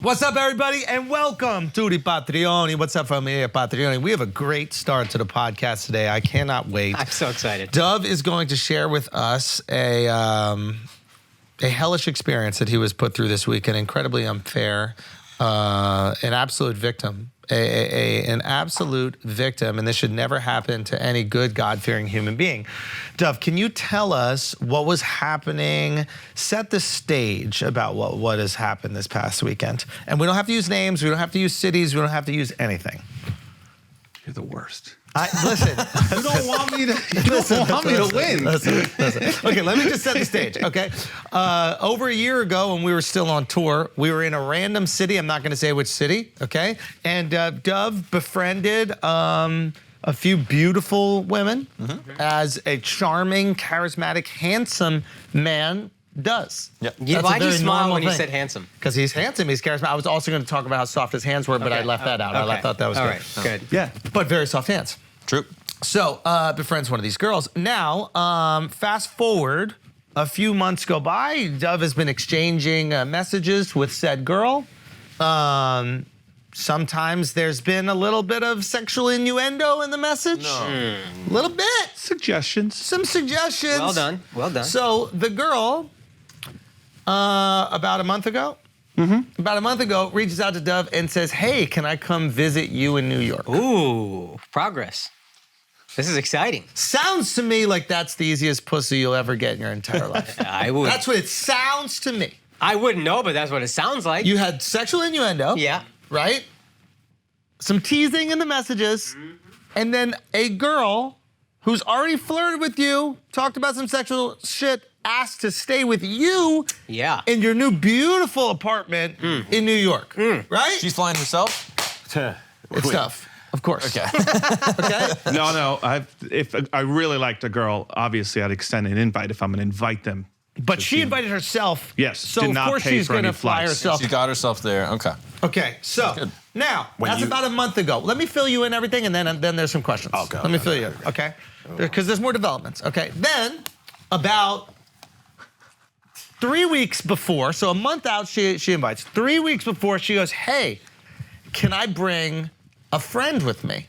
What's up, everybody, and welcome to the Patreoni. What's up, familia Patreoni? We have a great start to the podcast today. I cannot wait. I'm so excited. Dove is going to share with us a hellish experience that he was put through this week, an incredibly unfair, an absolute victim. An absolute victim, and this should never happen to any good, God-fearing human being. Dove, can you tell us what was happening? Set the stage about what has happened this past weekend. And we don't have to use names, we don't have to use cities, we don't have to use anything. You're the worst. Listen. You don't want me to win. Listen. Okay, let me just set the stage, okay? Over a year ago when we were still on tour, we were in a random city. I'm not going to say which city, okay? And Dove befriended a few beautiful women as a charming, charismatic, handsome man does. Yep. Why'd you smile when you said handsome? Because he's handsome, he's charismatic. I was also going to talk about how soft his hands were, but I left that out. Okay. I thought that was all good. Right, good. Yeah, but very soft hands. True. So, befriends one of these girls. Now, fast forward, a few months go by. Dove has been exchanging messages with said girl. Sometimes there's been a little bit of sexual innuendo in the message. A little bit. Suggestions. Some suggestions. Well done. Well done. So, the girl, about a month ago, reaches out to Dove and says, hey, can I come visit you in New York? Ooh, progress. This is exciting. Sounds to me like that's the easiest pussy you'll ever get in your entire life. I would. That's what it sounds to me. I wouldn't know, but that's what it sounds like. You had sexual innuendo. Yeah. Right? Some teasing in the messages. And then a girl who's already flirted with you, talked about some sexual shit, asked to stay with you in your new beautiful apartment in New York. Right? She's flying herself? It's tough. Of course. Okay. Okay? No. If I really liked a girl, obviously I'd extend an invite if I'm going to invite them. But she invited herself. Yes, So did of not course pay she's for going to any fly flights. herself. She got herself there. Okay. Okay, so now, that's about a month ago. Let me fill you in everything, and then there's some questions. Okay. Let me fill you in, okay? Because there's more developments, okay? Then, about 3 weeks before, so a month out, she invites. 3 weeks before, she goes, hey, can I bring a friend with me?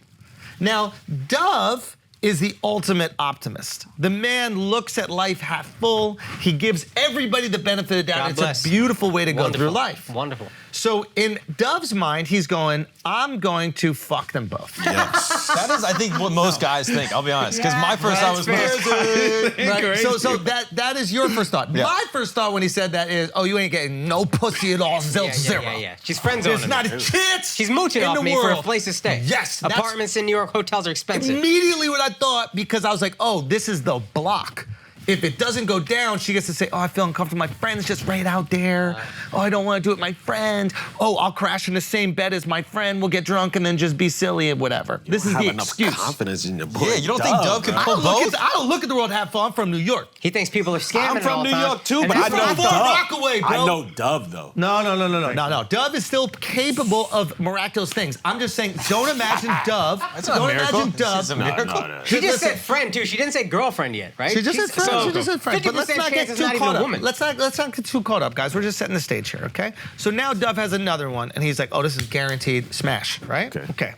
Now, Dove is the ultimate optimist. The man looks at life half full. He gives everybody the benefit of the doubt. God It's bless. a beautiful way to go through life. Wonderful. So in Dove's mind, he's going, I'm going to fuck them both. Yes. That is, I think, what most guys think, I'll be honest. Because my first thought was, Right? So that is your first thought. Yeah. My first thought when he said that is, oh, you ain't getting no pussy at all, zero. Yeah. She's friend zoning. There's not a chance She's mooching in off the me for a world. place to stay. Yes, that's- Apartments in New York, hotels are expensive. Immediately what I thought, because I was like, oh, this is the block. If it doesn't go down, she gets to say, oh, I feel uncomfortable. My friend's just right out there. Oh, I don't want to do it with my friend. Oh, I'll crash in the same bed as my friend. We'll get drunk and then just be silly and whatever. This is the excuse. Confidence in your boy. yeah, you don't think Dove can pull both? I don't look at the world half full. I'm from New York. He thinks people are scamming I'm from all the New time. York too, And but I that's know what Far Dove. Rockaway, bro. I know Dove though. No. Dove is still capable of miraculous things. I'm just saying, don't imagine Dove. That's not a don't miracle. imagine Dove. It's a miracle. No. She just Listen. said friend too. She didn't say girlfriend yet, right? She just said friend. She just said friend. But let's 50% not chance get it's too not even caught a up. woman. Let's not get too caught up, guys. We're just setting the stage here, okay? So now Dove has another one, and he's like, "Oh, this is guaranteed smash, right?" Okay.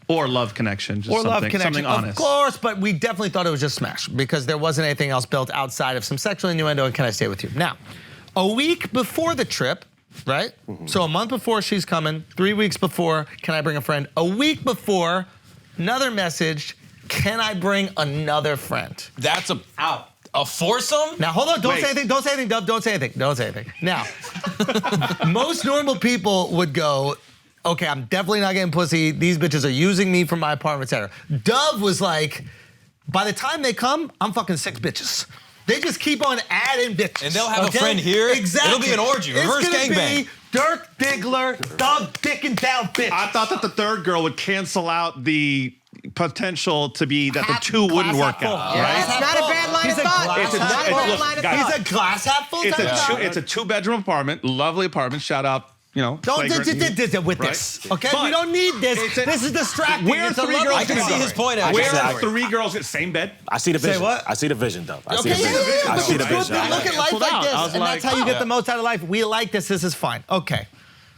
Or love connection. Just Or love connection, Something honest. of course. But we definitely thought it was just smash because there wasn't anything else built outside of some sexual innuendo. And can I stay with you? Now, a week before the trip, right? So a month before she's coming, 3 weeks before, can I bring a friend? A week before, another message. Can I bring another friend? That's a foursome? Now, hold on. Don't Wait. say anything. Don't say anything, Dove. Don't say anything. Now, most normal people would go, okay, I'm definitely not getting pussy. These bitches are using me for my apartment, etc. Dove was like, by the time they come, I'm fucking 6 bitches. They just keep on adding bitches. And they'll have a friend here? Exactly. It'll be an orgy, reverse it's gonna gangbang. be Dirk Diggler, Dove dicking down bitch. I thought that the third girl would cancel out the potential to be that the two Glass wouldn't work half full. out. Yeah, Right? That's not a bad line He's of a thought. glass It's half not a full. bad line of Guys, thought. He's a glass half full It's type a guy. it's a 2-bedroom apartment, lovely apartment. Shout out, Don't Flagrant. with Right? this, okay? But we don't need this. it's a- This is distracting. Where It's a 3 lovely girls I can thing. see his point, I actually. can Where say are 3 girls in the same bed? I see the vision. what? I see the vision though. I see Okay, the vision. yeah. I see the Good. vision. Look at life Pulled like out. this, I was and like, that's how you get oh. the most out of life. We like this. This is fine. Okay.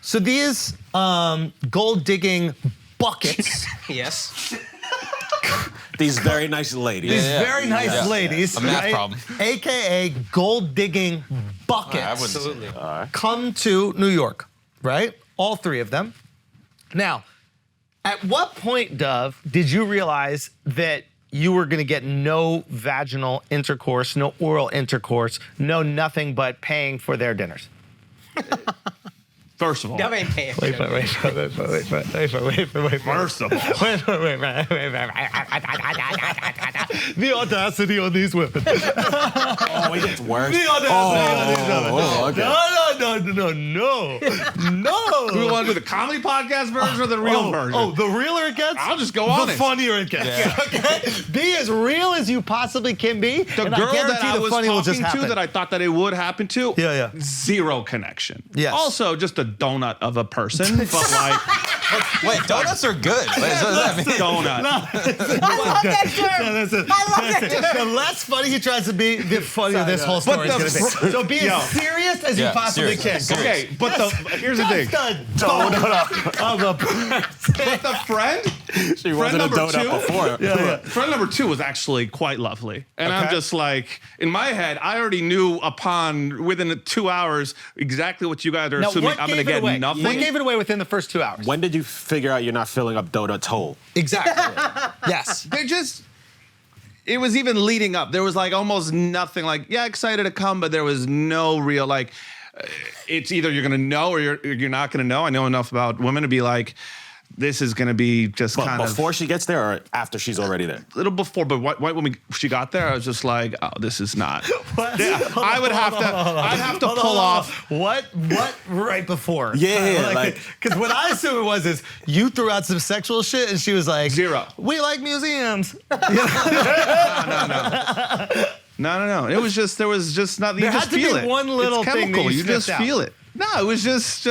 So these gold digging buckets, Yes. These very nice ladies. these very nice ladies, A math right? problem. AKA gold digging buckets, I wouldn't say that. come to New York, right? All three of them. Now, at what point, Dove, did you realize that you were going to get no vaginal intercourse, no oral intercourse, no nothing but paying for their dinners? First of all, Dove ain't paying for Wait, it. wait. first of all, The audacity on these women. Oh, it gets worse. The audacity on these women. Okay. No. do we want to do the comedy podcast version or the real version? Oh, the realer it gets, I'll just go on the it. funnier it gets. Okay? Be as real as you possibly can be. The and girl I that guarantee I the was funny will just talking to happen. that I thought that it would happen to, Yeah. zero connection. Yes. Also, just a donut of a person, but like Wait, donuts are good. What does that mean? donut. I love that term. I love that term. The less funny he tries to be, the funnier this whole story is the going to be. So be Yo. as serious as Yeah, you possibly serious. can. Okay, but here's the thing. Just a donut of a person. But the friend, She wasn't a number donut two? before. friend number 2 was actually quite lovely. And I'm Okay. just like, in my head, I already knew within 2 hours exactly what you guys are Now, assuming what I'm going gave to it get away? nothing. What gave it away within the first 2 hours? When did you figure out you're not filling up Doughnut's hole? Exactly. Yes. They're just, it was even leading up. There was like almost nothing like, yeah, excited to come, but there was no real like, it's either you're going to know or you're not going to know. I know enough about women to be like, this is going to be just But kind of. before she gets there or after she's already there? A little before, but when she got there, I was just like, "Oh, this is not." Yeah, I would have to. I'd have to pull off. What right before? Yeah, because what I assume it was is you threw out some sexual shit and she was like, Zero. We like museums. No. It was just there was just nothing. There You just had to be feel it. one little it's thing that chemical. you You just sniffed out. feel it. No, it was just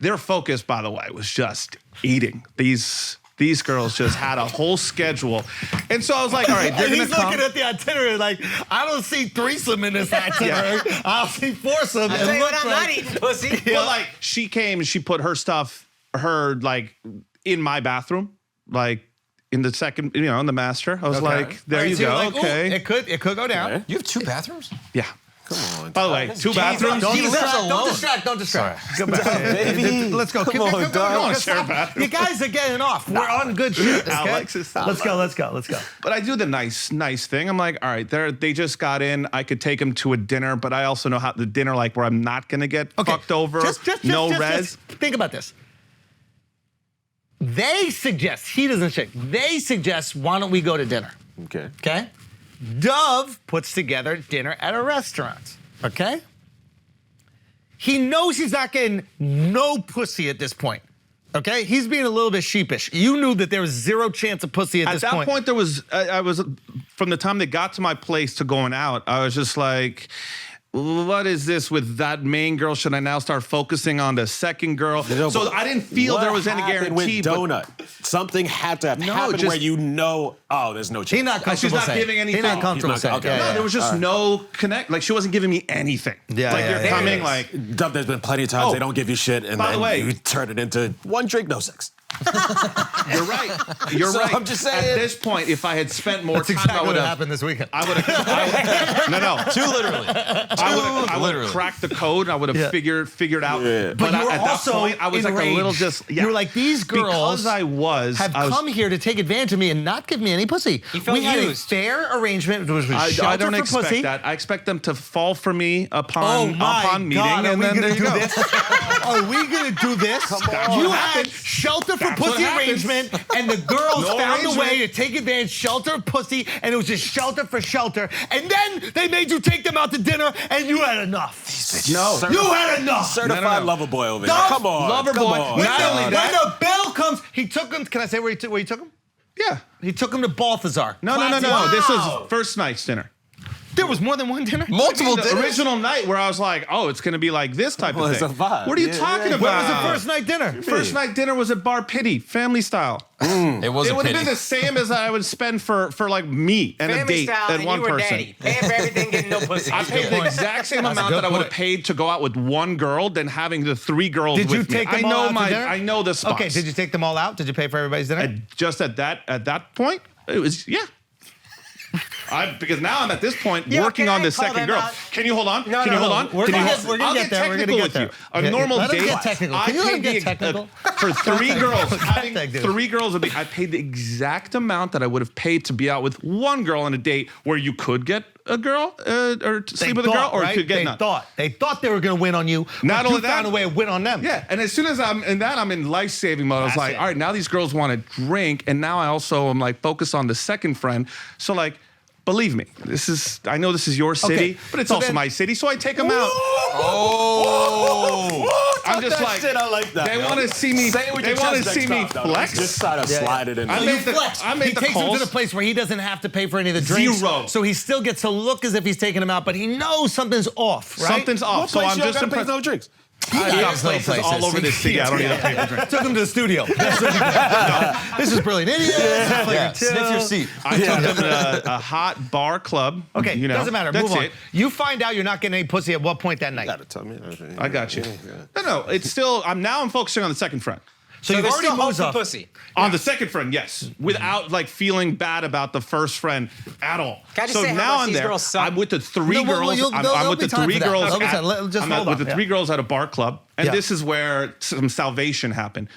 their focus. By the way, was just eating. These girls just had a whole schedule, and so I was like, all right, they're And gonna he's come. looking at the itinerary like, I don't see threesome in this itinerary. I'll see foursome. I'll and tell you what, look I'm like- not eating pussy. But like, she came and she put her stuff, like in my bathroom, like in the second, in the master. I was like, there All right, you so you're go. like, ooh, Okay. it could go down. Okay. You have 2 bathrums? Yeah. Come on. By the way, 2 bathrooms. Don't He lives distract, alone. don't distract. Go back. baby. Let's go. Come on, Come dog. on, Don't share a bathroom. You guys are getting off. We're on good shit. Okay? Alexis, Let's go. But I do the nice thing. I'm like, all right, they just got in. I could take them to a dinner, but I also know how the dinner, like where I'm not gonna get fucked over. No res. Think about this. They suggest, he doesn't check, they suggest, why don't we go to dinner? Okay. Okay? Dove puts together dinner at a restaurant. Okay? He knows he's not getting no pussy at this point. Okay? He's being a little bit sheepish. You knew that there was zero chance of pussy at this At that point. point, there was. I was from the time they got to my place to going out. I was just like, what is this with that main girl? Should I now start focusing on the second girl? So I didn't feel there was any guarantee. With Doughnut? Something had to have happened just- where there's no chance. He's not comfortable She's not saying. giving anything. He's not comfortable He's not- saying. okay. No, there was just no connect. Like she wasn't giving me anything. Yeah, like yeah, you're yeah. coming. There it is. Like Dub, there's been plenty of times Oh, they don't give you shit, and by the then way- you turn it into one drink, no sex. you're right. You're So right. I'm just saying- At this point, if I had spent more That's time, exactly I would what have. happened this weekend. I would have. No. 2 literally. I would Literally. have cracked the code. I would have Yeah. figured out. Yeah. But you were at also that point, I was like a little enraged. just. Yeah. You were like, these girls because I was come here to take advantage of me and not give me any pussy. You felt We had a used. fair arrangement. It was I shelter don't for expect pussy. that. I expect them to fall for me Oh upon my meeting, God, are and we then gonna there you do go. this? Are we gonna do this? on. You What had happens. shelter for That's what pussy happens. arrangement, and the girls No found a way arrangement. to take advantage, shelter of pussy, and it was just shelter for shelter. And then they made you take them out to dinner, and you had enough. No. You had enough. Certified No. lover boy over here. Dog, Come on, lover come boy. on. Not only When that- the bill comes, he took him. Can I say where he took him? Yeah. He took him to Balthazar. No. Classy. This Wow. was first night's dinner. There was more than one dinner? Multiple The dinners. original night where I was like, oh, it's going to be like this type Well, of it's thing. a vibe. What are you Yeah, talking yeah. about? Where was the first night dinner? First night dinner was at Bar Pity, family style. It was It a would have pity. been the same as I would spend for like me and a Family date style, and and one you were person. daddy. Paying for everything, getting no pussy. I paid the exact same amount good that I would have point. paid to go out with one girl than having the 3 girls Did with you me. take them I all know out to dinner? I know the spots. Okay, did you take them all out? Did you pay for everybody's dinner? Just at that point, it was because now I'm at this point Yeah, working can on I the call second them girl. out? Can you hold on? No, Can you no, hold no. on? We're Can gonna you get- we're gonna I'll get there. We're gonna technical get with there. you. A Yeah, normal let us date. get technical. I Can you let him paid get the- technical? for 3 girls. Having Tech, dude. 3 girls would be. I paid the exact amount that I would have paid to be out with one girl on a date where you could get a girl or to sleep with a girl, or you could get they none. thought they were going to win on you. Not but only you found that- a way to win on them. Yeah, and as soon as I'm in life-saving mode. I was That's like, it. all right, now these girls want to drink, and now I also am like focused on the second friend. So like, believe me, I know this is your city, Okay, but it's so also then- my city, so I take them out. Oh. I'm just that like, shit, I like that, they yo. want to see me. Say it with They your want to chest see next me time, though. flex. Just try to slide it in. I You made the- flex. I made he the takes him to calls. the place where he doesn't have to pay for any of the drinks. 0. So he still gets to look as if he's taking them out, but he knows something's off, right? Something's off. What So place I'm you just gotta pay impressed. no drinks? He I got got his little places all over this city. I don't need to pay for drinks. Took him to the studio. That's what he did. This is brilliant. Yeah, sniff your seat. I took them to a hot bar club. Okay, you know, doesn't matter. That's Move on. it. You find out you're not getting any pussy at what point that night? Gotta tell me. I got you. No, it's still. I'm focusing on the second friend. So you've there's already still hope moved for up. pussy. On the second friend, yes, without like feeling bad about the first friend at all. Can I just So say how now much I'm these there. girls suck? I'm with the 3 No, well, girls. you'll- I'm there'll with be the time 3 for that. girls. There'll be at- time. Just I'm hold with on. the 3 girls at a bar club, and Yeah. this is where some salvation happened.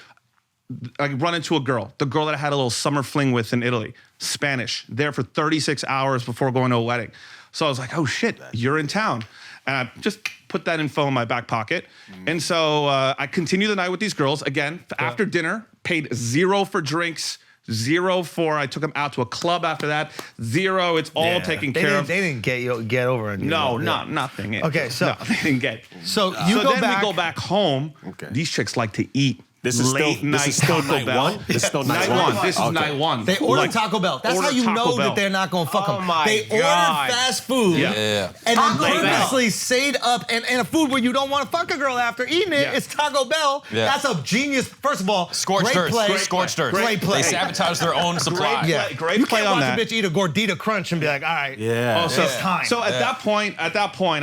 I run into a girl, the girl that I had a little summer fling with in Italy, Spanish, there for 36 hours before going to a wedding. So I was like, oh shit, you're in town. And I just put that info in my back pocket. And so I continue the night with these girls. Again, after dinner, paid 0 for drinks, 0 for, I took them out to a club after that, 0, it's all taken They care didn't, of. they didn't get over on you. No, Yeah. nothing. Okay, so- No, they didn't get. So you So go then back. we go back home. Okay. These chicks like to eat. This is late still- night this is still Taco night Bell. one? This is still night one. one? This is Okay. night one. They order Like, Taco Bell. That's how order you Taco know Bell. that they're not going to fuck them. Oh my they God. order fast food Yeah. Yeah. and then Taco Bell. purposely stayed up and a food where you don't want to fuck a girl after eating it. Yeah. It's Taco Bell. Yeah. That's a genius. First of all, Scorched great earth. play. Scorched earth. Great play. They sabotage their own supply. Great- Yeah, Great you play can't on watch that. a bitch eat a gordita crunch and be like, all right, Yeah. Oh, so, it's time. so at that point,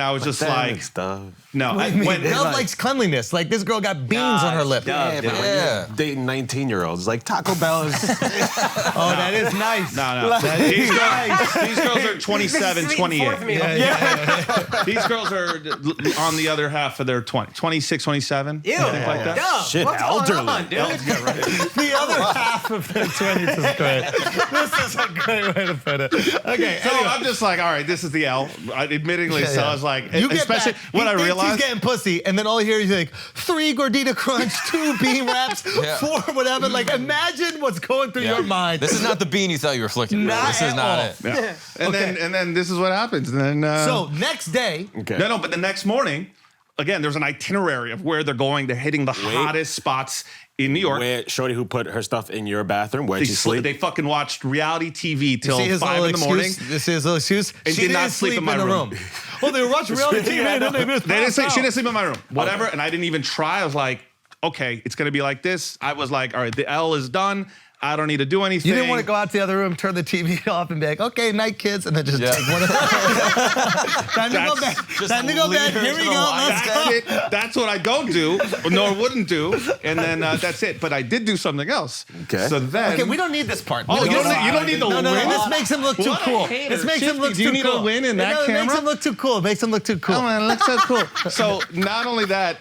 I was just like, stuff. no. Dove likes cleanliness. Like this girl got beans on her lip. Dove, dude. Yeah. Dating 19-year-olds. Like Taco Bell is. Oh, that is nice. No. These girls are 27, 28. These girls are on the other half of their 26, 27. Ew. Something like that. Dove, Shit, what's elderly. going on, dude? The other half of the 20s is great. This is a great way to put it. Okay, So anyway. I'm just like, all right, this is the L. Admittingly, Yeah, so yeah. I was like, You get especially back, when he I thinks realized. he's getting pussy, and then all you hear is like 3 gordita crunch, 2 bean wraps, Yeah. 4 whatever. Like imagine what's going through Yeah. your mind. This is not the bean you thought you were flicking. Not This is at not all. it. Yeah. Okay. And then this is what happens. And then So next day, Okay. no, but the next morning, again, there's an itinerary of where they're going. They're hitting the hottest spots in New York. Where Shorty who put her stuff in your bathroom, where'd They, she sleep? they fucking watched reality TV till see his 5 little in the morning. excuse. This is his little excuse. And She did didn't not sleep in my the room. room. Well, they were watching reality TV. Yeah, and then they just They didn't passed sleep. She out. didn't sleep in my room. Whatever. And I didn't even try. I was like, okay, it's gonna be like this. I was like, all right, the L is done. I don't need to do anything. You didn't want to go out to the other room, turn the TV off, and be like, "Okay, night, kids," and then just Yeah. take one of them. Time to go back. Just Time to go lead back. her Here to we the go. light. Let's go. That's it. That's what I don't do, nor wouldn't do. And then that's it. But I did do something else. Okay. So then. Okay, we don't need this part. Oh, We you don't need the No, win. this makes him look too What a cool. hater. This makes him Shifty, look do you too need a cool. win in that It makes camera? him look too cool. It makes him look too cool. Oh man, it looks so cool. So not only that,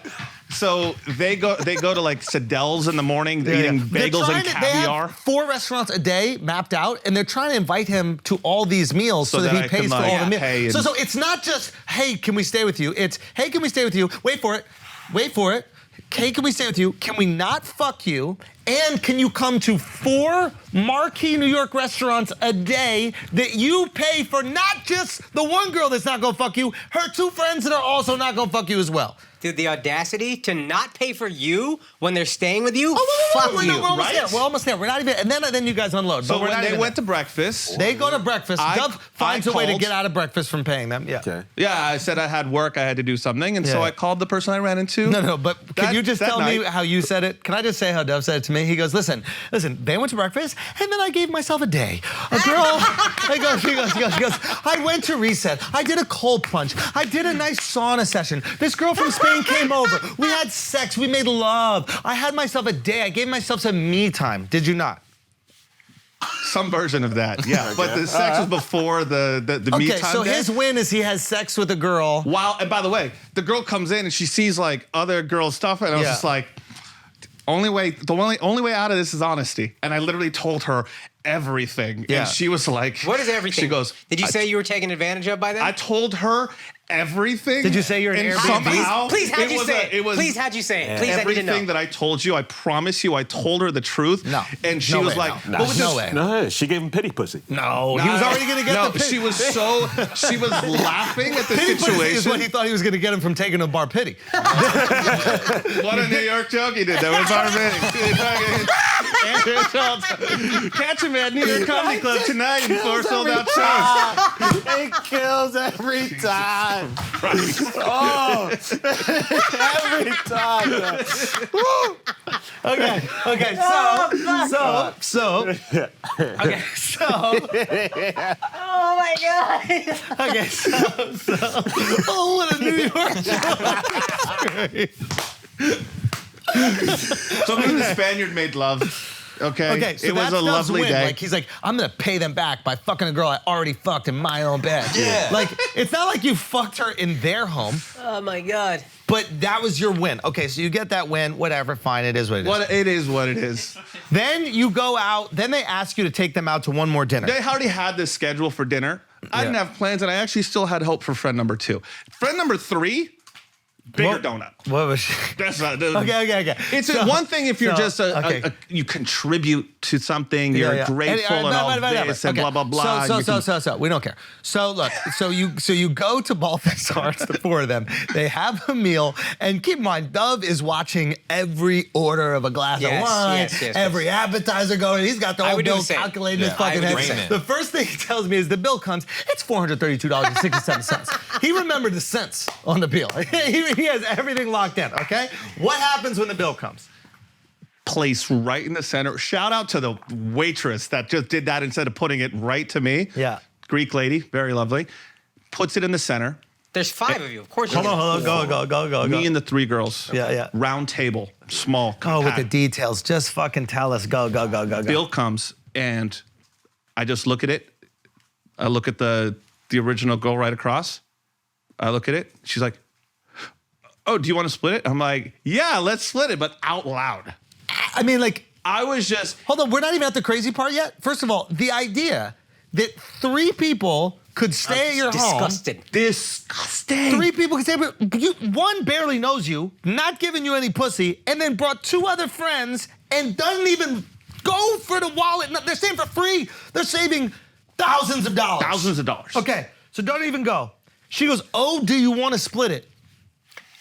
so they go to like Sadel's in the morning, eating They're bagels trying and to- caviar. They have 4 restaurants a day mapped out, and they're trying to invite him to all these meals so, So that that he I can, pays for like, all the pay meals. and- So it's not just, hey, can we stay with you? It's, hey, can we stay with you? Wait for it. Wait for it. Hey, can we stay with you? Can we not fuck you? And can you come to 4 marquee New York restaurants a day that you pay for not just the one girl that's not gonna fuck you, her 2 friends that are also not gonna fuck you as well? Dude, the audacity to not pay for you when they're staying with you? Fuck Fuck you. We're almost right? there. We're almost there. We're not even, and then you guys unload. So but we're when not they even went there. to breakfast, They go to breakfast. Dove finds a way to called- get out of breakfast from paying them. Yeah. Okay. yeah, I said I had work, I had to do something, and so Yeah. I called the person I ran into. No, but can That- you just that tell me night- how you said it? Can I just say how Dove said it to me? He goes, listen, they went to breakfast, and then I gave myself a day. A girl, he goes, I went to Reset. I did a cold plunge. I did a nice sauna session. This girl from Spain came over. We had sex. We made love. I had myself a day. I gave myself some me time. Did you not? Some version of that, yeah. But the sex was before the me Okay, time so day. his win is he has sex with a girl. Wow, and by the way, the girl comes in and she sees like other girls' stuff, and I was Yeah. just like, the only way out of this is honesty. And I literally told her everything. Yeah. And she was like, What is everything? She goes, Did you say you were taken advantage of by them? I told her everything. Did you say you're an and Airbnb? somehow Please, how'd it you was say a- it? It was Please, how'd you say it? Please, I need to know. everything that I told you. I promise you, I told her the truth. No. And she No was way, like, no. what was No this? way. No, she gave him pity pussy. No, he was already going to get no, the pity. she was laughing at the Pity pussy is situation. what he thought he was going to get him from taking a bar pity. What a New York joke he did. That was our Andrew Schultz. Catch him at New York Comedy Club tonight in 4 sold out shows. It kills every time. Oh, every time. Okay, so. Oh my God. Okay, so. Oh, what a New York So me and the Spaniard made love. Okay. Okay, so it was that's a Dove's lovely win. day. Like he's like, I'm gonna pay them back by fucking a girl I already fucked in my own bed. Yeah. Like it's not like you fucked her in their home, Oh my God. but that was your win. Okay, so you get that win. Whatever, fine. It is what it is. What it is, what it is. Then you go out. Then they ask you to take them out to one more dinner. They already had this schedule for dinner. I didn't Yeah. have plans, and I actually still had hope for friend number 2. Friend number 3, bigger What- donut. What was she? That's not. Okay. It's So- one thing if you're so, just okay. you contribute to something, Yeah, you're yeah. grateful and all whatever. this and Okay. blah blah blah. So, You can- we don't care. So look, so you go to Balthazar's Hearts, the 4 of them. They have a meal, and keep in mind, Dove is watching every order of a glass of Yes, wine, yes. every appetizer going. He's got the I whole would do bill the same. calculated in his Yeah, I fucking would do the head. same. The first thing he tells me is the bill comes. It's $432.67. He remembered the cents on the bill. he has everything locked in. Okay, what happens when the bill comes? place right in the center. Shout out to the waitress that just did that instead of putting it right to me. Yeah. Greek lady, very lovely. Puts it in the center. There's 5 of you. Of course you Hold on, go. Me and the 3 girls. Yeah. Round table, small. Oh, with the compact. details. Just fucking tell us. Go. Bill comes and I just look at it. I look at the original girl right across. I look at it. She's like, "Oh, do you want to split it?" I'm like, "Yeah, let's split it," but out loud. I mean, like, I was just hold on. We're not even at the crazy part yet. First of all, the idea that 3 people could stay at your disgusted. home. disgusting. 3 people could stay, but one barely knows you, not giving you any pussy, and then brought 2 other friends and doesn't even go for the wallet. No, they're staying for free. They're saving thousands of dollars. Thousands of dollars. Okay, so don't even go. She goes, "Oh, do you want to split it?"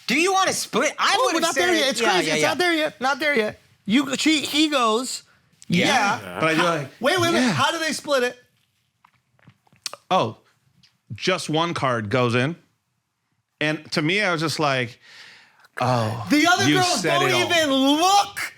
Do you want to split? I Oh, would we're have not said there yet. It's crazy. It's not there yet. Not there yet. He goes, yeah. But I do like, Wait. How do they split it? oh, just one card goes in. And to me, I was just like, The other You girls said don't it all. even look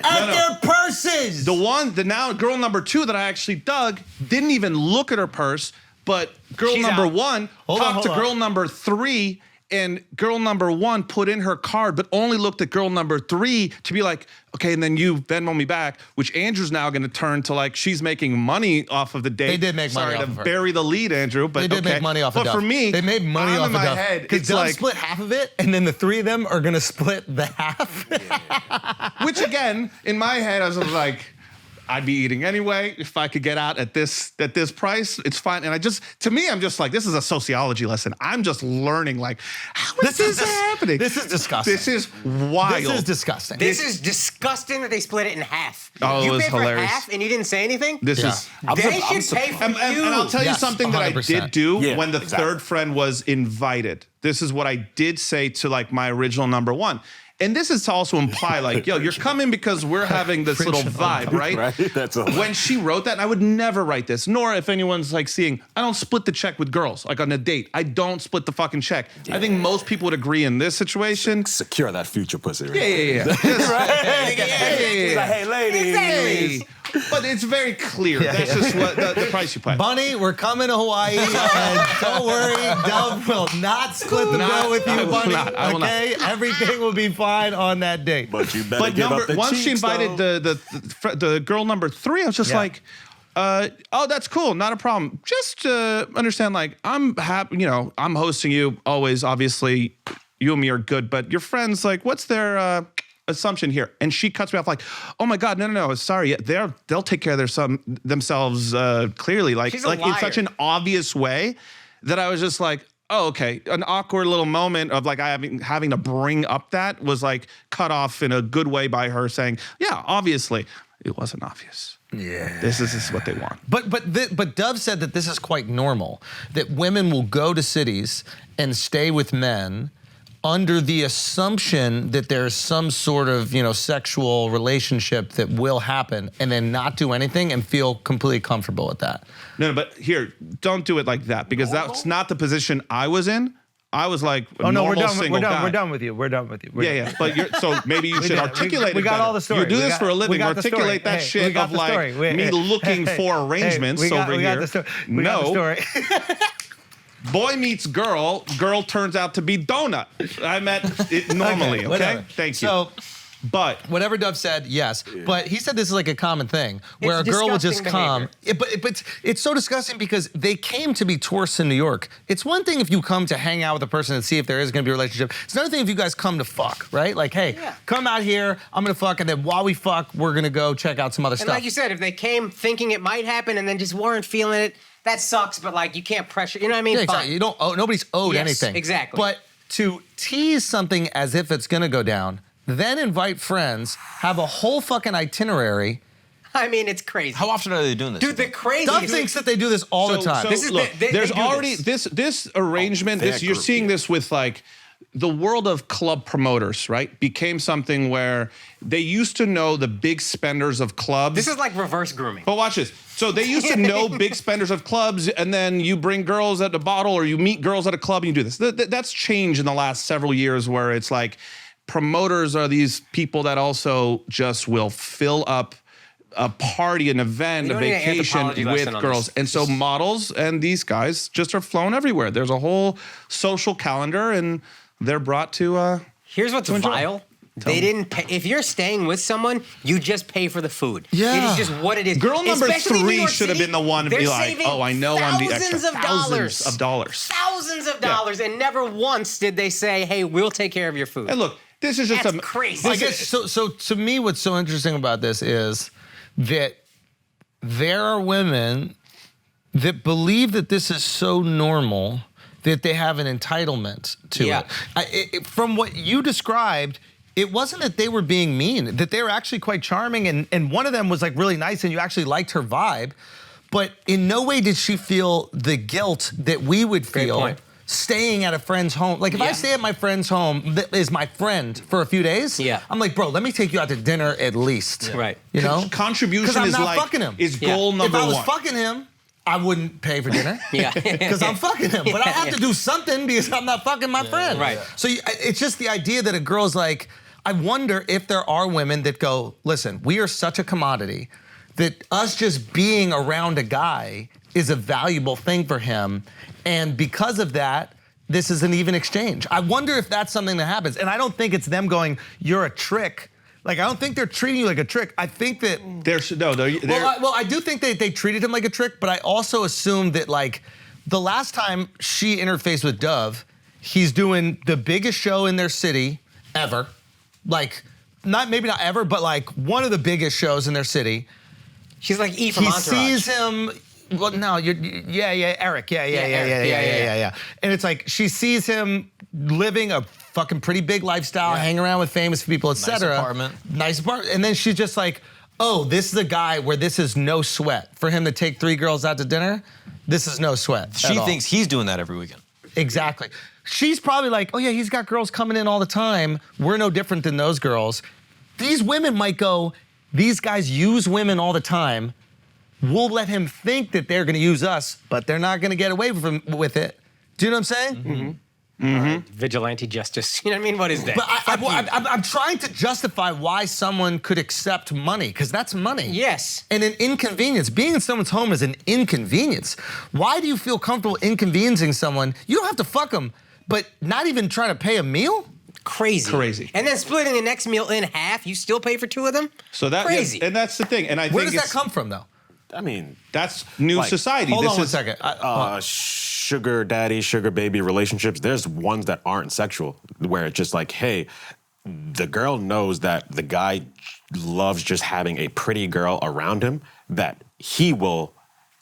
at their purses. the now girl number 2 that I actually dug didn't even look at her purse, but girl She's number out. 1 Hold on, talked to hold on. girl number 3, and girl number 1 put in her card, but only looked at girl number 3 to be like, okay, and then you Venmo me back, which Andrew's now going to turn to like she's making money off of the date. They did make money Sorry off to of her. bury the lead, Andrew, but They did okay. make money off of But Duff. for me, They made money I'm off in of my Duff. head. Because It's Duff like, split half of it, and then the 3 of them are gonna split the half. which again, in my head, I was like, I'd be eating anyway. If I could get out at this price, it's fine. And to me, I'm just like, this is a sociology lesson. I'm just learning, like, how is this happening? This is disgusting. This is wild. This is disgusting. This is disgusting that they split it in half. Oh, it you was paid hilarious. for half and you didn't say anything? This Yeah. is. They should pay for And I'll tell you Yes, something that I 100%. did do Yeah, when the exactly. third friend was invited. This is what I did say to like my original number one. And this is to also imply like, yo, you're coming because we're having this little vibe, right? Right? That's a When she wrote that, and I would never write this, nor if anyone's like seeing, I don't split the check with girls, like on a date. I don't split the fucking check. I think most people would agree in this situation. secure that future pussy. Right? Yeah. Just- He's like, hey, ladies. Hey. But it's very clear. That's just what the price you pay. Bunny, we're coming to Hawaii, and don't worry, Dove will not split the bill with I you, will Bunny. not. I will not. Okay, everything will be fine on that date. But you better But give up the once she cheeks, invited though. the girl number 3, I was just Yeah. like, oh, that's cool, not a problem. Just understand, like, I'm happy. You know, I'm hosting you always. Obviously, you and me are good, but your friends, like, what's their assumption here? And she cuts me off like, oh my God, no, sorry, they'll take care of themselves clearly, like She's a in such liar. an obvious way that I was just like, oh, okay. An awkward little moment of like having to bring up that was like cut off in a good way by her saying, yeah, obviously. It wasn't obvious. Yeah. This is what they want. But Dove said that this is quite normal, that women will go to cities and stay with men under the assumption that there's some sort of, sexual relationship that will happen, and then not do anything and feel completely comfortable with that. No, but here, don't do it like that, because that's not the position I was in. I was like a normal single guy. We're done with you. We're done with you. Yeah. But so maybe you should articulate it we got better. all the story. You do We this got- for a we living. got the story. Articulate that Hey, shit we got of the like story. me looking for arrangements over we here. got the story. We got the story. Boy meets girl. Girl turns out to be Doughnut. I met it normally. Okay. whatever. Thank you. So, But whatever Dove said, yes. But he said this is like a common thing where It's a girl will just disgusting come. But it's so disgusting because they came to be tourists in New York. It's one thing if you come to hang out with a person and see if there is going to be a relationship. It's another thing if you guys come to fuck, right? Like, hey, come out here, I'm going to fuck, and then while we fuck, we're going to go check out some other And stuff. like you said, if they came thinking it might happen and then just weren't feeling it, that sucks, but like you can't pressure, you know what I mean? Yeah, exactly. Fine. Nobody's owed Yes, anything. exactly. But to tease something as if it's going to go down, then invite friends, have a whole fucking itinerary. I mean, it's crazy. How often are they doing this? Dude, the crazy. Dove thinks that they do this all the time. This is look, they there's do already this. this arrangement. their You're group, seeing this with like the world of club promoters, right? Became something where they used to know the big spenders of clubs. This is like reverse grooming. But watch this. So they used to know big spenders of clubs, and then you bring girls at a bottle, or you meet girls at a club, and you do this. That's changed in the last several years, where it's like promoters are these people that also just will fill up a party, an event, We a don't need an vacation anthropology with lesson on girls. this. And so models and these guys just are flown everywhere. There's a whole social calendar, and they're brought to. Here's what's enjoy. vile. They didn't pay. If you're staying with someone, you just pay for the food. Yeah. It is just what it is. Girl number Especially in New 3 York should have City, been the one to they're be like, saving oh, I know I'm the extra. thousands of dollars. Of dollars. Thousands of dollars, and never once did they say, "Hey, we'll take care of your food." And look, this is just That's a crazy. I guess so to me, what's so interesting about this is that there are women that believe that this is so normal that they have an entitlement to Yeah. it. From what you described, it wasn't that they were being mean, that they were actually quite charming, and one of them was like really nice and you actually liked her vibe, but in no way did she feel the guilt that we would feel point. staying at a friend's home. Like if I Yeah. stay at my friend's home that is my friend for a few days, Yeah. I'm like, bro, let me take you out to dinner at least. Right. You know? contribution 'Cause I'm is not like fucking him. is Yeah. goal If number I was one. fucking him, I wouldn't pay for dinner. Yeah. Because I'm fucking him. But I have to do something because I'm not fucking my friend. Right. So it's just the idea that a girl's like, I wonder if there are women that go, listen, we are such a commodity that us just being around a guy is a valuable thing for him. And because of that, this is an even exchange. I wonder if that's something that happens. And I don't think it's them going, you're a trick. Like, I don't think they're treating you like a trick. I think that... Well, I do think they treated him like a trick, but I also assume that, like, the last time she interfaced with Dove, he's doing the biggest show in their city ever. Like, maybe not ever, but like one of the biggest shows in their city. She's like E from he Entourage. sees him. Well, no, Eric. Yeah. And it's like she sees him living a fucking pretty big lifestyle, hanging around with famous people, etc. Nice apartment. And then she's just like, oh, this is a guy where this is no sweat. For him to take 3 girls out to dinner, this is no sweat. She thinks he's doing that every weekend. Exactly. She's probably like, oh yeah, he's got girls coming in all the time. We're no different than those girls. These women might go, these guys use women all the time. We'll let him think that they're gonna use us, but they're not gonna get away with it. Do you know what I'm saying? Mm-hmm. Vigilante justice. You know what I mean? What is that? But I'm trying to justify why someone could accept money, because that's money. Yes. And an inconvenience. Being in someone's home is an inconvenience. Why do you feel comfortable inconveniencing someone? You don't have to fuck them, but not even trying to pay a meal? Crazy. And then splitting the next meal in half, you still pay for 2 of them? So that Crazy. and that's the thing. And I Where think does that come from, though? I mean, that's new society. Hold this on one is second. sugar daddy, sugar baby relationships. There's ones that aren't sexual, where it's just like, hey, the girl knows that the guy loves just having a pretty girl around him, that he will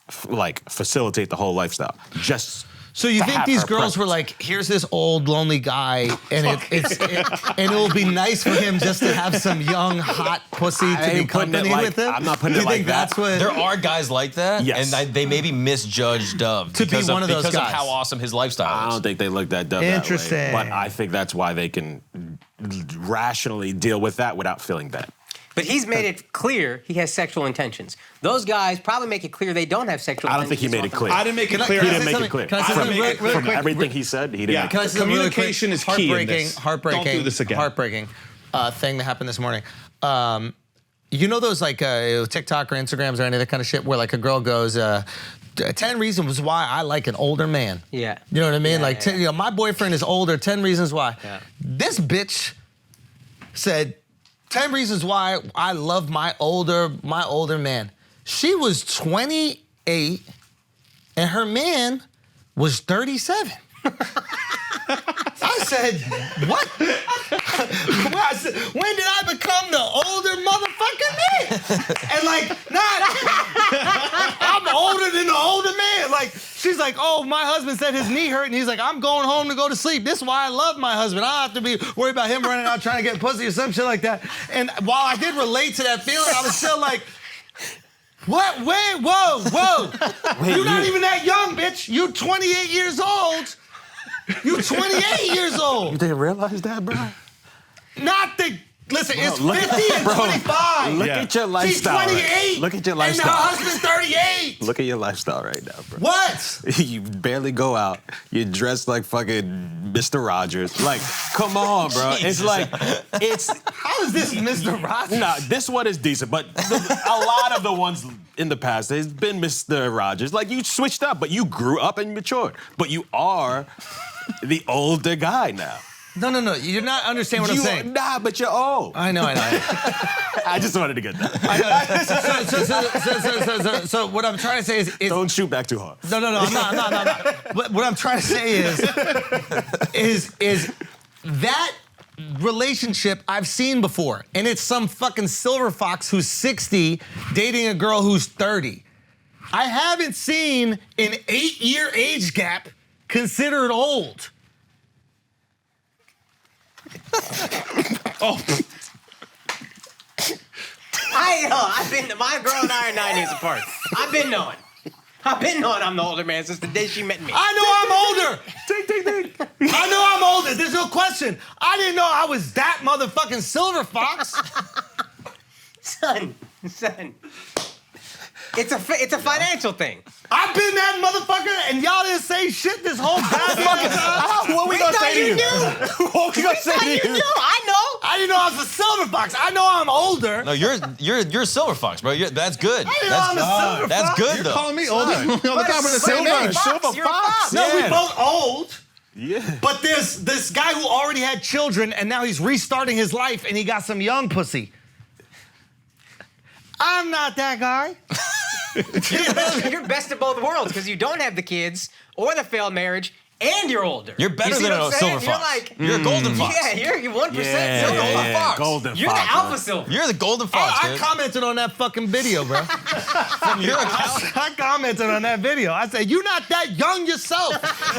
facilitate the whole lifestyle. Just so you to think have these her girls were presence. like, here's this old lonely guy, and and it will be nice for him just to have some young hot pussy to be company with him? I'm not putting Do it you like think that. that's what? There are guys like that, Yes. and they maybe misjudge Dove To be one of those because guys. of how awesome his lifestyle I is. don't think they look that dumb that way. Interesting. But I think that's why they can rationally deal with that without feeling bad. But he's made it clear he has sexual intentions. Those guys probably make it clear they don't have sexual I don't intentions. think he made it clear. I didn't make it clear. He Can I didn't say make it something? clear. Can I say From- something really from quick? everything he said, he didn't Yeah. make Can I it say clear. something really quick? Communication is key in this. Heartbreaking. Don't do this again. Heartbreaking thing that happened this morning. You know those like TikTok or Instagrams or any of that kind of shit where like a girl goes, 10 reasons why I like an older man. Yeah. You know what I mean? Yeah, like, yeah. You know, my boyfriend is older, 10 reasons why. Yeah. This bitch said 10 reasons why I love my older man. She was 28 and her man was 37. I said, what? I said, when did I become the older motherfucking man? And like, I'm older than the older man. Like, she's like, oh, my husband said his knee hurt, and he's like, I'm going home to go to sleep. This is why I love my husband. I don't have to be worried about him running out trying to get pussy or some shit like that. And while I did relate to that feeling, I was still like, what? Wait, whoa. You're not even that young, bitch. You 28 years old. You 28 years old. You didn't realize that, bro? Not the. Listen, it's look- 50 and bro, 25. Look at your lifestyle. She's 28. Look at your And her lifestyle. husband's 38. Look at your lifestyle right now, bro. What? You barely go out. You dress like fucking Mr. Rogers. Like, come on, bro. It's like, How is this Mr. Rogers? nah, this one is decent, but a lot of the ones in the past, there's been Mr. Rogers. Like, you switched up, but you grew up and matured. But you are the older guy now. No. You're not understanding what I'm saying. Nah, but you're old. I know. I just wanted to get that. So what I'm trying to say is Don't shoot back too hard. No, I'm not. What I'm trying to say is that relationship I've seen before, and it's some fucking silver fox who's 60 dating a girl who's 30. I haven't seen an 8-year age gap considered old. I've been, my girl and I are 9 years apart. I've been knowing I'm the older man since the day she met me. I know I'm older. I know I'm older. There's no question. I didn't know I was that motherfucking silver fox. Son. It's a financial thing. I've been that motherfucker, and y'all didn't say shit this whole goddamn time. What we gonna say to you? What we gonna say to you? I know. I didn't know I was a silver fox. I know I'm older. No, you're a silver fox, bro. That's good. I didn't know I'm a silver That's fox. good You're though. calling me older all the time. We're the same age. You're a fox. No, we Yeah. both old. Yeah. But there's this guy who already had children, and now he's restarting his life, and he got some young pussy. I'm not that guy. You're best of both worlds because you don't have the kids or the failed marriage, and you're older. You're better You see than what a I'm saying? silver You're fox. like, You're a golden fox. yeah, you're 1%. Yeah, You're a golden yeah, fox. golden You're fox, the alpha man. silver. You're the golden fox, I dude. commented on that fucking video, bro. You're a I commented on that video. I said, you not that young yourself.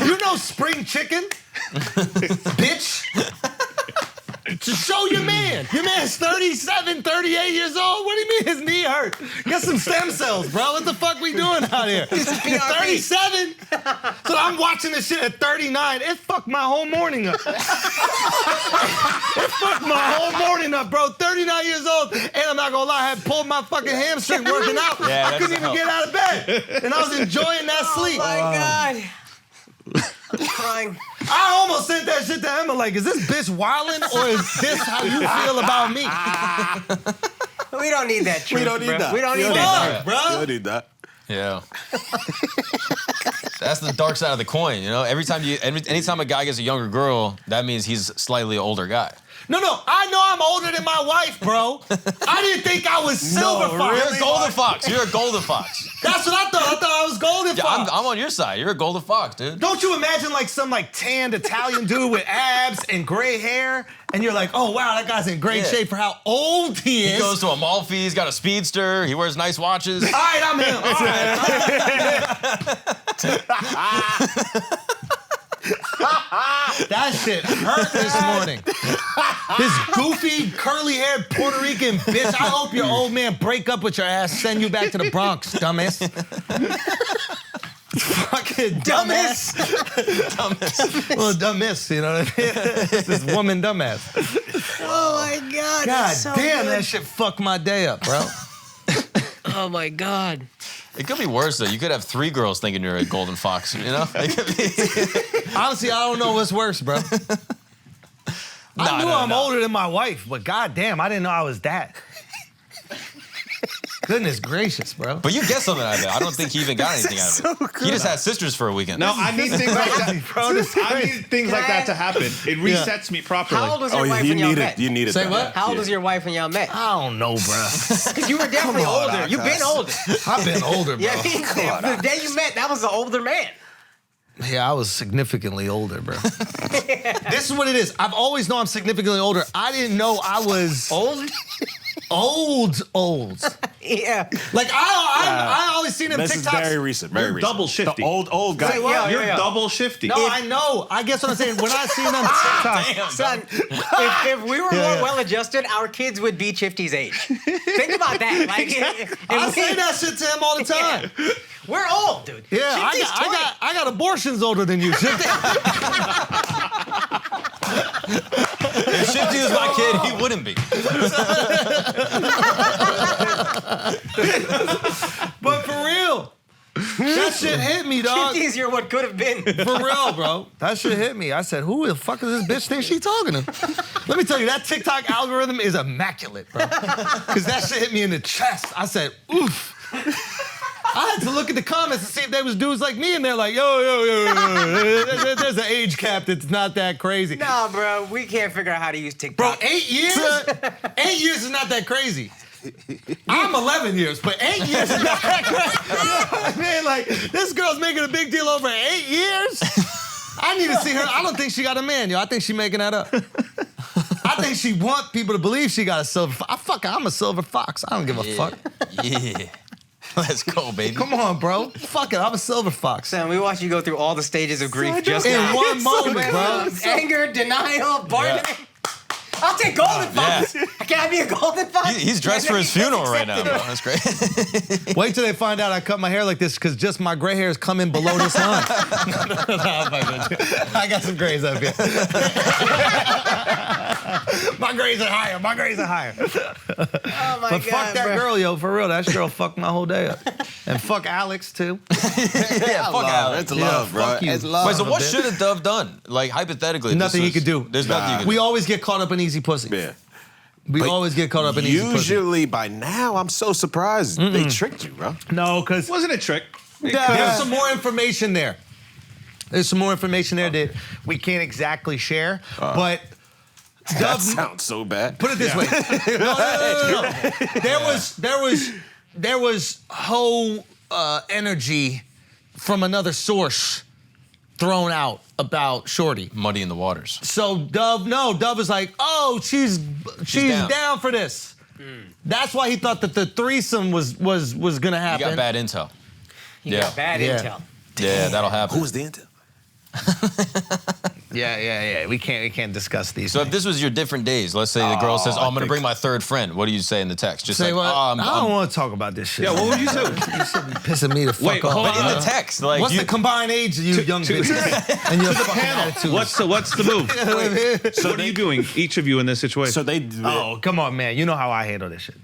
You know spring chicken, bitch. To show your man. Your man's 37, 38 years old. What do you mean his knee hurt? Get some stem cells, bro. What the fuck we doing out here? He's 37. So I'm watching this shit at 39. It fucked my whole morning up. It fucked my whole morning up, bro. 39 years old. And I'm not gonna lie, I had pulled my fucking hamstring working out. Yeah, I couldn't even get out of bed. And I was enjoying that sleep. Oh my God. I'm crying. I almost sent that shit to Emma like, is this bitch wildin' or is this how you feel about me? We don't need that truth, We don't need bro. that. We don't We need don't that. Fuck, bro. You don't need that. Yeah. That's the dark side of the coin, you know? Anytime a guy gets a younger girl, that means he's a slightly older guy. No, I know I'm older than my wife, bro. I didn't think I was silver fox. You're a golden fox. You're a golden fox. That's what I thought. I thought I was golden Yeah, fox. I'm on your side. You're a golden fox, dude. Don't you imagine like some like tanned Italian dude with abs and gray hair, and you're like, oh wow, that guy's in great Yeah. shape for how old he is. He goes to Amalfi. He's got a speedster. He wears nice watches. All right, I'm him. All right. That shit hurt this morning. This goofy, curly-haired Puerto Rican bitch. I hope your old man break up with your ass, send you back to the Bronx, dumbass. Fucking dumbass. Well, dumbass, you know what I mean? This woman dumbass. Oh my God. God that's so damn, good. that shit fucked my day up, bro. Oh my God. It could be worse, though. You could have 3 girls thinking you're a golden fox, you know? It could be... Honestly, I don't know what's worse, bro. I knew I'm older than my wife, but goddamn, I didn't know I was that. Goodness gracious, bro. But you get something out of it. I don't think he even got anything out of it. He just had sisters for a weekend. No, I need things like that. Bro, this is I crazy. need things like that to happen. It resets me properly. How old was your Oh, wife you when y'all need met? it. You need it. Say that what? bad. How old Yeah. was your wife when y'all met? I don't know, bro. Because you were definitely Come on, older. You've been Akash. older. I've been older, bro. Yeah, the day you met, that was the older man. Yeah, I was significantly older, bro. This is what it is. I've always known I'm significantly older. I didn't know I was Old? old. Yeah. Like I always seen them This is TikToks. very recent. Very You're recent. double shifty. The old guy. Wait, what? You're Yeah. double shifty. No, I know. I guess what I'm saying. When I seen them TikToks, Son, if we were more well-adjusted, our kids would be Chifty's age. Think about that. Like, I say that shit to him all the time. We're old, dude. Yeah, Chifty's 20. I got abortions older than you. Shit. If Shifty was my kid, he wouldn't be. But for real, that shit hit me, dog. Chifty's your what could have been. For real, bro. That shit hit me. I said, who the fuck is this bitch think she talking to? Let me tell you, that TikTok algorithm is immaculate, bro. Because that shit hit me in the chest. I said, oof. I had to look at the comments to see if there was dudes like me, and they're like, yo. There's an age cap that's not that crazy. Nah, bro, we can't figure out how to use TikTok. Bro, 8 years? 8 years is not that crazy. I'm 11 years, but 8 years is not that crazy. You know what I mean? Like, this girl's making a big deal over 8 years? I need to see her. I don't think she got a man, yo. I think she making that up. I think she want people to believe she got a silver fox. I'm a silver fox. I don't give a fuck. Yeah. Let's go, baby. Come on, bro. Fuck it. I'm a silver fox. Son, we watched you go through all the stages of grief just In now. one moment, bro. Anger, denial, bargaining. I'll take golden fox. Can I be a golden fox? He's dressed for his funeral right now, bro. That's great. Wait till they find out I cut my hair like this because just my gray hairs come in below this line. I got some grays up here. My grays are higher. My grays are higher. Oh my But fuck that bro. girl, yo, for real. That girl fucked my whole day up. And fuck Alex, too. Yeah, fuck out. It's love, bro. fuck you. It's love. Wait, so what bitch. should have Dove done? Like, hypothetically. if Nothing this he could do. There's nothing you could We do. always get caught up in easy pussy. Yeah. We But always get caught up in easy pussy. Usually by now, I'm so surprised they tricked you, bro. No, because Wasn't a trick. there's some more information there. There's some more information there that we can't exactly share. But That Dove, sounds so bad. put it this way. No. There was whole energy from another source thrown out about Shorty. Muddy in the waters. So Dove was like, oh, she's down for this. That's why he thought that the threesome was gonna You happen. got bad intel. You got bad intel. Yeah, that'll happen. Who was the intel? Yeah. We can't discuss these. So things. if this was your different days, let's say the girl says, "Oh, I'm gonna bring my third friend." What do you say in the text? Just Say like, what? "Oh, I don't want to talk about this shit. Yeah, what would you do? You're pissing me the fuck Wait, off. hold But in on. the text, like, What's you, the combined age of you young bitches? And your fucking attitude. What's the move? So what are you doing, each of you, in this situation? So they. Oh, come on, man. You know how I handle this shit.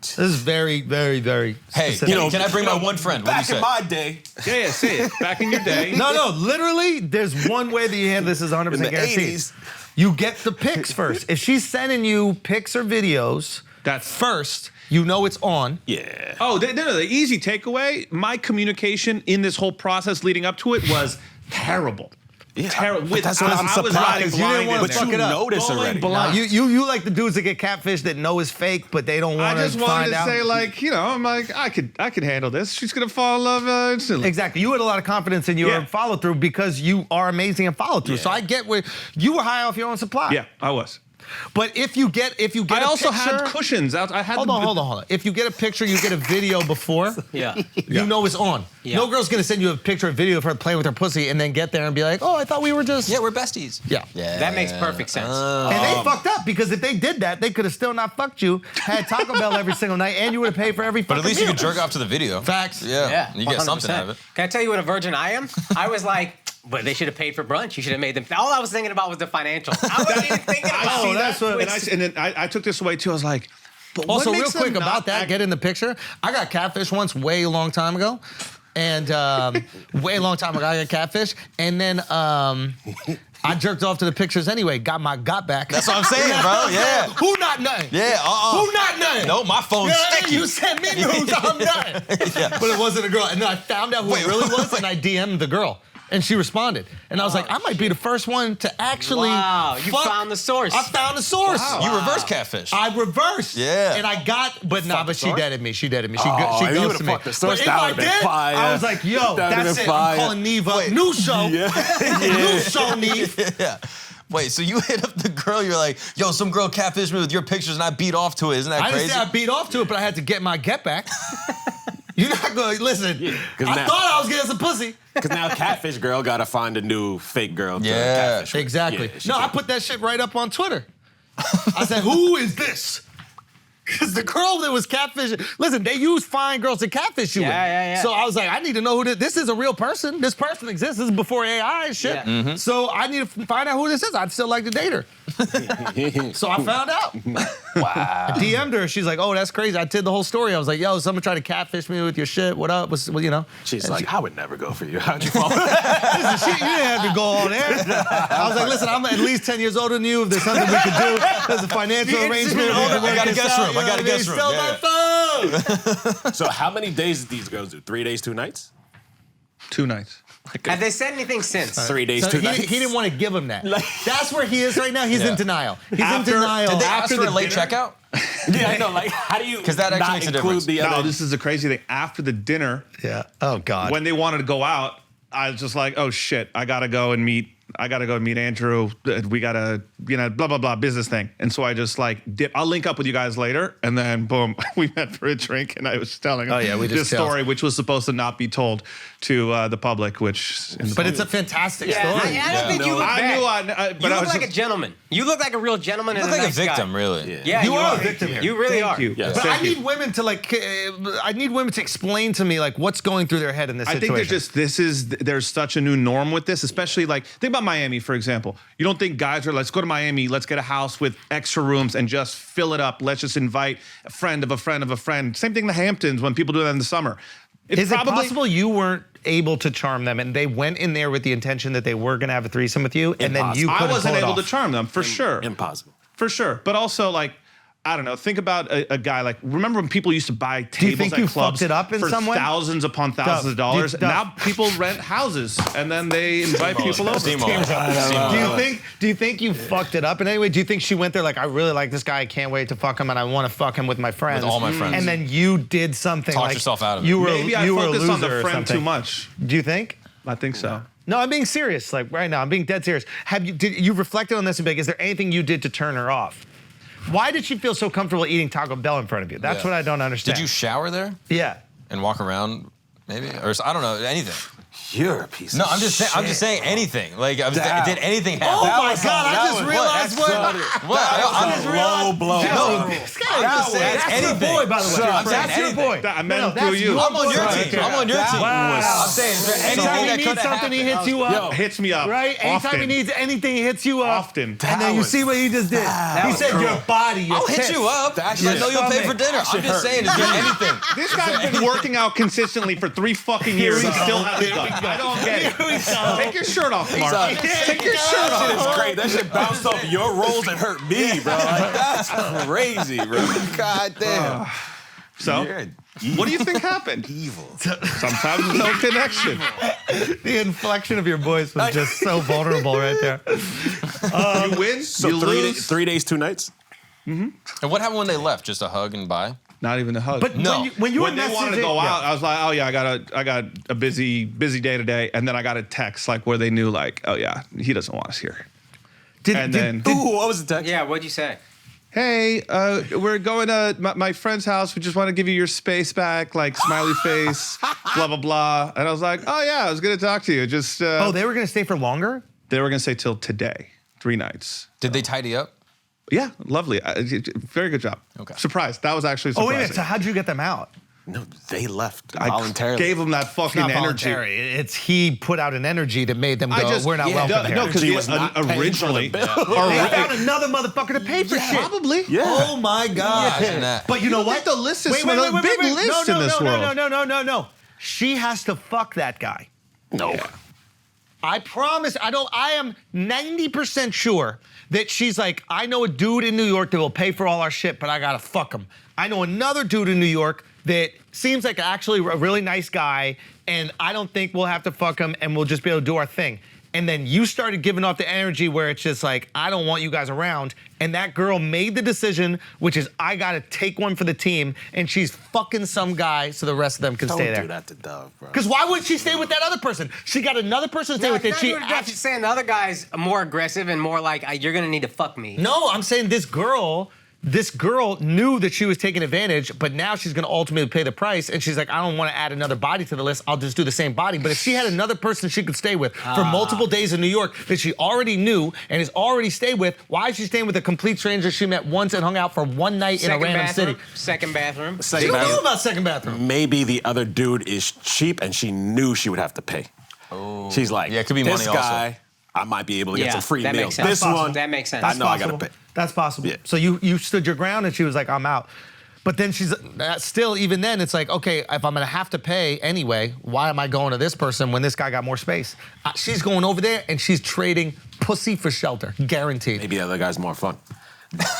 This is very, very, very hey, specific. can I bring my one friend? What do you Back say? in my day, yeah, say it. Back in your day. No, literally, there's one way that you handle this is 100% in the guaranteed. 80s. You get the pics first. If she's sending you pics or videos, That's first, you know it's on. Yeah. Oh, the easy takeaway, my communication in this whole process leading up to it was terrible. Yeah, Terrible. but that's what I'm I was surprised. riding You didn't blind wanna in But there. fuck you it up. notice Going already. blind. You like the dudes that get catfish that know is fake, but they don't I want to just wanted find to out. say, like, I'm like, I could handle this. She's gonna fall in love instantly. Exactly. You had a lot of confidence in your Yeah. follow through because you are amazing at follow through. So I get where you were high off your own supply. Yeah, I was. But if you get I a also picture, had cushions. I had. Hold on. If you get a picture, you get a video before. Yeah. You know it's on. Yeah. No girl's gonna send you a picture or video of her playing with her pussy and then get there and be like, oh, I thought we were just. Yeah, we're besties. Yeah. That makes perfect sense. And they fucked up because if they did that, they could have still not fucked you, had Taco Bell every single night, and you would have paid for every But fucking at least you meal. could jerk off to the video. Facts. Yeah, you get something 100%. out of it. Can I tell you what a virgin I am? I was like, but they should have paid for brunch. You should have made them. All I was thinking about was the financials. I wasn't even thinking I about see that's that, what- and then I took this away too. I was like, but what Also, real makes them quick not about that, act- get in the picture. I got catfish once, way a long time ago. And way long time ago, I got catfish. And then I jerked off to the pictures anyway, got my back. That's what I'm saying, bro. Yeah. Who not nothing? Yeah. Who not nothing? No, my phone's sticky. You sent me news, I'm nothing. But it wasn't a girl. And then I found out who it really was, and I DM'd the girl. And she responded. And I was like, I might be the first one to actually. Wow, you fuck. found the source. I found the source. You reverse catfish. I reversed. Yeah. And I got, but the she source? deaded me. She deaded me. She Oh, you ghosted would've me. fucked the source, But if that I would've been did, fire. I was like, yo, That would've that's been it. I'm fire. calling Neve up. New show. New show, Neve. Yeah. Wait, so you hit up the girl, you're like, yo, some girl catfished me with your pictures and I beat off to it. Isn't that I didn't crazy? say I beat off to it, but I had to get my get back. You're not going to listen. I 'cause now- thought I was getting some pussy. Because now catfish girl got to find a new fake girl to Yeah, catfish with. Exactly. Yeah, she No, I can't- put that shit right up on Twitter. I said, who is this? Because the girl that was catfishing, listen, they use fine girls to catfish you with. Yeah. So I was like, I need to know who this is. A real person. This person exists. This is before AI and shit. Yeah. Mm-hmm. So I need to find out who this is. I'd still like to date her. So I found out. Wow. I DM'd her. She's like, oh, that's crazy. I did the whole story. I was like, yo, someone tried to catfish me with your shit. What up? Well, you know. She's And like, I would never go for you. How'd you fall? Listen, you didn't have to go on there. I was like, listen, I'm at least 10 years older than you. If there's something we could do, there's a financial arrangement. I got a guest room. I got a guest room. Sell Yeah. my phone. So how many days did these girls do? 3 days, 2 nights? 2 nights. Have they said anything since? 3 days, So 2 he nights? didn't want to give him that. That's where he is right now. He's in denial. He's After- in denial. Did they ask After for a the late dinner? checkout? Yeah, I know. Like, how do you 'Cause that actually not makes a include difference. the other? No, this is the crazy thing. After the dinner, Yeah. Oh, God. when they wanted to go out, I was just like, oh shit, I gotta go and meet Andrew. We gotta, blah, blah, blah, business thing. And so I just like dip. I'll link up with you guys later. And then boom, we met for a drink and I was telling him Oh, yeah, we just this story, which was supposed to not be told to the public, which. But it's a fantastic Yeah, story. I don't think you look I bad. knew I, but You I look was like a just, gentleman. You look like a real gentleman You and look like nice a victim, guy. really. Yeah, You are a are. victim here. You really Thank are. you. Yes. But Thank I need women to I need women to explain to me like what's going through their head in this I situation. think there's such a new norm with this, especially like think about Miami, for example. You don't think guys are let's go to Miami, let's get a house with extra rooms and just fill it up. Let's just invite a friend of a friend of a friend. Same thing in the Hamptons when people do that in the summer. Is it possible you weren't able to charm them and they went in there with the intention that they were going to have a threesome with you and then you I couldn't wasn't pull it able to off? charm them for sure. Impossible. For sure. But also like I don't know. Think about a guy like. Remember when people used to buy you tables think at you clubs fucked it up in for some way? thousands upon thousands of dollars? Duff. Now people rent houses and then they invite people over. Steamroller. Do you think you fucked it up in any way? Do you think she went there like, I really like this guy, I can't wait to fuck him, and I want to fuck him with my friends? With all my friends. And then you did something Talked like yourself out of it. You were, Maybe I you were a focused on loser the or friend something. too much. Do you think? I think so. No, I'm being serious. Like right now, I'm being dead serious. You reflected on this and be like, is there anything you did to turn her off? Why did she feel so comfortable eating Taco Bell in front of you? That's what I don't understand. Did you shower there? Yeah. And walk around, maybe, or I don't know, anything. You're a piece No, of I'm just saying. I'm just saying anything. Like, did anything happen? Oh my God! I just realized what. I'm just low blow. No, That's anything. your boy, by the way. I'm saying That's your anything. boy. I meant No, him through that's you. your I'm on your boy. team. I'm on your team. Wow. I'm saying, is there Anytime anything he that needs could have something, he happened? hits you up. Hits me up. Right? Anytime often. he needs anything, he hits you up. Often. And then you see what he just did. He said your body, your I'll hit tits. you up. I know you'll pay for dinner. I'm just saying, is there anything? This guy's been working out consistently for 3 fucking years and still hasn't done. I don't get it. Take your shirt off, Mark. Take your shirt That shit off. is great. That shit bounced off your rolls and hurt me, bro. Like, that's crazy, bro. God damn. So, what do you think happened? Evil. Sometimes there's no connection. The inflection of your voice was just so vulnerable right there. You win, So you lose. 3 days, 2 nights? And what happened when they left? Just a hug and bye? Not even a hug. But No. when you were when they wanted to messaging- go out, I was like, oh yeah, I got a busy day today, and then I got a text like where they knew like, oh yeah, he doesn't want us here. And then, Ooh, what was the text? Yeah, what'd you say? hey, we're going to my friend's house. We just want to give you your space back, like smiley face, blah blah blah. And I was like, oh yeah, I was gonna talk to you. Just Oh, they were going to stay for longer? they were gonna say till today, 3 nights. Did they tidy up? Yeah, lovely. Very good job. Okay. Surprised. That was actually Oh, surprising. wait a minute. So how'd you get them out? No, they left I voluntarily. gave him that fucking Not energy. voluntary. It's he put out an energy that made them go, I just we're not welcome here. No, because He was not paying for the originally, bill. They found another motherfucker to pay for shit. probably. Yeah. Oh my God. Imagine that. But you know You what? think the list is one of the big lists no, in this world. No. She has to fuck that guy. No. I promise. I am 90% sure that she's like, I know a dude in New York that will pay for all our shit, but I gotta fuck him. I know another dude in New York that seems like actually a really nice guy, and I don't think we'll have to fuck him, and we'll just be able to do our thing. And then you started giving off the energy where it's just like, I don't want you guys around. And that girl made the decision, which is, I gotta take one for the team, and she's fucking some guy so the rest of them can Don't stay there. do that to Dove, bro. Because why would she stay with that other person? She got another person to stay with that she She's saying the other guy's more aggressive and more like, you're gonna need to fuck me. No, I'm saying this girl knew that she was taking advantage, but now she's gonna ultimately pay the price, and she's like, I don't wanna add another body to the list, I'll just do the same body. But if she had another person she could stay with for multiple days in New York that she already knew and is already stayed with, why is she staying with a complete stranger she met once and hung out for one night in a random city? Second bathroom. You don't know about second bathroom. Maybe the other dude is cheap and she knew she would have to pay. Oh. She's like, Yeah, it could be this money also. guy, I might be able to get some free that meals. makes sense. This That's one, possible. That makes sense. I know I gotta Possible. pay. That's possible. Yeah. So you stood your ground, and she was like, I'm out. But then she's still, even then, it's like, okay, if I'm gonna have to pay anyway, why am I going to this person when this guy got more space? She's going over there and she's trading pussy for shelter, guaranteed. Maybe the other guy's more fun.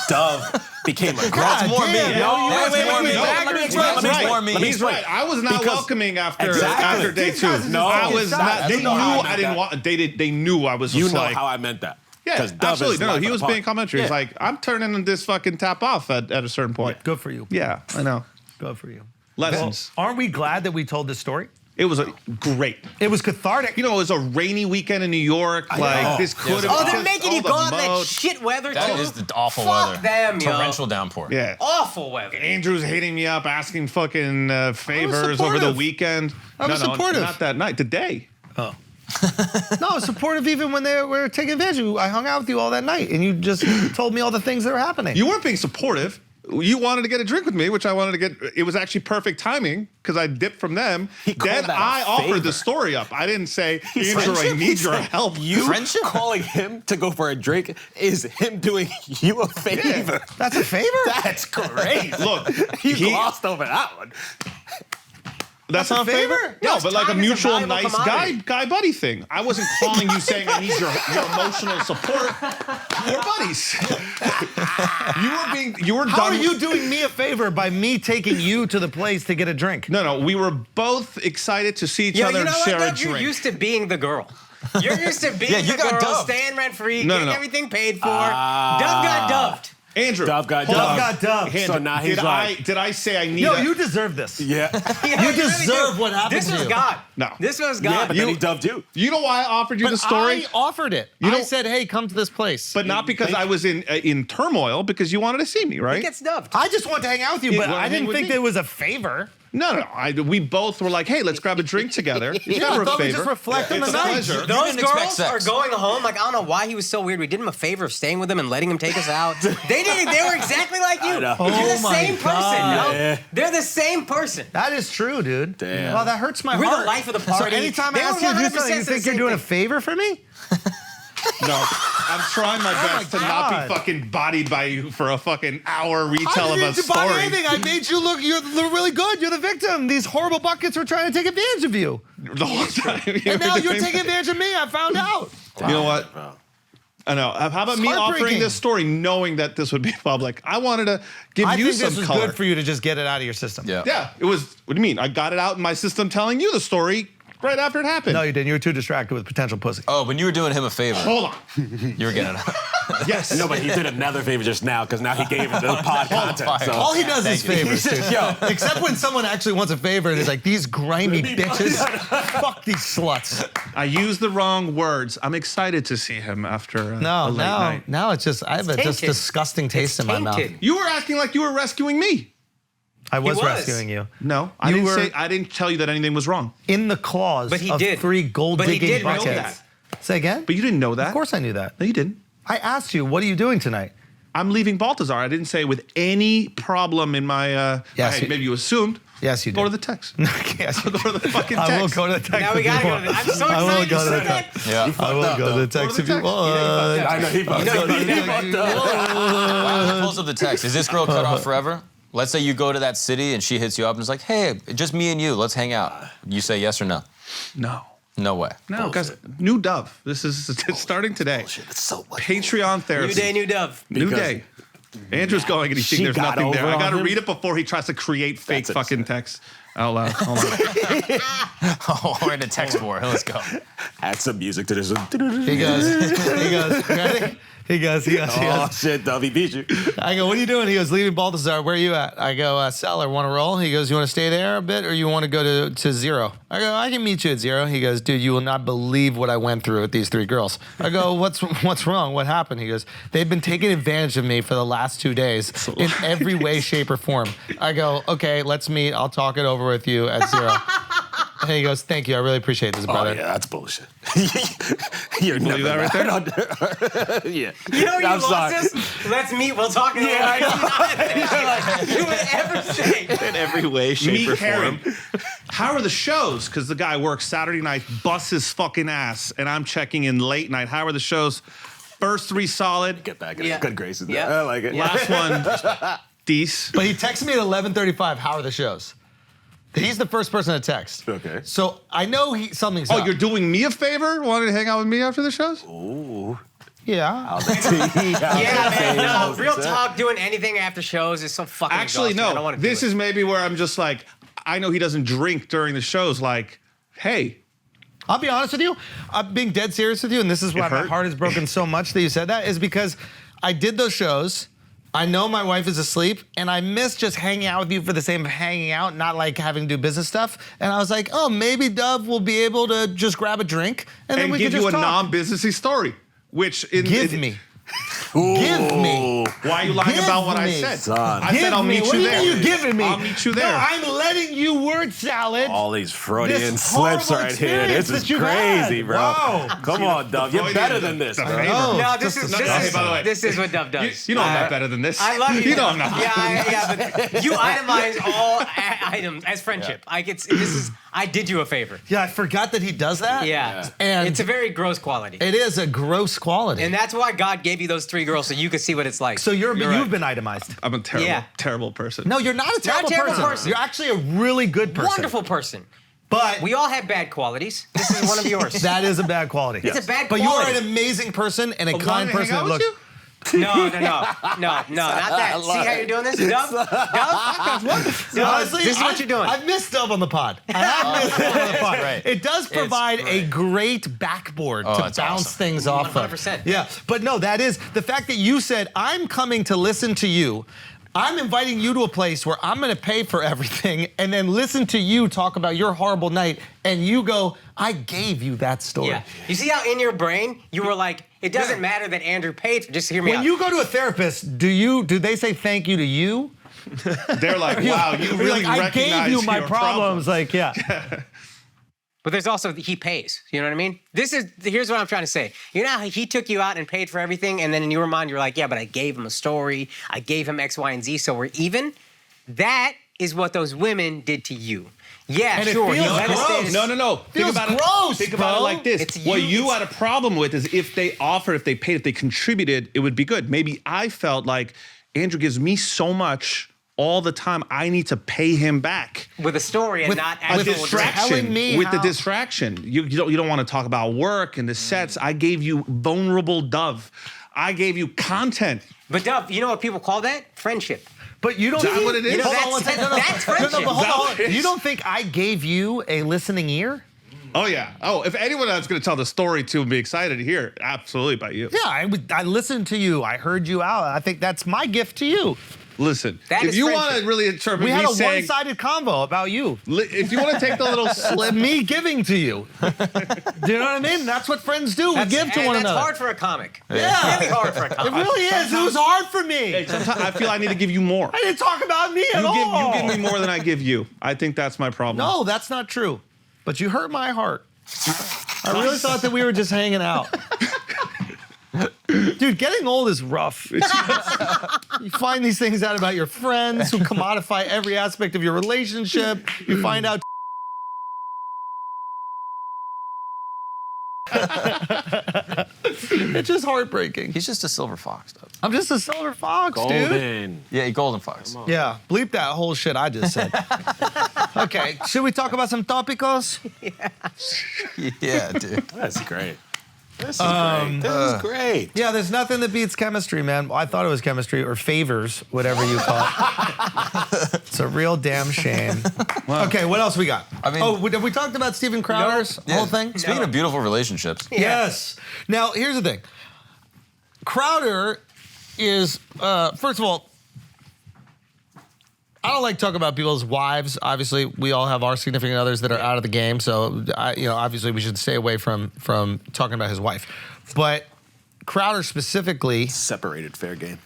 Dove became a God more damn, me. yo, Wait, Let me That's explain. more me. He's right. I was not Because- welcoming after Exactly. day These guys 2. are No, just I was fucking not. shots. They You knew know how I I meant didn't that. want. They knew I was. You just know like, how I meant that. Yeah, 'Cause Dove absolutely. is No, life he of was the being party. complimentary. He's Yeah. like, I'm turning this fucking tap off at a certain point. Good for you. Yeah, I know. Good for you. Lessons. Aren't we glad that we told this story? It was great. It was cathartic. You know, it was a rainy weekend in New York. Like this could have. Oh, they're making you go out in that shit weather That too? is the awful Fuck weather. them, yo. Torrential downpour. Yeah. Awful weather. Andrew's hitting me up, asking fucking favors over the supportive. weekend. I was supportive. Not that night. Today. No, I was supportive even when they were taking advantage of you. I hung out with you all that night, and you just told me all the things that were happening. You weren't being supportive. You wanted to get a drink with me, which I wanted to get. It was actually perfect timing because I dipped from them. He called Then that a I offered favor. the story up. I didn't say, Andrew, I need your help. You Friendship? calling him to go for a drink is him doing you a favor. That's a favor? That's great. Look, he he- glossed over that one. That's not a favor? favor? No, Yes, but like a time is a mutual valuable nice commodity. guy buddy thing. I wasn't calling you saying I need your emotional support. We're buddies. you were How done. are you doing me a favor by me taking you to the place to get a drink? No, we were both excited to see each Yo, other you know and what, share a Doug? You're drink. used to being the girl. You're used to being Yeah, you the got girl, dubbed. staying rent free, No, getting no. everything paid for. Doug got dubbed. Andrew. Dove got Dove Dove. got Dove. So now he's Did I say I need Yo, a... you deserve this. Yeah. You deserve what happened This to was you. God. No. This was Yeah, God. but then he dubbed you. You know why I offered you But the story? I offered it. You I know- said, hey, come to this place. But not because I was in turmoil, because you wanted to see me, right? He gets dubbed. I just wanted to hang out with you, but wanna I hang didn't with think me? that it was a favor. No. We both were like, hey, let's grab a drink together. It's Yeah, never I a thought we favor. just reflect on the It's a night. pleasure. Those didn't expect girls are sex. going home. Like, I don't know why he was so weird. We did him a favor of staying with him and letting him take us out. They were exactly like you. know. You're the Oh my same person. God. No? Yeah. They're the same person. That is true, dude. Damn. Well, that hurts my We're heart. the life of the So party. anytime I They ask were you to do 100% something, you the think you're same doing a thing. favor for me? No, I'm trying my best to not God. be fucking bodied by you for a fucking hour I retell of a didn't buy story. anything. I made you look. You're really good. You're the victim. These horrible buckets were trying to take advantage of you, The whole time. and now you're taking advantage of me. I found out. You know what? I know. How about me offering heartbreaking. this story knowing that this would be public? I wanted to give I you think some this was color. good for you to just get it out of your system. Yeah. Yeah, it was. What do you mean? I got it out in my system telling you the story right after it happened. No, you didn't. You were too distracted with potential pussy. Oh, when you were doing him a favor, Hold on. you were getting it. Yes. No, but he did another favor just now because now he gave it the pod content. So. All he does is favors, dude. Yo. Except when someone actually wants a favor and is like, these grimy bitches, fuck these sluts. I used the wrong words. I'm excited to see him after a late night. Now it's just, I have a just tainted. disgusting taste in my mouth. Tainted. You were acting like you were rescuing me. I was was. rescuing you. No, I You didn't were- say. I didn't tell you that anything was wrong. In the clause But he of did. 3 gold But he digging did know buckets. Say again? But you didn't know that. Of course I knew that. No, you didn't. I asked you, what are you doing tonight? I'm leaving Baltazar. I didn't say with any problem in my. Yes, hey, you- maybe you assumed. Yes, you did. Go to the text. Yes, you Go to the fucking text. I will go to the text Now we if you gotta go want. to the. I'm so I will excited go to to the see text. that. Yeah. I will go to the text Go if to you the want. I know he fucked You know, up. you know, Wow, he pulls up the text. Is this girl cut off forever? Let's say you go to that city and she hits you up and is like, hey, just me and you, let's hang out. You say yes or no? No. No way. No, guys. New Dove. This is it's starting today. It's so much. Patreon therapy. New day, new dove. New Because day. Andrew's going and he thinks she there's got nothing there. over I on got to him? read it before he tries to create fake That's fucking text out loud. Hold on. Oh, we're in a text war. Let's go. Add some music to this. He goes, ready? He goes. Oh shit, Dove, he beat you. I go, what are you doing? He goes, leaving Baltazar. Where are you at? I go, cellar, want to roll? He goes, you want to stay there a bit or you want to go to Zero? I go, I can meet you at Zero. He goes, dude, you will not believe what I went through with these 3 girls. I go, what's wrong? What happened? He goes, they've been taking advantage of me for the last 2 days in every way, shape, or form. I go, okay, let's meet. I'll talk it over with you at Zero. And he goes, thank you. I really appreciate this, Oh brother. yeah, that's bullshit. You're Believe that right there? Yeah. You know you I'm lost sorry. this? Let's meet. We'll talk. Yeah, you would ever say. In every way, shape, or form. How are the shows? Because the guy works Saturday night, busts his fucking ass, and I'm checking in late night. How are the shows? First 3 solid. Get back in Yeah. good graces. Yeah. I like it. Last one, decent. But he texted me at 11:35. How are the shows? He's the first person to text. Okay. So I know something's Oh, up. you're doing me a favor? Wanted to hang out with me after the shows? Yeah. Yeah, man. No, real talk. Doing anything after shows is so fucking. Actually, exhausting. I don't no. want to This is maybe where I'm just like, I know he doesn't drink during the shows. Like, hey, I'll be honest with you. I'm being dead serious with you, and this is why my hurt? heart is broken so much that you said that, is because I did those shows. I know my wife is asleep, and I miss just hanging out with you for the sake of hanging out, not like having to do business stuff. And I was like, oh, maybe Dove will be able to just grab a drink, and then and we give can you just a talk. non-businessy story. Which Give me. Give me. Why are you lying Give about what I me, said? son. I said I'll meet what you do there. you mean you giving me? I'll meet you there. No, I'm letting you word salad. All these Freudian This slips horrible right here. experience This is that you've crazy, had. bro. Wow. Come on, Dove. You're better than this, The bro. favor. No, this just is disgusting. Hey, by the way, this is what Dove does. You know I'm not better than this. I love you. You know I'm not. Yeah, but you itemize all items as friendship. I did you a favor. Yeah, I forgot that he does that. Yeah. And It's a very gross quality. it is a gross quality. And that's why God gave you those 3 girls so you could see what it's like. so you've right. been itemized. I'm a terrible, Yeah. terrible person. No, you're not a Not a terrible, terrible person. person. You're actually a really good person. Wonderful person. But We all have bad qualities. This is one of yours. that is a bad quality. It's a bad But you are quality. an amazing person and a wanted kind to hang person out that with looks. you? No, not that. See how you're doing this, Dub? Honestly, This is what you're doing. I've missed Dub on the pod. I have missed Dub on the pod. Right. It does provide a great backboard to it's bounce awesome. things off of. 100%. Yeah, but no, that is the fact that you said, I'm coming to listen to you. I'm inviting you to a place where I'm gonna pay for everything and then listen to you talk about your horrible night, and you go, I gave you that story. Yeah. You see how in your brain you were like, it doesn't matter that Andrew paid for. Just hear me out. When you go to a therapist, do they say thank you to you? They're like, wow, you You're really like, I recognize gave you my your problems. Like, yeah. But there's also he pays. You know what I mean? Here's what I'm trying to say. You know how he took you out and paid for everything, and then in your mind you're like, yeah, but I gave him a story. I gave him X, Y, and Z, so we're even. That is what those women did to you. Yeah, And it sure. feels You let us gross. stay- No. Feels gross, Think about it bro. like this. It's What you. you had a problem with is if they offered, if they paid, if they contributed, it would be good. Maybe I felt like Andrew gives me so much all the time, I need to pay him back. with a story and not A actual distraction telling me with the how- distraction. You don't want to talk about work and the sets. I gave you vulnerable Dove. I gave you content. But Dub, you know what people call that? Friendship. But you don't. Is that what it is? You know, Hold on that's- one second. that's No, friendship. but hold Is that on, what it is? You don't think I gave you a listening ear? Oh yeah. Oh, if anyone that's going to tell the story to and be excited to hear it, absolutely by you. Yeah, I listened to you. I heard you out. I think that's my gift to you. Listen, That if is you friendship. want to really interpret We had me a saying, one-sided convo about you. if you want to take the little slip, Me giving to you. Do you know what I mean? That's what friends do. We give to one that's another. hard for a comic. Yeah. Really hard for a It comic. really is. It was hard for me. sometimes I feel I need to give you more. I didn't talk about me at You all. give me more than I give you. I think that's my problem. No, that's not true. But you hurt my heart. I really thought that we were just hanging out. Dude, getting old is rough. You find these things out about your friends who commodify every aspect of your relationship. You find out. It's just heartbreaking. He's just a silver fox, though. I'm just a silver fox, dude. Golden. Yeah, golden fox. Yeah, bleep that whole shit I just said. Okay, should we talk about some topicos? Yeah, dude. That's great. This is great. This is great. Yeah, there's nothing that beats chemistry, man. I thought it was chemistry or favors, whatever you call it. It's a real damn shame. Okay, what else we got? I mean- have we talked about Steven Crowder's Yeah. whole thing? Speaking of beautiful relationships, Yes. Now, here's the thing. Crowder is, first of all, I don't like talking about people's wives. Obviously, we all have our significant others that are out of the game. So, obviously, we should stay away from talking about his wife. But Crowder specifically, Separated, fair game.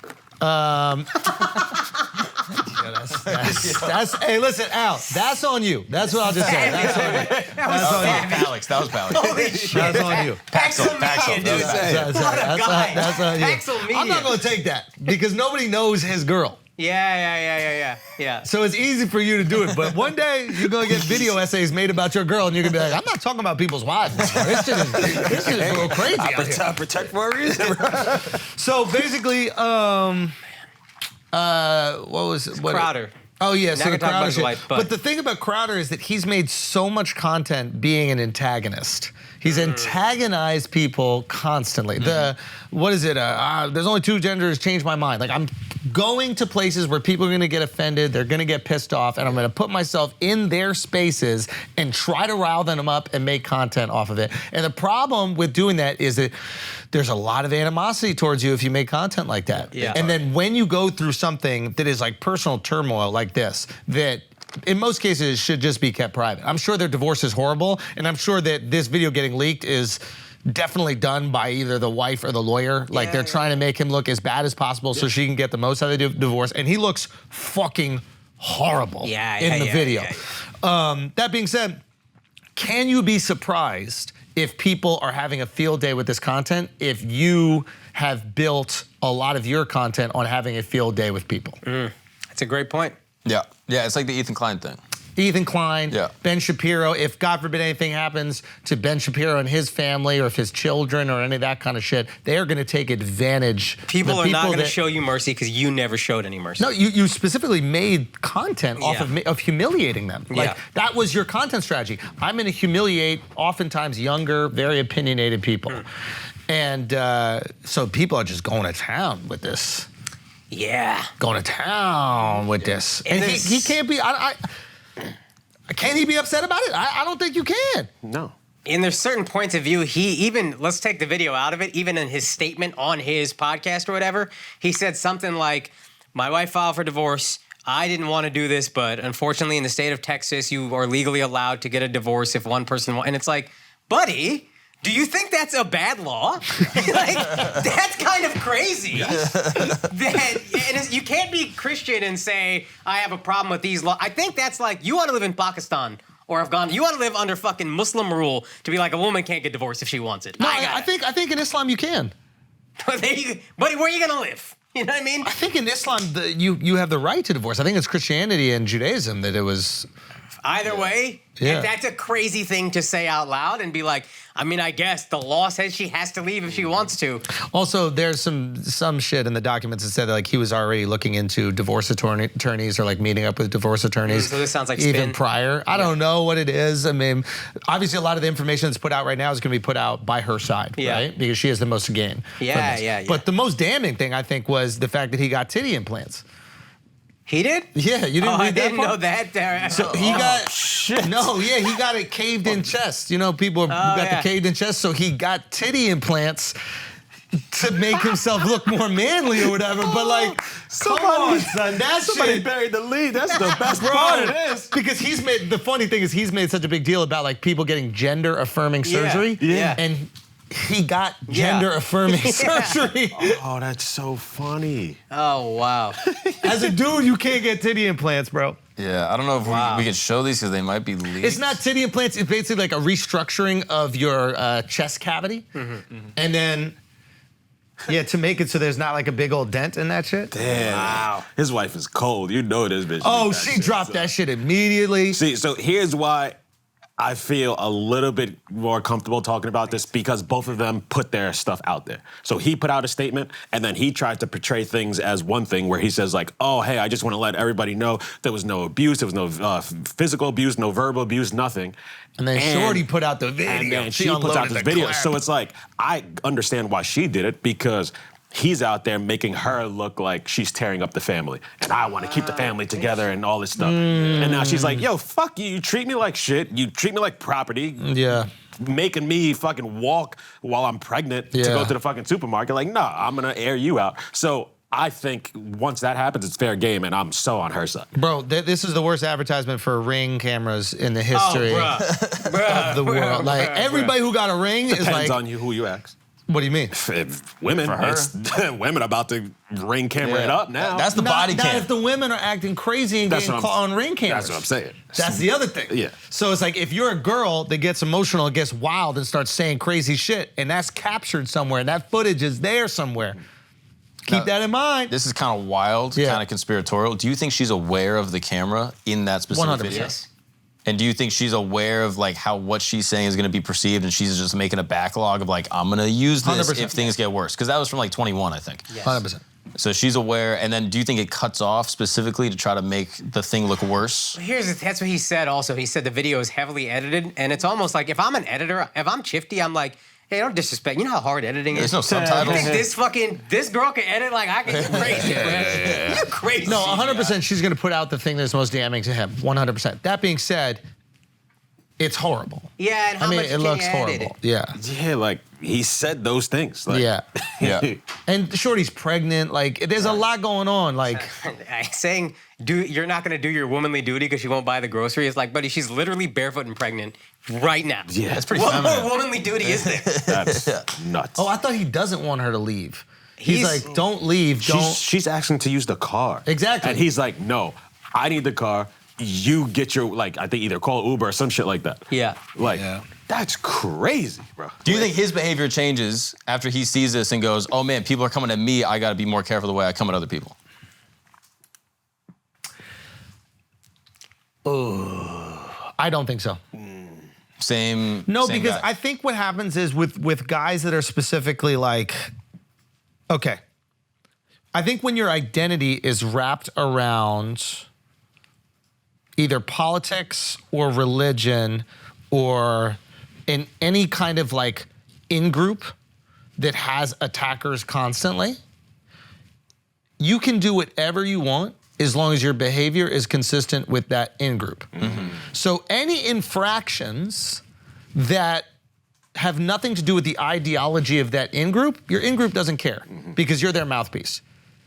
that's hey, listen, Al, that's on you. That's what I'll just say. That's on you. That's on you. Alex, that was Alex. Holy shit. That's on you. Paxel Paxel, Media, dude. That's What a guy. That's on you. Paxel Media. I'm not going to take that because nobody knows his girl. Yeah. So it's easy for you to do it, but one day you're gonna get video essays made about your girl, and you're gonna be like, "I'm not talking about people's wives. This shit is a little crazy out here." Protect for a reason. So basically, what Crowder. Oh yeah, Now so I the can talk about Crowder his shit. wife, but but- the thing about Crowder is that he's made so much content being an antagonist. He's antagonized people constantly. What is it? There's only two genders. Change my mind. Like I'm going to places where people are going to get offended. They're going to get pissed off, and I'm going to put myself in their spaces and try to rile them up and make content off of it. And the problem with doing that is that there's a lot of animosity towards you if you make content like that. Yeah. And then when you go through something that is like personal turmoil like this, that in most cases should just be kept private. I'm sure their divorce is horrible, and I'm sure that this video getting leaked is definitely done by either the wife or the lawyer. Like they're trying to make him look as bad as possible so she can get the most out of the divorce. And he looks fucking horrible in the video. That being said, can you be surprised if people are having a field day with this content if you have built a lot of your content on having a field day with people? That's a great point. Yeah, it's like the Ethan Klein thing. Ethan Klein, Yeah. Ben Shapiro, if God forbid anything happens to Ben Shapiro and his family or if his children or any of that kind of shit, they are going to take advantage. People The are not going to that- show you mercy because you never showed any mercy. No, you specifically made content off of humiliating them. Like Yeah. that was your content strategy. I'm going to humiliate oftentimes younger, very opinionated people. And so people are just going to town with this. Yeah. Going to town with this. And he can't be, can he be upset about it? I don't think you can. No. And there's certain points of view, let's take the video out of it, even in his statement on his podcast or whatever, he said something like, my wife filed for divorce. I didn't want to do this, but unfortunately in the state of Texas, you are legally allowed to get a divorce if one person wants. And it's like, buddy, do you think that's a bad law? Like, that's kind of crazy. You can't be Christian and say, I have a problem with these laws. I think that's like, you want to live in Pakistan or Afghanistan. You want to live under fucking Muslim rule to be like, a woman can't get divorced if she wants it. No, I think in Islam you can. Buddy, where are you going to live? You know what I mean? I think in Islam, you have the right to divorce. I think it's Christianity and Judaism that it was... Either way, Yeah. that's a crazy thing to say out loud and be like, I mean, I guess the law says she has to leave if she wants to. Also, there's some shit in the documents that said that, like, he was already looking into divorce attorneys or like meeting up with divorce attorneys. So this sounds like even spin. prior. I don't know what it is. I mean, obviously, a lot of the information that's put out right now is going to be put out by her side, Yeah. right? Because she has the most to gain. Yeah, from this. yeah. But the most damning thing, I think, was the fact that he got titty implants. He did? Yeah, you didn't read I that didn't part? know that. So he got he got a caved in chest. You know, people got yeah. the caved in chest, so he got titty implants to make himself look more manly or whatever. But like, come on, son, that shit. buried the lead. That's the best Bro, because the funny thing is he's made such a big deal about like people getting gender affirming surgery. Yeah. And he got gender affirming surgery. Oh, that's so funny. Oh, wow. As a dude, you can't get titty implants, bro. Yeah, I don't know if we can show these because they might be leaked. It's not titty implants. It's basically like a restructuring of your chest cavity. And then, to make it so there's not like a big old dent in that shit. Damn. Wow. His wife is cold. You know this bitch. Oh, did that she shit, dropped so. that shit immediately. See, so here's why I feel a little bit more comfortable talking about this, because both of them put their stuff out there. So he put out a statement, and then he tried to portray things as one thing where he says like, oh, hey, I just want to let everybody know there was no abuse, there was no physical abuse, no verbal abuse, nothing. And then Shorty put out the video. And then she puts unloaded out this the video. clap. So it's like, I understand why she did it, because he's out there making her look like she's tearing up the family. And I want to keep the family together and all this stuff. And now she's like, yo, fuck you. You treat me like shit. You treat me like property. Yeah. Making me fucking walk while I'm pregnant to go to the fucking supermarket. Like, nah, I'm going to air you out. So I think once that happens, it's fair game, and I'm so on her side. Bro, this is the worst advertisement for Ring cameras in the history of the world. Like, everybody who got a Ring is Depends like... on you who you ask. What do you mean? If women, For her. it's women about to Ring camera it up now. That's the body Not cam. if the women are acting crazy and That's getting what I'm- caught on Ring cameras. That's what I'm saying. That's the other thing. Yeah. So it's like if you're a girl that gets emotional, gets wild, and starts saying crazy shit, and that's captured somewhere, and that footage is there somewhere. Keep that in mind. This is kind of wild, Yeah. kind of conspiratorial. Do you think she's aware of the camera in that specific 100%. video? Yes. And do you think she's aware of like how what she's saying is going to be perceived, and she's just making a backlog of like, I'm going to use this 100%. if things get worse? Because that was from like 21, I think. Yes. 100%. So she's aware. And then do you think it cuts off specifically to try to make the thing look worse? That's what he said also. He said the video is heavily edited, and it's almost like if I'm an editor, if I'm Chifty, I'm like, hey, don't disrespect. You know how hard editing is? There's no subtitles. You think this girl can edit like I can? You crazy, man. You crazy. No, 100% she's going to put out the thing that's most damning to him. 100%. That being said, it's horrible. Yeah, and how much it can looks you edit horrible. it? Yeah. Yeah, like he said those things. Like, Yeah. Yeah. And Shorty's pregnant. Like, there's a lot going on. Like, Saying you're not gonna do your womanly duty because she won't buy the grocery is like, buddy, she's literally barefoot and pregnant right now. Yeah. That's pretty What feminine. more womanly duty is there? That's nuts. oh, I thought he doesn't want her to leave. He's He's- like, don't leave. Don't. She's asking to use the car. Exactly. And he's like, no, I need the car. You get your, like, I think either call Uber or some shit like that. Yeah. Like, that's crazy, bro. Do you think his behavior changes after he sees this and goes, oh man, people are coming at me, I gotta be more careful the way I come at other people? I don't think so. Same. No, same because guy. I think what happens is with guys that are specifically like, okay, I think when your identity is wrapped around either politics or religion or in any kind of like in-group that has attackers constantly, you can do whatever you want as long as your behavior is consistent with that in-group. So any infractions that have nothing to do with the ideology of that in-group, your in-group doesn't care because you're their mouthpiece.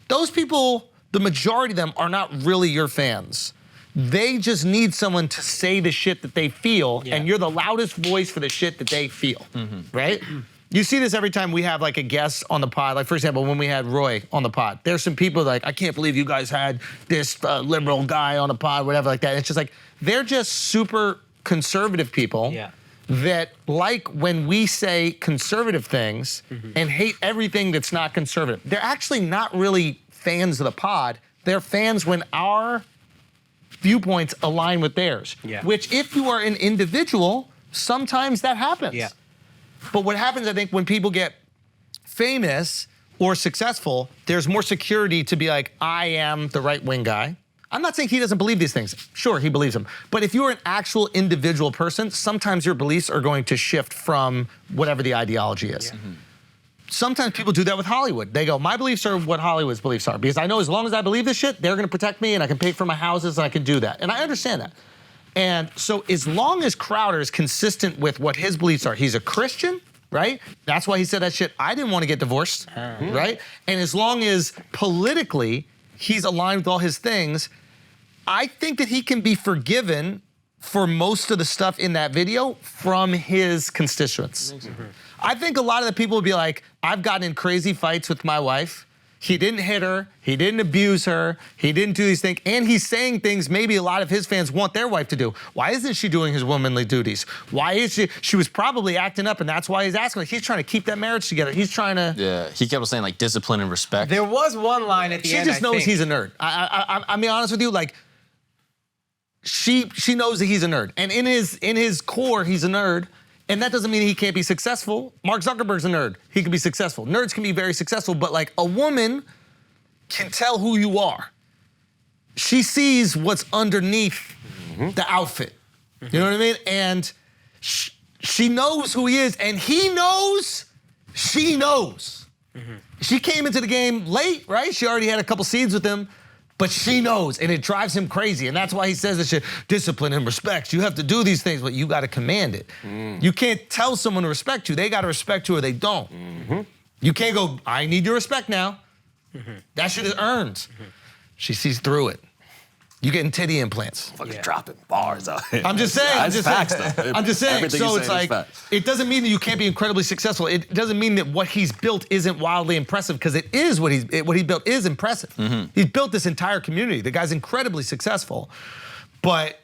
Those people, the majority of them are not really your fans. They just need someone to say the shit that they feel, and you're the loudest voice for the shit that they feel, right? You see this every time we have like a guest on the pod. Like, for example, when we had Roy on the pod, there's some people like, I can't believe you guys had this liberal guy on the pod, whatever like that. It's just like, they're just super conservative people that like when we say conservative things and hate everything that's not conservative. They're actually not really fans of the pod. They're fans when our viewpoints align with theirs. Which if you are an individual, sometimes that happens. But what happens, I think, when people get famous or successful, there's more security to be like, I am the right-wing guy. I'm not saying he doesn't believe these things. Sure, he believes them. But if you're an actual individual person, sometimes your beliefs are going to shift from whatever the ideology is. Sometimes people do that with Hollywood. They go, my beliefs are what Hollywood's beliefs are. Because I know as long as I believe this shit, they're gonna protect me and I can pay for my houses and I can do that. And I understand that. And so as long as Crowder is consistent with what his beliefs are, he's a Christian, right? That's why he said that shit, I didn't want to get divorced, right? And as long as politically he's aligned with all his things, I think that he can be forgiven for most of the stuff in that video from his constituents. I think a lot of the people would be like, I've gotten in crazy fights with my wife. He didn't hit her, he didn't abuse her, he didn't do these things, and he's saying things maybe a lot of his fans want their wife to do. Why isn't she doing his womanly duties? Why is she? She was probably acting up, and that's why he's asking. Like, he's trying to keep that marriage together. He's trying to. Yeah, he kept saying like discipline and respect. There was one line at the She end. just knows he's a nerd. I mean, honest with you, like, she knows that he's a nerd, and in his core, he's a nerd. And that doesn't mean he can't be successful. Mark Zuckerberg's a nerd. He can be successful. Nerds can be very successful, but like a woman can tell who you are. She sees what's underneath the outfit. You know what I mean? And she knows who he is, and he knows she knows. She came into the game late, right? She already had a couple seeds with him, but she knows, and it drives him crazy. And that's why he says this shit, discipline and respect. You have to do these things, but you gotta command it. You can't tell someone to respect you. They gotta respect you or they don't. You can't go, I need your respect now. That shit is earned. She sees through it. You getting titty implants. Fucking dropping bars out here. I'm just saying. I'm just saying. I'm just saying. Everything So you it's saying is like, facts. it doesn't mean that you can't be incredibly successful. It doesn't mean that what he's built isn't wildly impressive, because it is what he built is impressive. He's built this entire community. The guy's incredibly successful, but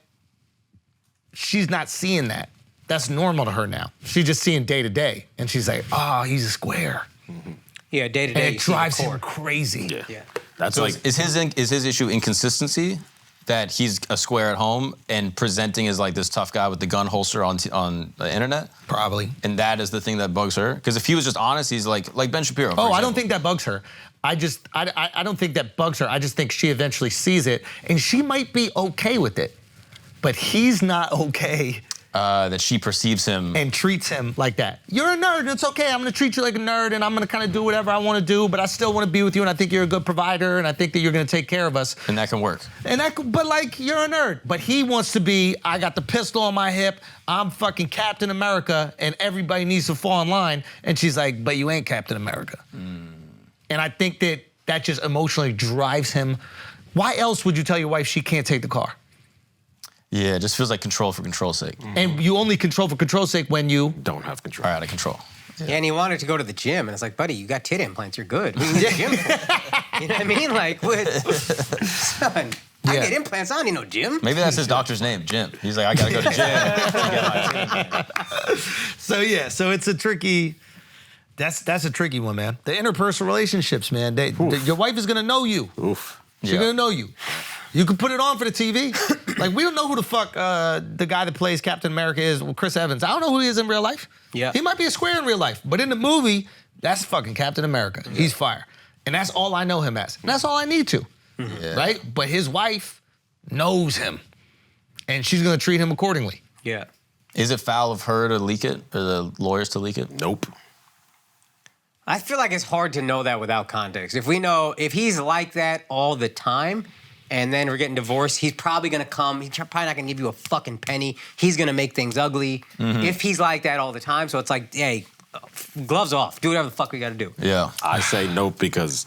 she's not seeing that. That's normal to her now. She's just seeing day to day, and she's like, oh, he's a square. Yeah, day to day. And it drives him crazy. Yeah. That's So like is his issue inconsistency? That he's a square at home and presenting as like this tough guy with the gun holster on the internet? Probably. And that is the thing that bugs her? Because if he was just honest, he's like Ben Shapiro. Oh, I don't think that bugs her. I don't think that bugs her. I just think she eventually sees it, and she might be okay with it, but he's not okay. That she perceives him. And treats him like that. You're a nerd, it's okay. I'm gonna treat you like a nerd, and I'm gonna kind of do whatever I wanna do, but I still wanna be with you, and I think you're a good provider, and I think that you're gonna take care of us. And that can work. But like, you're a nerd. But he wants to be, I got the pistol on my hip, I'm fucking Captain America, and everybody needs to fall in line. And she's like, but you ain't Captain America. And I think that just emotionally drives him. Why else would you tell your wife she can't take the car? Yeah, it just feels like control for control's sake. And you only control for control's sake when you don't have control. Are out of control. Yeah, and he wanted to go to the gym, and it's like, buddy, you got tit implants, you're good. What do you need the gym for? You know what I mean? Like, what? Son, I get implants, I don't need no gym. Maybe that's his doctor's name, Jim. He's like, I gotta go to gym. So it's a tricky. That's a tricky one, man. The interpersonal relationships, man. Your wife is gonna know you. She's gonna know you. You can put it on for the TV. Like, we don't know who the fuck the guy that plays Captain America is, Chris Evans. I don't know who he is in real life. Yeah. He might be a square in real life, but in the movie, that's fucking Captain America. He's fire. And that's all I know him as. And that's all I need to, right? But his wife knows him, and she's gonna treat him accordingly. Yeah. Is it foul of her to leak it, or the lawyers to leak it? Nope. I feel like it's hard to know that without context. If he's like that all the time, and then we're getting divorced, he's probably gonna come. He's probably not gonna give you a fucking penny. He's gonna make things ugly. If he's like that all the time, so it's like, hey, gloves off. Do whatever the fuck we gotta do. Yeah. I say no because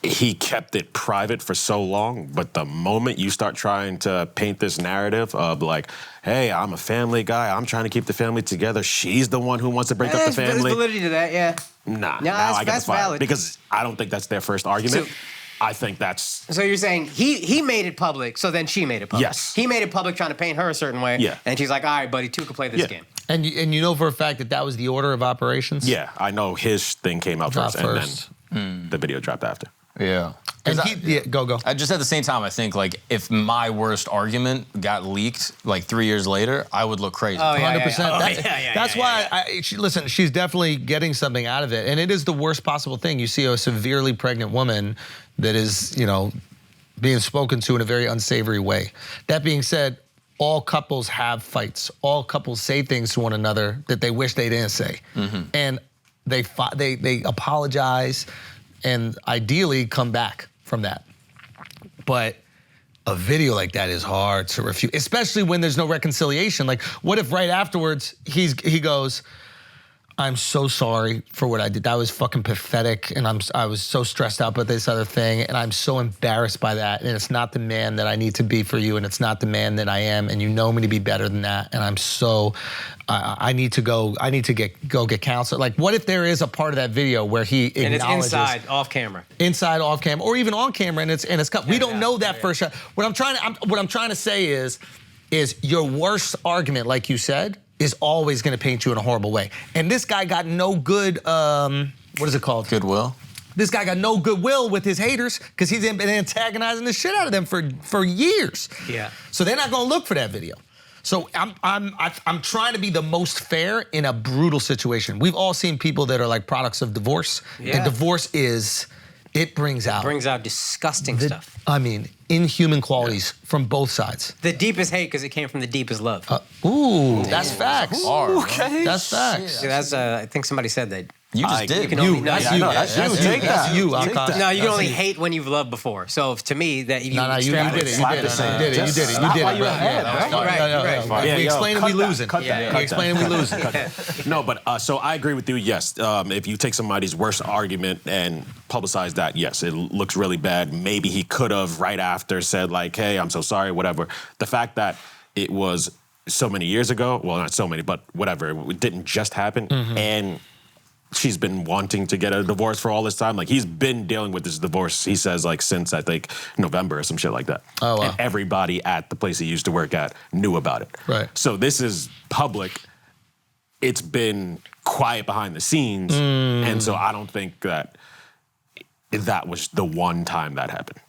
he kept it private for so long, but the moment you start trying to paint this narrative of like, hey, I'm a family guy, I'm trying to keep the family together, she's the one who wants to break up the There's family. validity to that, yeah. Nah, No, now I get that's the fire. valid. Because I don't think that's their first argument. So- I think that's... So you're saying he made it public, so then she made it public. Yes. He made it public trying to paint her a certain way. Yeah. And she's like, all right, buddy, two can play this Yeah. game. And you know for a fact that that was the order of operations? Yeah, I know his thing came out Dropped first, first. and then the video dropped after. Yeah. And 'Cause he, go. I just at the same time, I think like if my worst argument got leaked like 3 years later, I would look crazy. Oh, yeah. 100%. Oh, That- yeah, that's why listen, she's definitely getting something out of it. And it is the worst possible thing. You see a severely pregnant woman that is, being spoken to in a very unsavory way. That being said, all couples have fights. All couples say things to one another that they wish they didn't say. And they apologize and ideally come back from that. But a video like that is hard to refute, especially when there's no reconciliation. Like, what if right afterwards he goes, I'm so sorry for what I did. That was fucking pathetic, and I was so stressed out by this other thing, and I'm so embarrassed by that, and it's not the man that I need to be for you, and it's not the man that I am, and you know me to be better than that, and I'm so, I need to go get counseled. Like, what if there is a part of that video where he acknowledges... And it's inside, off camera. Inside, off camera, or even on camera, and it's cut. We don't know that first shot. What I'm trying to say is your worst argument, like you said, is always going to paint you in a horrible way. And this guy got no good, what is it called? Goodwill. This guy got no goodwill with his haters because he's been antagonizing the shit out of them for years. Yeah. So they're not going to look for that video. So I'm trying to be the most fair in a brutal situation. We've all seen people that are like products of divorce. Yeah. And divorce brings out Disgusting stuff. I mean, inhuman qualities from both sides. The deepest hate because it came from the deepest love. That's facts. Okay. That's facts. See, that's I think somebody said that. You just did. You can only, That's no, you. no, That's you. Take That's that. you. Take that. No, you can only That's hate when you've loved before. So to me, that you No, you extrapolate- did it. You Slap did the it. same. You did it. You did it. You Stop did while it, you're bro. ahead, Yeah, bro. You're right, you're right. Yeah, We yo, explain and cut we that, losing. cut that, cut We explain and we losing. No, but so I agree with you. Yes, if you take somebody's worst argument and publicize that, yes, it looks really bad. Maybe he could have right after said like, "Hey, I'm so sorry," whatever. The fact that it was so many years ago, well, not so many, but whatever, it didn't just happen, and she's been wanting to get a divorce for all this time. Like, he's been dealing with this divorce, he says, like, since, I think, November or some shit like that. Oh, wow. And everybody at the place he used to work at knew about it. Right. So this is public. It's been quiet behind the scenes. And so I don't think that was the one time that happened.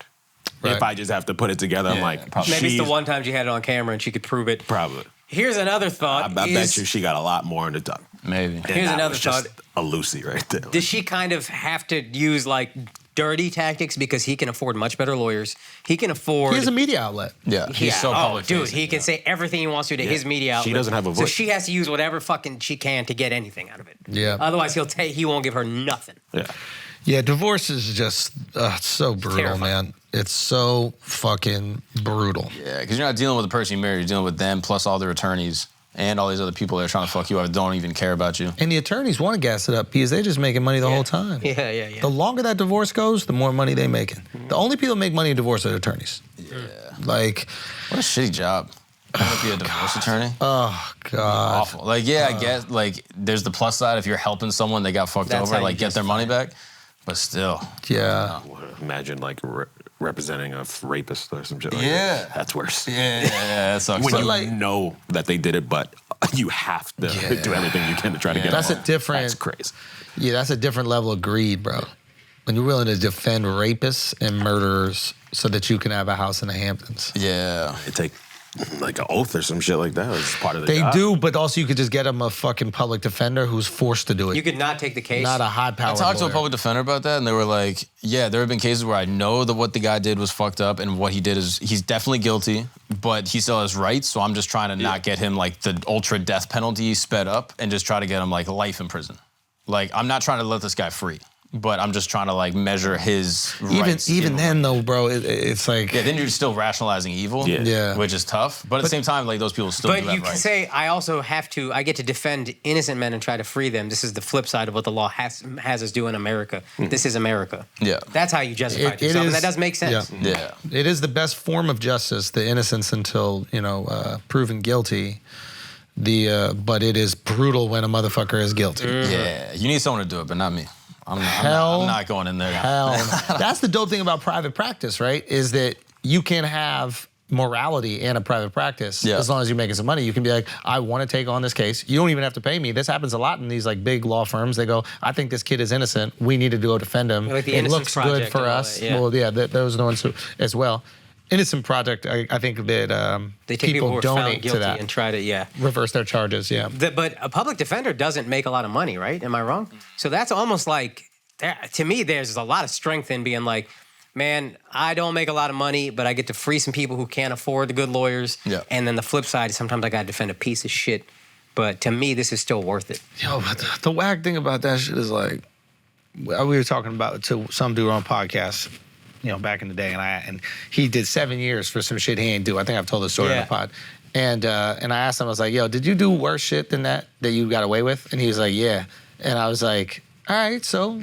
Right. If I just have to put it together, I'm like, Maybe it's the she's- one time she had it on camera and she could prove it. Probably. Here's another thought. I bet you she got a lot more in the top. Maybe. And Here's that another was just thought. a Lucy right there. Does she kind of have to use like dirty tactics because he can afford much better lawyers? He can afford. He has a media outlet. Yeah. He's so public. dude, he can say everything he wants to his media outlet. She doesn't have a So voice. she has to use whatever fucking she can to get anything out of it. Yeah. Otherwise, he won't give her nothing. Yeah. Yeah, divorce is just it's so brutal, terrifying. man. It's so fucking brutal. Yeah, because you're not dealing with the person you married. You're dealing with them plus all their attorneys and all these other people that are trying to fuck you up that don't even care about you. And the attorneys want to gas it up because they're just making money the whole time. Yeah. The longer that divorce goes, the more money they making. The only people that make money in divorce are attorneys. Yeah. Like, What a shitty job. To be a divorce attorney. oh God. Awful. Like, yeah, I guess, like, there's the plus side if you're helping someone that got fucked That's over, how like, you get their money back. But still. Yeah. Imagine like representing a rapist or some shit like Yeah. that. That's worse. Yeah, that sucks. When But you like- know that they did it, but you have to do everything you can to try to get That's them a off. different- That's crazy. Yeah, that's a different level of greed, bro. When you're willing to defend rapists and murderers so that you can have a house in the Hamptons. Yeah. They take like an oath or some shit like that as part of the They job. do, but also you could just get them a fucking public defender who's forced to do it. You could not take the case. Not a high I power. talked to a public defender about that, and they were like, yeah, there have been cases where I know that what the guy did was fucked up, and what he did is he's definitely guilty, but he still has rights, so I'm just trying to not get him, like, the ultra death penalty sped up and just try to get him, like, life in prison. like, I'm not trying to let this guy free, but I'm just trying to like measure his rights. Even then though, bro, it's like Yeah, then you're still rationalizing evil, Yeah. which is tough. But at the same time, like those people still do But have you can rights. say I get to defend innocent men and try to free them. This is the flip side of what the law has us do in America. This is America. Yeah. That's how you justify It yourself. is- And that does make sense. Yeah. It is the best form of justice, the innocence until proven guilty. But it is brutal when a motherfucker is guilty. Yeah, you need someone to do it, but not me. I'm Hell, not going in there. Hell, that's the dope thing about private practice, right? Is that you can have morality in a private practice as long as you're making some money. You can be like, I want to take on this case. You don't even have to pay me. This happens a lot in these like big law firms. They go, I think this kid is innocent. We need to go defend him. Like the it Innocence looks good Project for and all us. that, yeah. Well, yeah, those are the ones who, as well. Innocent Project, I think that They take people who are found donate guilty to that, and try to, reverse their charges. Yeah. But a public defender doesn't make a lot of money, right? Am I wrong? So that's almost like, to me, there's a lot of strength in being like, man, I don't make a lot of money, but I get to free some people who can't afford the good lawyers. Yeah. And then the flip side is sometimes I got to defend a piece of shit. But to me, this is still worth it. Yo, but the whack thing about that shit is like, we were talking about to some dude on podcast, back in the day, and he did 7 years for some shit he ain't do. I think I've told the story on the pod. And I asked him, I was like, yo, did you do worse shit than that you got away with? And he was like, yeah. And I was like, all right, so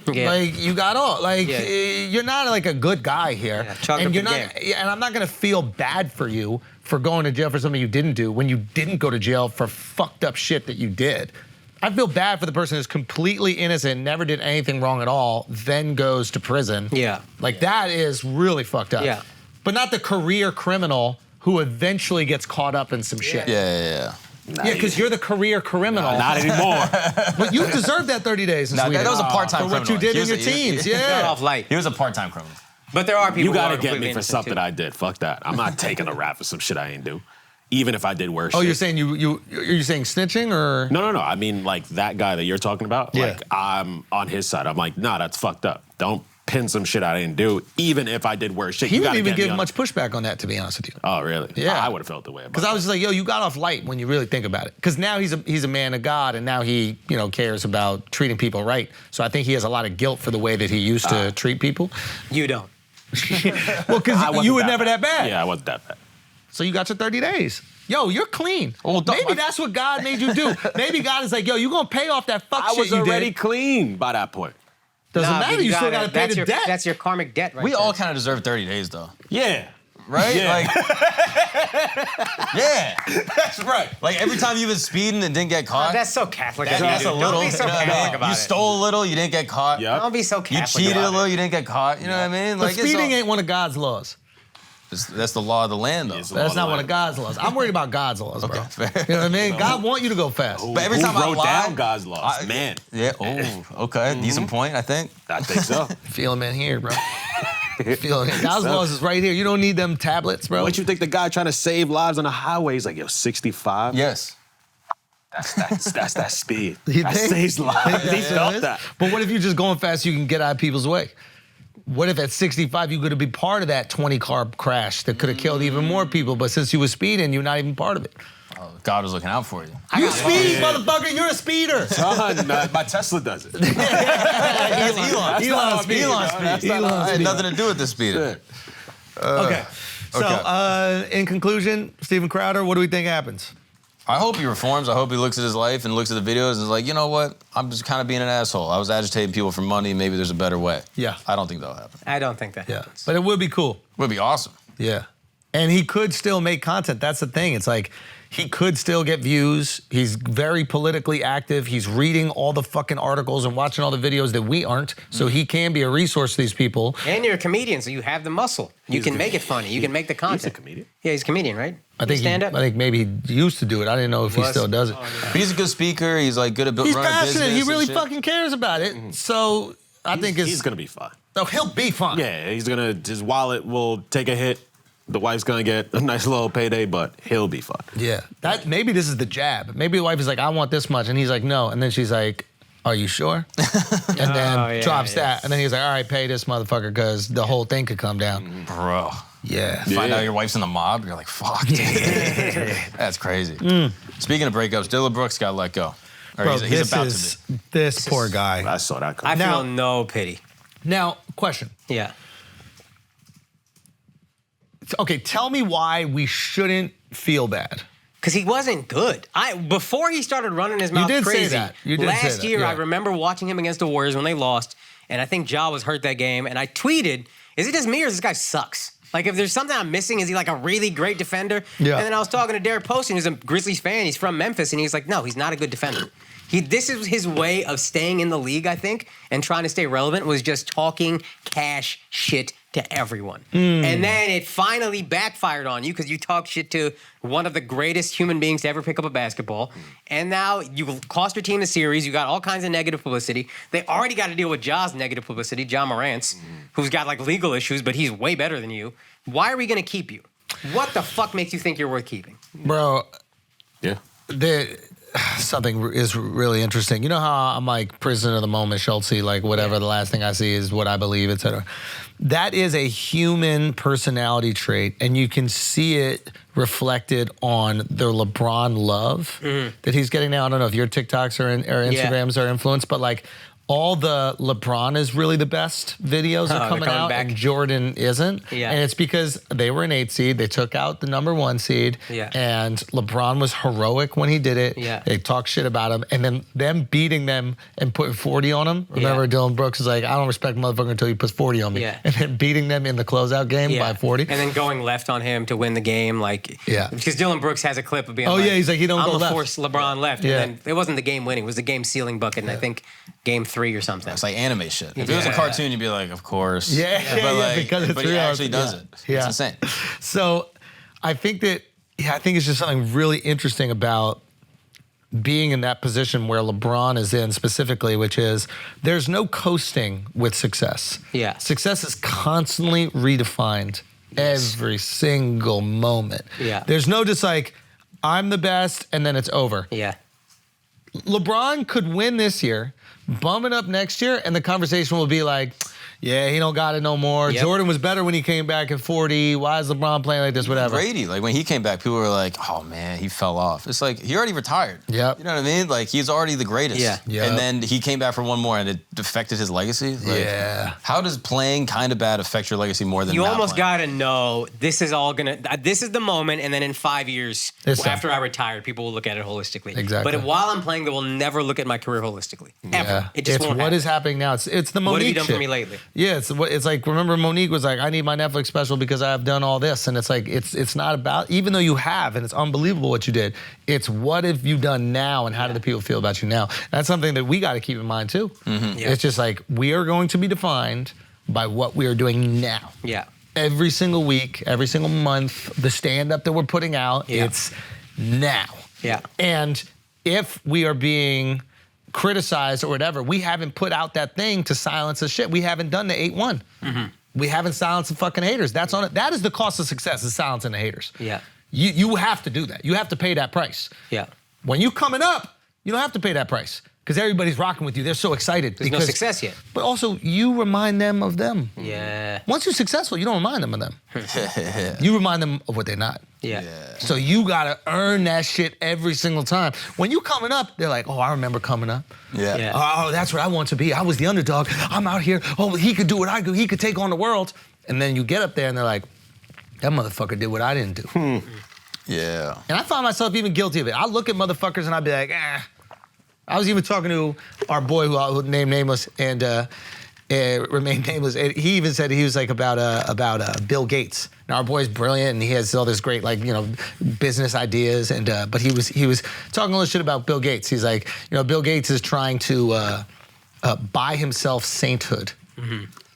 like you got all you're not like a good guy here, and you're not, and I'm not gonna feel bad for you for going to jail for something you didn't do when you didn't go to jail for fucked up shit that you did. I feel bad for the person who's completely innocent, never did anything wrong at all, then goes to prison. Yeah, that is really fucked up. Yeah, but not the career criminal who eventually gets caught up in some shit. Yeah. Yeah, because you're the career criminal. Not anymore. But you deserved that 30 days in Sweden. That was a part-time for criminal. what you did in your teens. Yeah. off light. He was a part-time criminal. But there are people You gotta who are get me completely for innocent, something too. I did. Fuck that. I'm not taking a rap for some shit I ain't do. Even if I did worse Oh, shit. you're saying you're saying snitching or? No. I mean, like, that guy that you're talking about, Yeah. like, I'm on his side. I'm like, nah, that's fucked up. Don't pin some shit I didn't do, even if I did worse shit. He You didn't gotta even get me give on- much pushback on that, to be honest with you. Oh, really? Yeah. I would have felt the way about Because I was just like, yo, you got off light when you really think about it. Because now he's a man of God, and now he cares about treating people right. So I think he has a lot of guilt for the way that he used to treat people. You don't. Well, because you were never that bad. Yeah, I wasn't that bad. So you got your 30 days. Yo, you're clean. Well, maybe that's what God made you do. Maybe God is like, yo, you gonna pay off that fuck I shit was you already did. clean by that point. Doesn't Nah, matter. but You still gotta- gotta pay the debt. That's your karmic debt, right? We there. all kind of deserve 30 days, though. Yeah. Right? Yeah. Like, yeah, that's right. Like every time you've been speeding and didn't get caught. That's so Catholic. of That's you, a dude. little. Don't be so you know what I Catholic mean? about You it. stole a little, you didn't get caught. Yep. Don't be so You Catholic. cheated a about little, it. you didn't get caught. You know what I mean? But Like speeding it's ain't one of God's laws. that's the law of the land, though. It's the That's law not one of land. God's laws. I'm worried about God's laws, bro. fair. You know what I mean? God want you to go fast. But every Who time I wrote lie, down God's laws? Man, Yeah. Oh, okay. Decent point, I think. I think so. Feel him in here, bro. Feel him. God's laws is right here. You don't need them tablets, bro. What you think the guy trying to save lives on the highway is like, yo, 65? Yes. That's that speed. You That think? saves lives. He Yeah, felt it is. that. But what if you're just going fast, you can get out of people's way? What if at 65 you could have been part of that 20-car crash that could have killed even more people, but since you were speeding, you're not even part of it? Oh, God was looking out for you. You speed, motherfucker. You're a speeder. Son, my Tesla does it. Elon. Elon speed. I had nothing to do with the speeder. Okay. So, in conclusion, Steven Crowder, what do we think happens? I hope he reforms. I hope he looks at his life and looks at the videos and is like, you know what? I'm just kind of being an asshole. I was agitating people for money. Maybe there's a better way. Yeah. I don't think that'll happen. I don't think that Yeah. happens. But it would be cool. Would be awesome. Yeah. And he could still make content. That's the thing. It's like he could still get views. He's very politically active. He's reading all the fucking articles and watching all the videos that we aren't. So he can be a resource to these people. And you're a comedian, so you have the muscle. You can make it funny. You can make the content. He's a comedian. Yeah, he's a comedian, right? I think stand up. I think maybe he used to do it. I didn't know if he Was. still does it. But he's a good speaker. He's like good at He's running passionate. business He and really shit. fucking cares about it. So I think He's gonna be fine. Oh, he'll be fine. Yeah, his wallet will take a hit. The wife's gonna get a nice little payday, but he'll be fine. Yeah. Maybe this is the jab. Maybe the wife is like, I want this much. And he's like, no. And then she's like, are you sure? And then yeah, drops yeah. that. And then he's like, all right, pay this motherfucker because the whole thing could come down. Bro. Yeah. Find out your wife's in the mob, you're like, fuck, dude. That's crazy. Speaking of breakups, Dilla Brooks got let go. Or Bro, he's about to be. this poor guy. I saw that I coming. feel no pity. Now, question. Yeah. Okay, tell me why we shouldn't feel bad. Because he wasn't good. Before he started running his mouth did say crazy, that. You did say last that, year yeah. I remember watching him against the Warriors when they lost, and I think Ja was hurt that game, and I tweeted, is it just me or this guy sucks? Like, if there's something I'm missing, is he like a really great defender? Yeah. And then I was talking to Derek Poston, who's a Grizzlies fan. He's from Memphis, and he's like, no, he's not a good defender. This is his way of staying in the league, I think, and trying to stay relevant, was just talking cash shit to everyone. And then it finally backfired on you because you talked shit to one of the greatest human beings to ever pick up a basketball. And now you cost your team the series. You got all kinds of negative publicity. They already got to deal with Ja's negative publicity, Ja Morant's, who's got like legal issues, but he's way better than you. Why are we going to keep you? What the fuck makes you think you're worth keeping? Bro, Yeah. something is really interesting. You know how I'm like prisoner of the moment, Schultz, like whatever, the last thing I see is what I believe, etc. That is a human personality trait, and you can see it reflected on the LeBron love that he's getting now. I don't know if your TikToks or Instagrams are influenced, but like all the LeBron is really the best videos are coming out, back. and Jordan isn't. Yeah. And it's because they were an 8 seed. They took out the number 1 seed. Yeah. And LeBron was heroic when he did it. Yeah. They talked shit about him. And then them beating them and putting 40 on him. Remember Dylan Brooks is like, I don't respect motherfucker until he puts 40 on me. Yeah. And then beating them in the closeout game by 40. And then going left on him to win the game, like, Yeah. because Dylan Brooks has a clip of being Oh, like, yeah, he's like, he don't I'm go gonna left. force LeBron left. Yeah. And then it wasn't the game winning, it was the game sealing bucket, and I think game 3 or something. It's like anime shit. If it was a Yeah. cartoon, you'd be like, of course. Yeah, But because it's but he real. actually does it. Yeah. It's insane. So I think that, I think it's just something really interesting about being in that position where LeBron is in specifically, which is there's no coasting with success. Yeah. Success is constantly redefined every single moment. Yeah. There's no just like, I'm the best and then it's over. Yeah. LeBron could win this year, bum it up next year, and the conversation will be like, yeah, he don't got it no more. Yep. Jordan was better when he came back at 40. Why is LeBron playing like this? Whatever. Brady, like when he came back, people were like, "Oh man, he fell off." It's like he already retired. Yep. You know what I mean? Like he's already the greatest. Yeah. Yep. And then he came back for one more, and it affected his legacy. Like, Yeah. How does playing kind of bad affect your legacy more than You not almost playing? gotta know this is all gonna. This is the moment, and then in 5 years, It's time. after I retire, people will look at it holistically. Exactly. But while I'm playing, they will never look at my career holistically. Ever. Yeah. It just it's won't what happen. is happening now. It's the Monique What have you done shit. for me lately? Yeah, it's like, remember Monique was like, I need my Netflix special because I've done all this. And it's like, it's not about, even though you have, and it's unbelievable what you did, it's what have you done now and how do the people feel about you now? That's something that we got to keep in mind too. Yeah. It's just like, we are going to be defined by what we are doing now. Yeah. Every single week, every single month, the stand-up that we're putting out, Yeah. it's now. Yeah. And if we are being criticized or whatever, we haven't put out that thing to silence the shit. We haven't done the 8-1. We haven't silenced the fucking haters. That's on it. That is the cost of success, is silencing the haters. Yeah. You have to do that. You have to pay that price. Yeah. When you coming up, you don't have to pay that price because everybody's rocking with you. They're so excited. There's no success yet. But also, you remind them of them. Yeah. Once you're successful, you don't remind them of them. You remind them of what they're not. Yeah. So you gotta earn that shit every single time. When you coming up, they're like, oh, I remember coming up. Yeah. Yeah. Oh, that's what I want to be. I was the underdog. I'm out here. Oh, he could do what I do. He could take on the world. And then you get up there and they're like, that motherfucker did what I didn't do. Yeah. And I find myself even guilty of it. I look at motherfuckers and I'd be like, I was even talking to our boy who named nameless and remained nameless. And he even said he was like about Bill Gates. Now our boy's brilliant and he has all this great business ideas and but he was talking all this shit about Bill Gates. He's like, Bill Gates is trying to buy himself sainthood.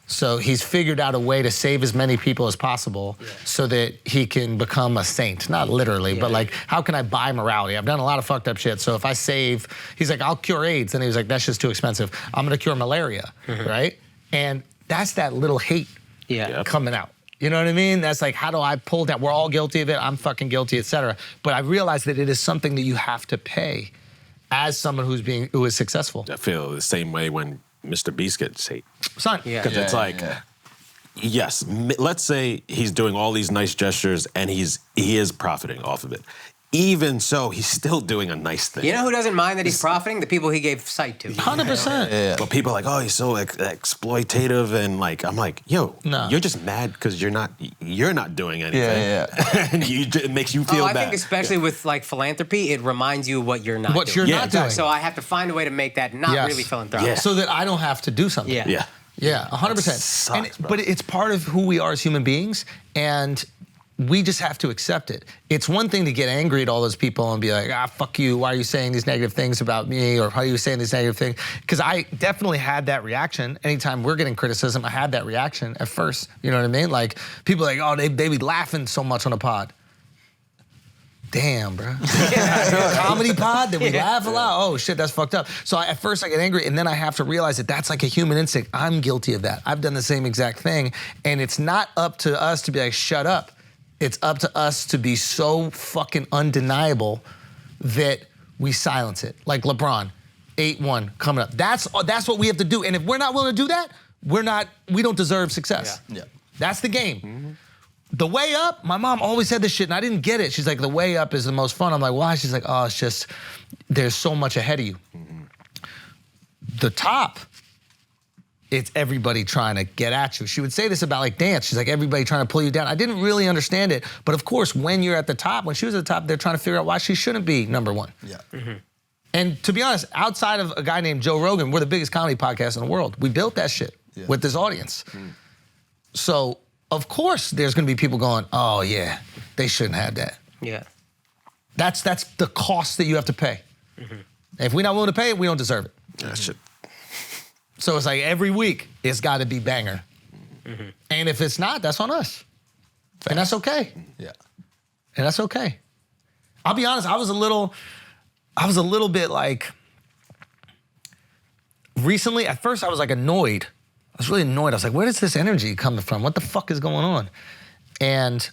So he's figured out a way to save as many people as possible so that he can become a saint. Not literally, but like, how can I buy morality? I've done a lot of fucked up shit. So if I save, he's like, I'll cure AIDS. And he was like, that's just too expensive. I'm gonna cure malaria, right? And that's that little hate coming out. You know what I mean? That's like, how do I pull that? We're all guilty of it. I'm fucking guilty, etc. But I realize that it is something that you have to pay as someone who is successful. I feel the same way when Mr. Beast gets hate. Son. Yeah. Because it's like, yes, let's say he's doing all these nice gestures and he is profiting off of it. even so, he's still doing a nice thing. You know who doesn't mind that he's profiting? The people he gave sight to. 100%. But people are like, oh, he's so exploitative, and like, I'm like, yo, No. you're just mad because you're not doing anything. Yeah. And it makes you feel I bad. think especially with like philanthropy, it reminds you what you're not What doing. you're not doing. So I have to find a way to make that not Yes. really philanthropic. Yeah. So that I don't have to do something. Yeah. Yeah. Yeah, 100%. sucks, bro. But it's part of who we are as human beings, and we just have to accept it. It's one thing to get angry at all those people and be like, fuck you, why are you saying these negative things about me, or why are you saying these negative things? Because I definitely had that reaction. Anytime we're getting criticism, I had that reaction at first, you know what I mean? Like, people are like, oh, they be laughing so much on the pod. Damn, bro. Comedy pod? Did we laugh a lot? Oh, shit, that's fucked up. So at first I get angry, and then I have to realize that that's like a human instinct. I'm guilty of that. I've done the same exact thing, and it's not up to us to be like, shut up. It's up to us to be so fucking undeniable that we silence it. Like LeBron, 8-1 coming up. That's what we have to do, and if we're not willing to do that, we don't deserve success. Yeah. That's the game. The way up, my mom always said this shit, and I didn't get it. She's like, the way up is the most fun. I'm like, why? She's like, oh, it's just, there's so much ahead of you. The top, it's everybody trying to get at you. She would say this about like dance. She's like, everybody trying to pull you down. I didn't really understand it, but of course, when you're at the top, when she was at the top, they're trying to figure out why she shouldn't be number one. Yeah. And to be honest, outside of a guy named Joe Rogan, we're the biggest comedy podcast in the world. We built that shit with this audience. So, of course, there's going to be people going, oh, yeah, they shouldn't have that. Yeah. That's the cost that you have to pay. If we're not willing to pay it, we don't deserve it. That shit. So it's like every week, it's got to be banger. And if it's not, that's on us. And that's okay. Yeah. And that's okay. I'll be honest, I was a little bit like, recently, at first I was like annoyed. I was really annoyed. I was like, where is this energy coming from? What the fuck is going on? And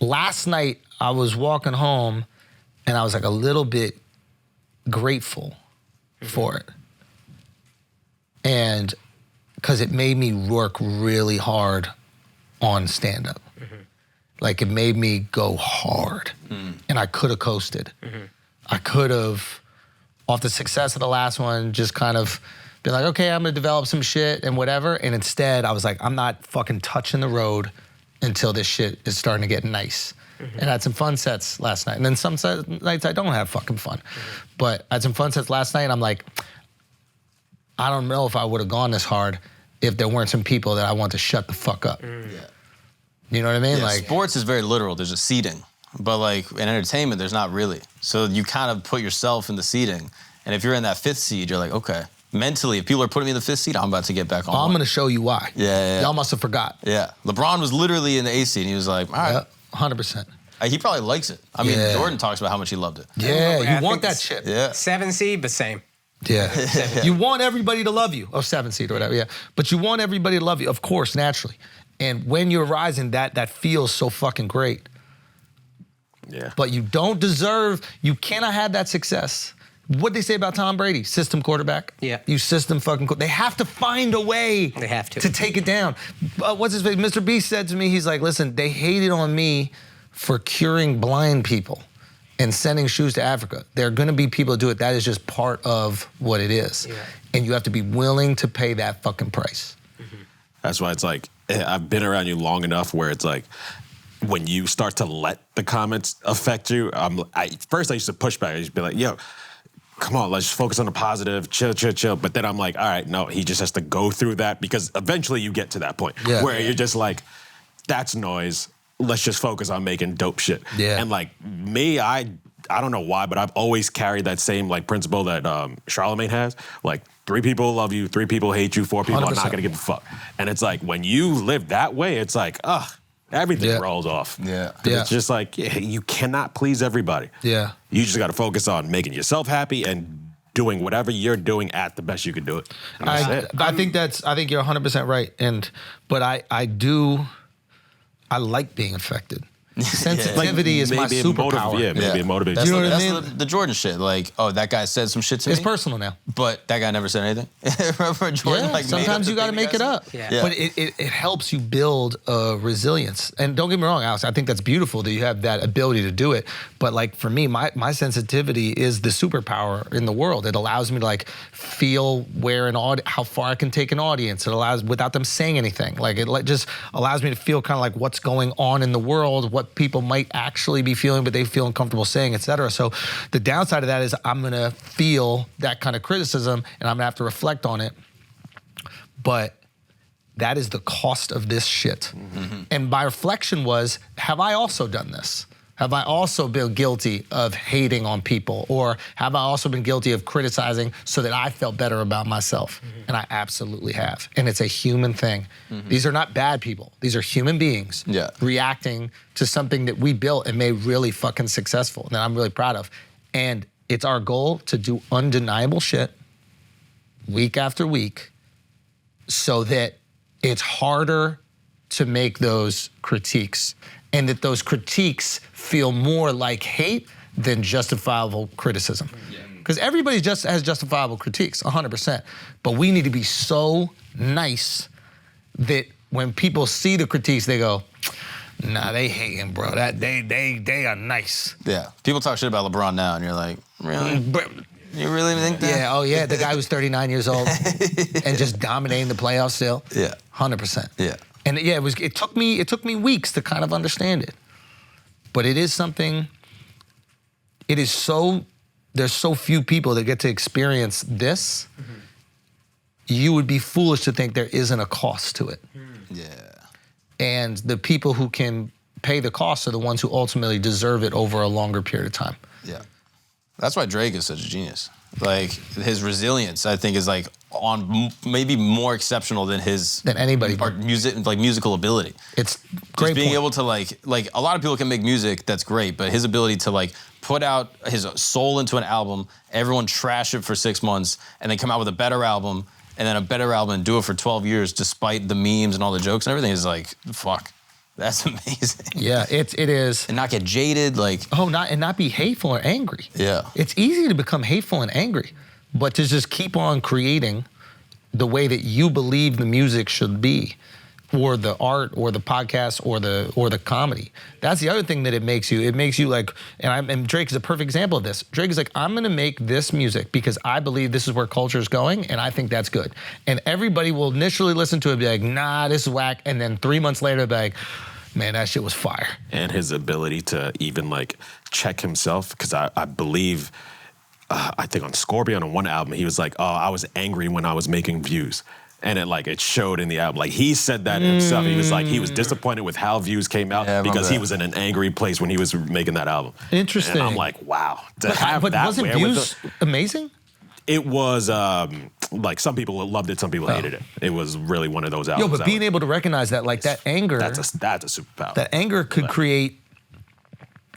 last night I was walking home and I was like a little bit grateful for it. And because it made me work really hard on stand-up. Like it made me go hard. And I could have coasted. I could have, off the success of the last one, just kind of been like, okay, I'm gonna develop some shit and whatever. And instead, I was like, I'm not fucking touching the road until this shit is starting to get nice. And I had some fun sets last night. And then some nights I don't have fucking fun. But I had some fun sets last night, and I'm like, I don't know if I would have gone this hard if there weren't some people that I want to shut the fuck up. You know what I mean? Yeah, Like, sports is very literal. There's a seating. But like in entertainment, there's not really. So you kind of put yourself in the seating. And if you're in that fifth seed, you're like, okay. Mentally, if people are putting me in the fifth seed, I'm about to get back on. I'm one. gonna show you why. Yeah. Y'all must have forgot. Yeah. LeBron was literally in the A seed, and he was like, all right. Yeah, 100%. He probably likes it. I mean, Yeah. Jordan talks about how much he loved it. Yeah, I you want think that it's- shit. Yeah. 7 seed, but same. Yeah. You want everybody to love you. Oh, 7 seed or whatever, yeah. But you want everybody to love you, of course, naturally. And when you're rising, that feels so fucking great. Yeah. But you don't deserve, you cannot have that success. What'd they say about Tom Brady? System quarterback? Yeah. You system fucking They have to find a way They have to. take it down. What's his face? Mr. Beast said to me, he's like, listen, they hated on me for curing blind people and sending shoes to Africa. There are gonna be people that do it. That is just part of what it is. Yeah. And you have to be willing to pay that fucking price. That's why it's like, I've been around you long enough where it's like, when you start to let the comments affect you, first I used to push back. I used to be like, yo, come on, let's just focus on the positive, chill. But then I'm like, all right, no, he just has to go through that, because eventually you get to that point where you're just like, that's noise. Let's just focus on making dope shit. Yeah. And like me, I don't know why, but I've always carried that same like principle that Charlemagne has. Like 3 people love you, 3 people hate you, 4 people are 100%. not gonna give a fuck. And it's like, when you live that way, it's like, everything rolls off. Yeah. 'Cause it's just like, you cannot please everybody. Yeah. You just got to focus on making yourself happy and doing whatever you're doing at the best you can do it. And that's it. I think you're 100% right. But I like being affected. Sensitivity is my Maybe it superpower. maybe it motivates You know you. what I That's mean? the Jordan shit. Like, oh, that guy said some shit to It's me. personal now. But that guy never said anything. Remember Jordan? Yeah, Like, sometimes you got to make it up. Yeah. But it helps you build resilience. And don't get me wrong, Alex, I think that's beautiful that you have that ability to do it. But like for me, my sensitivity is the superpower in the world. It allows me to like feel where how far I can take an audience. It allows without them saying anything. Like it just allows me to feel kind of like what's going on in the world, what people might actually be feeling, but they feel uncomfortable saying, et cetera. So the downside of that is I'm gonna feel that kind of criticism and I'm gonna have to reflect on it. But that is the cost of this shit. Mm-hmm. And my reflection was, have I also done this? Have I also been guilty of hating on people? Or have I also been guilty of criticizing so that I felt better about myself? Mm-hmm. And I absolutely have. And it's a human thing. Mm-hmm. These are not bad people. These are human beings reacting to something that we built and made really fucking successful and that I'm really proud of. And it's our goal to do undeniable shit week after week so that it's harder to make those critiques and that those critiques feel more like hate than justifiable criticism. Because everybody just has justifiable critiques, 100%. But we need to be so nice that when people see the critiques, they go, nah, they hating, bro. That they are nice. Yeah. People talk shit about LeBron now, and you're like, really? You really think that? Yeah, oh yeah, the guy who's 39 years old and just dominating the playoffs still. Yeah. 100%. Yeah. And yeah, it took me weeks to kind of understand it. But it is something, there's so few people that get to experience this. Mm-hmm. You would be foolish to think there isn't a cost to it. Yeah. And the people who can pay the cost are the ones who ultimately deserve it over a longer period of time. Yeah. That's why Drake is such a genius. Like his resilience, I think, is like maybe more exceptional than anybody musical ability. It's great. Just being able to like a lot of people can make music that's great, but his ability to like put out his soul into an album, everyone trash it for 6 months, and then come out with a better album, and then a better album and do it for 12 years despite the memes and all the jokes and everything is like, fuck. That's amazing. Yeah, it is. And not get jaded, like. Not be hateful or angry. Yeah. It's easy to become hateful and angry, but to just keep on creating the way that you believe the music should be, or the art, or the podcast, or the comedy. That's the other thing that it makes you. It makes you like, and Drake is a perfect example of this. Drake is like, I'm gonna make this music because I believe this is where culture is going, and I think that's good. And everybody will initially listen to it and be like, nah, this is whack, and then 3 months later, they'll be like, man, that shit was fire. And his ability to even like check himself, because I believe, I think on Scorpion on one album, he was like, oh, I was angry when I was making views. And it showed in the album. Like he said that himself. He was like, he was disappointed with how views came out because he was in an angry place when he was making that album. Interesting. And I'm like, wow. But wasn't views amazing? It was like some people loved it, some people hated it. It was really one of those albums. But being able to recognize that, like that anger, that's a superpower. That anger could create.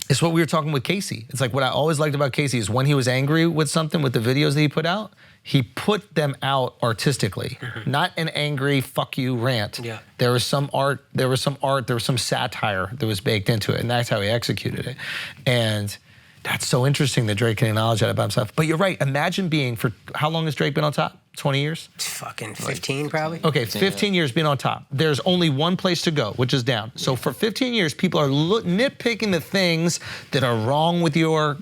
It's what we were talking with Casey. It's like what I always liked about Casey is when he was angry with something with the videos that he put out, he put them out artistically, not an angry fuck you rant. Yeah. There was some art, there was some satire that was baked into it, and that's how he executed it. And that's so interesting that Drake can acknowledge that about himself. But you're right, imagine being how long has Drake been on top? 20 years? Fucking 15 probably. Okay, 15 years being on top. There's only one place to go, which is down. So for 15 years, people are nitpicking the things that are wrong with your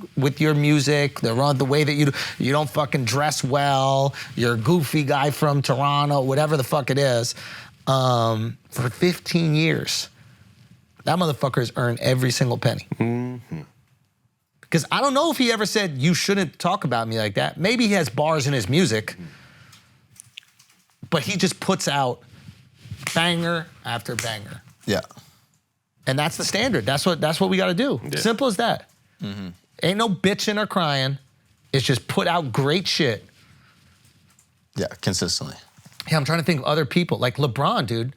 music. They're wrong the way that you don't fucking dress well. You're a goofy guy from Toronto, whatever the fuck it is. For 15 years, that motherfucker has earned every single penny. Mm-hmm. Because I don't know if he ever said, you shouldn't talk about me like that. Maybe he has bars in his music, but he just puts out banger after banger. Yeah. And that's the standard. That's what we got to do. Yeah. Simple as that. Mm-hmm. Ain't no bitching or crying. It's just put out great shit. Yeah, consistently. Yeah, I'm trying to think of other people. Like LeBron, dude.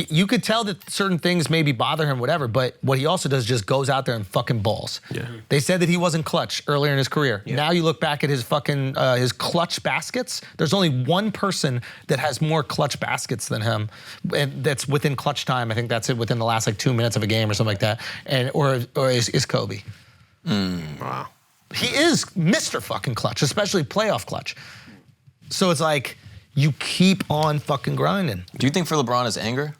You could tell that certain things maybe bother him, whatever, but what he also does is just goes out there and fucking balls. Yeah. They said that he wasn't clutch earlier in his career. Yeah. Now you look back at his fucking, his clutch baskets, there's only one person that has more clutch baskets than him, and that's within clutch time. I think that's it, within the last like 2 minutes of a game or something like that, and or is Kobe. Wow. He is Mr. fucking clutch, especially playoff clutch. So it's like, you keep on fucking grinding. Do you think for LeBron it's anger?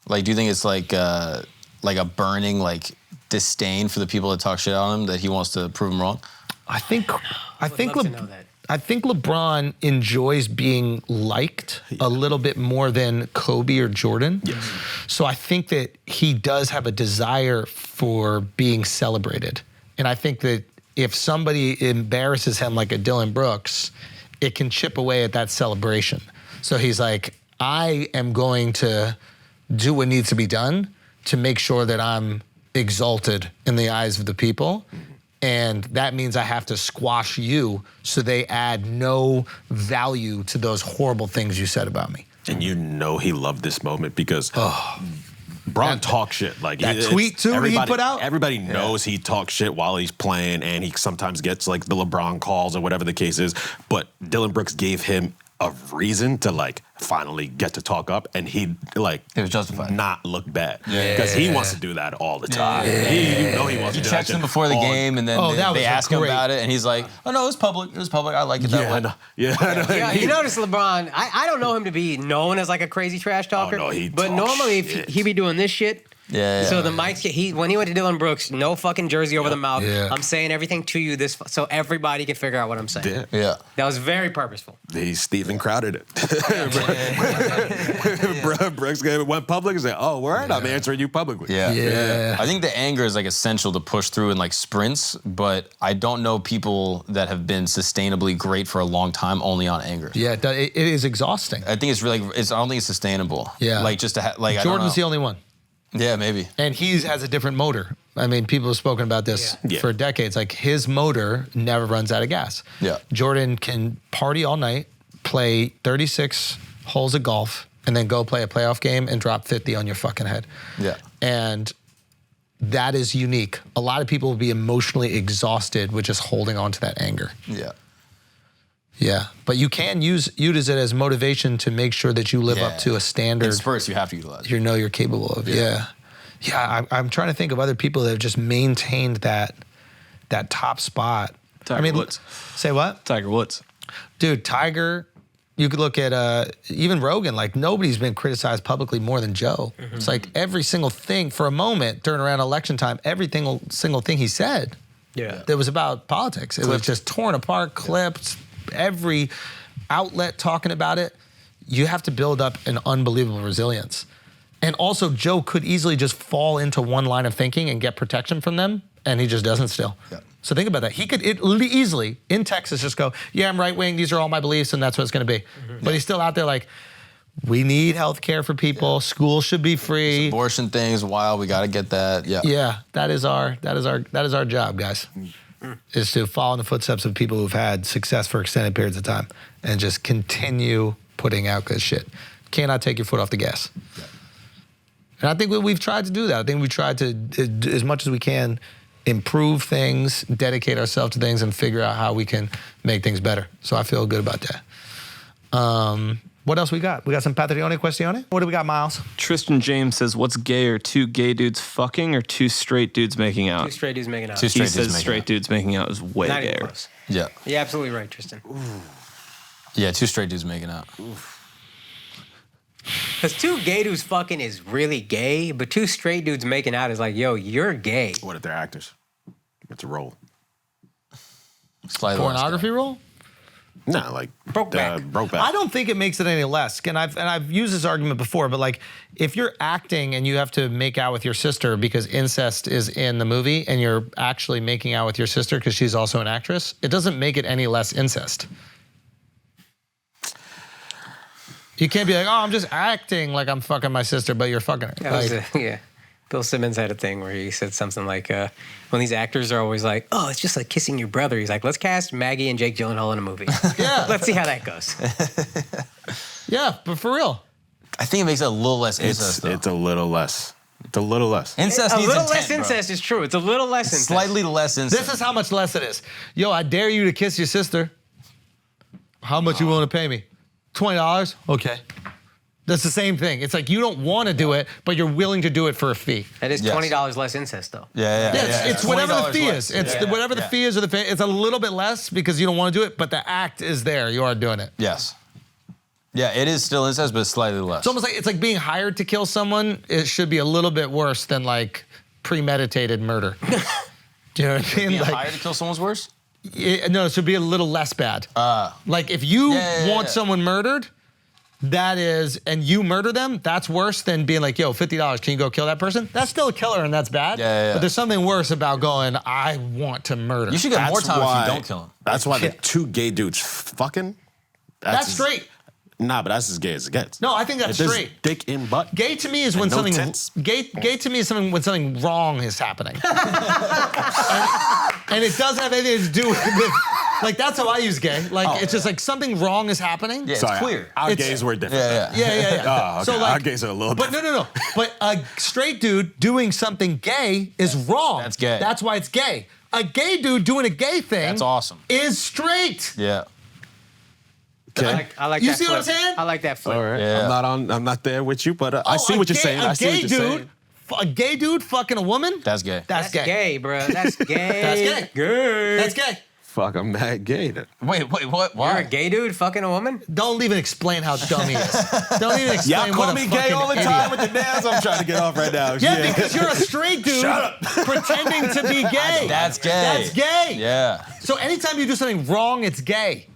Like, do you think it's like a burning like disdain for the people that talk shit on him that he wants to prove them wrong? I think love to know that. I think LeBron enjoys being liked a little bit more than Kobe or Jordan. Yes. So I think that he does have a desire for being celebrated. And I think that if somebody embarrasses him like a Dylan Brooks, it can chip away at that celebration. So he's like, I am going to do what needs to be done to make sure that I'm exalted in the eyes of the people. And that means I have to squash you so they add no value to those horrible things you said about me. And you know he loved this moment because Bron talks shit. Like that tweet too that he put out? Everybody knows he talks shit while he's playing, and he sometimes gets like the LeBron calls or whatever the case is. But Dylan Brooks gave him a reason to like finally get to talk up, and he like it was justified, not look bad because he wants to do that all the time. He wants to do checks him before the game, and then they ask him about it, and he's like, "Oh no, it was public. It was public. I like it that way." Yeah, you notice LeBron. I don't know him to be known as like a crazy trash talker. Oh, no, but normally if he be doing this shit. Yeah. So the mics when he went to Dylan Brooks, no fucking jersey over the mouth. Yeah. I'm saying everything to you so everybody can figure out what I'm saying. Yeah. That was very purposeful. He Steven Crowded it. Brooks went public and said, "Oh, word, I'm answering you publicly." Yeah. I think the anger is like essential to push through in like sprints, but I don't know people that have been sustainably great for a long time only on anger. Yeah, it is exhausting. I think it's really. I don't think it's sustainable. Yeah. Like just to like. Jordan's the only one. Yeah, maybe. And he has a different motor. I mean, people have spoken about this for decades. Like, his motor never runs out of gas. Yeah. Jordan can party all night, play 36 holes of golf, and then go play a playoff game and drop 50 on your fucking head. Yeah. And that is unique. A lot of people will be emotionally exhausted with just holding on to that anger. Yeah. Yeah, but you can use it as motivation to make sure that you live up to a standard. In spurts, you have to utilize. You know you're capable of. Yeah. I'm trying to think of other people that have just maintained that top spot. Tiger Woods. Say what? Tiger Woods. Dude, Tiger. You could look at even Rogan. Like, nobody's been criticized publicly more than Joe. Mm-hmm. It's like every single thing for a moment during around election time, every single thing he said. Yeah. That was about politics. It was just torn apart, clipped. Every outlet talking about it. You have to build up an unbelievable resilience. And also, Joe could easily just fall into one line of thinking and get protection from them, and he just doesn't still. Yeah. So think about that. He could easily, in Texas, just go, yeah, I'm right wing, these are all my beliefs, and that's what it's gonna be. Mm-hmm. But he's still out there like, we need health care for people, school should be free. This abortion thing's wild, we gotta get that. Yeah. Yeah, that is our job, guys. Is to follow in the footsteps of people who've had success for extended periods of time and just continue putting out good shit. Cannot take your foot off the gas. Yeah. And I think we've tried to do that. I think we've tried to, as much as we can, improve things, dedicate ourselves to things, and figure out how we can make things better. So I feel good about that. What else we got? We got some Patreon questione. What do we got, Miles? Tristan James says, what's gayer, 2 gay dudes fucking or 2 straight dudes making out? 2 straight dudes making out. He says straight dudes making out is way Not gayer. even close. Yeah. You're absolutely right, Tristan. Ooh. Yeah, 2 straight dudes making out. Because 2 gay dudes fucking is really gay, but 2 straight dudes making out is like, yo, you're gay. What if they're actors? It's a role. Pornography role? No, like Brokeback. I don't think it makes it any less. And I've used this argument before, but like, if you're acting and you have to make out with your sister because incest is in the movie, and you're actually making out with your sister because she's also an actress, it doesn't make it any less incest. You can't be like, oh, I'm just acting like I'm fucking my sister, but you're fucking her. Yeah. Bill Simmons had a thing where he said something like, when these actors are always like, oh, it's just like kissing your brother. He's like, let's cast Maggie and Jake Gyllenhaal in a movie. Yeah. Let's see how that goes. Yeah, but for real. I think it makes it a little less incest, though. It's a little less. It's a little less. Incest a needs little intent, less incest is true. It's a little less incest. Slightly less incest. This is how much less it is. Yo, I dare you to kiss your sister. How much you willing to pay me? $20? Okay. That's the same thing. It's like you don't want to do it, but you're willing to do it for a fee. That is $20 less incest, though. Yeah. It's whatever the fee less. is. It's whatever the fee is or the fee. It's a little bit less because you don't want to do it, but the act is there. You are doing it. Yes. Yeah, it is still incest, but it's slightly less. It's almost like it's like being hired to kill someone. It should be a little bit worse than like premeditated murder. Do you know what I mean? Being hired to kill someone's worse? No, it should be a little less bad. Like if you want someone murdered, that is, and you murder them, that's worse than being like, yo, $50, can you go kill that person? That's still a killer and that's bad. But there's something worse about going, I want to murder. You should get more time if you don't kill him. That's why the two gay dudes fucking. That's straight. Nah, but that's as gay as it gets. No, I think that's If there's straight. Dick in butt. Gay to me is when no something tits. gay to me is something when something wrong is happening. and it does have anything to do with like that's how I use gay. Like it's just like something wrong is happening. Yeah, it's clear. Our gays were different. Yeah. Oh, okay. So like, our gays are a little But different. no. But a straight dude doing something gay is wrong. That's gay. That's why it's gay. A gay dude doing a gay thing That's awesome. is straight. Yeah. Okay. I like You that see what I'm flip. saying? I like that flip. All right. Yeah. I'm not there with you, but I Oh, see a what you're gay- saying. A I see gay what you're saying. dude, a gay dude fucking a woman. That's gay. That's That's gay, bro. That's gay. That's gay. Gay. That's gay. Fuck, I'm mad gay then. Wait, what? You're Why? a gay dude fucking a woman? Don't even explain how dumb he is. Don't even explain Y'all call what a me gay fucking all the idiot. time with the nails. I'm trying to get off right now. Yeah, because you're a straight dude pretending to be gay. That's gay. That's gay. Yeah. So anytime you do something wrong, it's gay.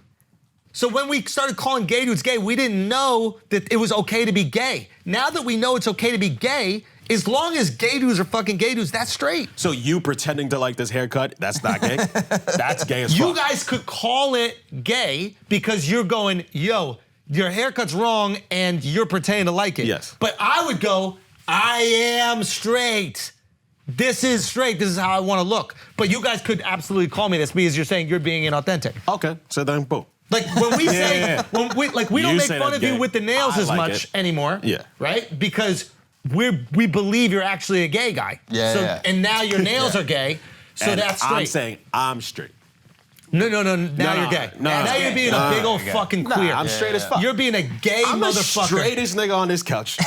So when we started calling gay dudes gay, we didn't know that it was okay to be gay. Now that we know it's okay to be gay, as long as gay dudes are fucking gay dudes, that's straight. So you pretending to like this haircut, that's not gay? That's gay as fuck. You guys could call it gay because you're going, yo, your haircut's wrong and you're pretending to like it. Yes. But I would go, I am straight. This is straight. This is how I want to look. But you guys could absolutely call me this because you're saying you're being inauthentic. Okay, so then boom. Like when we say, yeah. when we don't You make say fun that's of you gay. with the nails I as like much it. anymore. Yeah. Right? Because we believe you're actually a gay guy. Yeah, So, yeah. And now your nails are gay. So And that's straight. I'm saying I'm straight. No. Now you're gay. Now you're being a big old fucking queer. I'm straight as fuck. You're being a gay I'm the motherfucker. straightest nigga on this couch.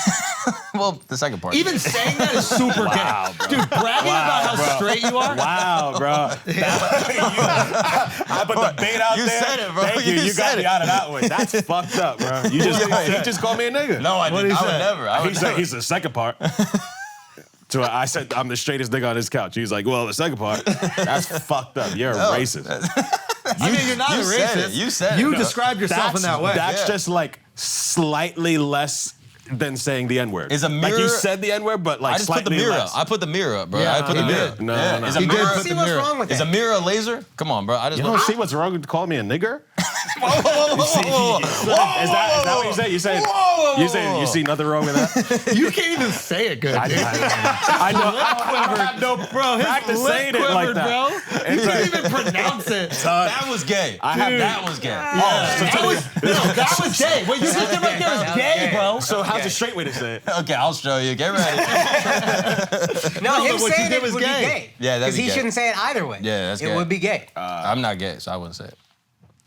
Well, the second part. Even saying that is super Wow, gay. bro. Dude, bragging about how bro. straight you are. Wow, bro. I put the bait out You there. said it, bro. Thank you. You You got said me it. out of that one. That's fucked up, bro. He just called me a nigga. No, I What'd didn't. he I would say? never. I would He never. said he's the second part. So I said I'm the straightest nigga on this couch. He was like, well, the second part, that's fucked up. You're a racist. I mean, you're not a you said racist. it. You said it. You No. described yourself in that way. That's just like slightly less than saying the N-word. Is a Like mirror- you said the N-word, but like I just put the slightly mirror less. up. I put the mirror up, bro. Yeah, I put the he mirror. did. No, yeah. no. Is a He did mirror? put See the what's mirror. wrong with Is a that? mirror a laser? Come on, bro. I just You want don't see what's wrong with calling me a nigger? Whoa, whoa, whoa, whoa, whoa. Is that what you say? You saying you saying you see nothing wrong with that? You can't even say it good. dude. I know. I have no Bro, his practice lip saying it like quivered, that. bro. You can't even pronounce it. That was gay. That was gay. That was gay. What you just did right there is gay, bro. So how's the straight way to say it? Okay, I'll show you. Get ready. No, him but what you saying did it was would gay. be gay. Yeah, that'd Because be he gay. shouldn't say it either way. Yeah, that's it gay. would be gay. I'm not gay, so I wouldn't say it.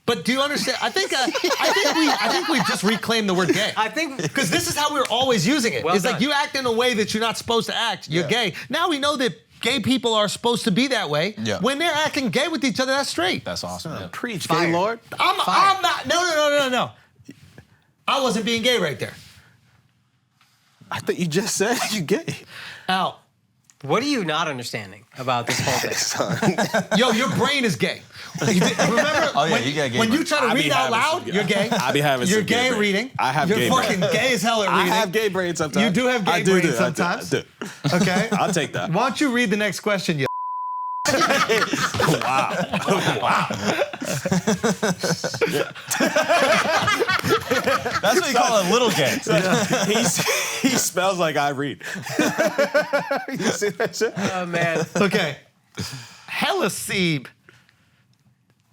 But do you understand? I think we've just reclaimed the word gay. I think Because this is how we're always using it. Well It's like done. you act in a way that you're not supposed to act. You're gay. Now we know that gay people are supposed to be that way. Yeah. When they're acting gay with each other, that's straight. That's awesome. Yeah. Preach, Fire. gay lord. I'm not. No. I wasn't being gay right there. I thought you just said you gay. Out. what are you not understanding about this whole thing? Yo, your brain is gay. Remember? Oh, yeah, you got gay when you brain. try to I be read out having loud, some- you're gay. I be having You're some gay gay at brain. reading. I have You're gay fucking brain. gay as hell at I reading. have gay brain sometimes. You do have gay I do, brain I do, sometimes. I do. Okay. I'll take that. Why don't you read the next question, you? That's what you call a little gay. He smells like I read. You see that shit? Oh man. Okay. Hella Seeb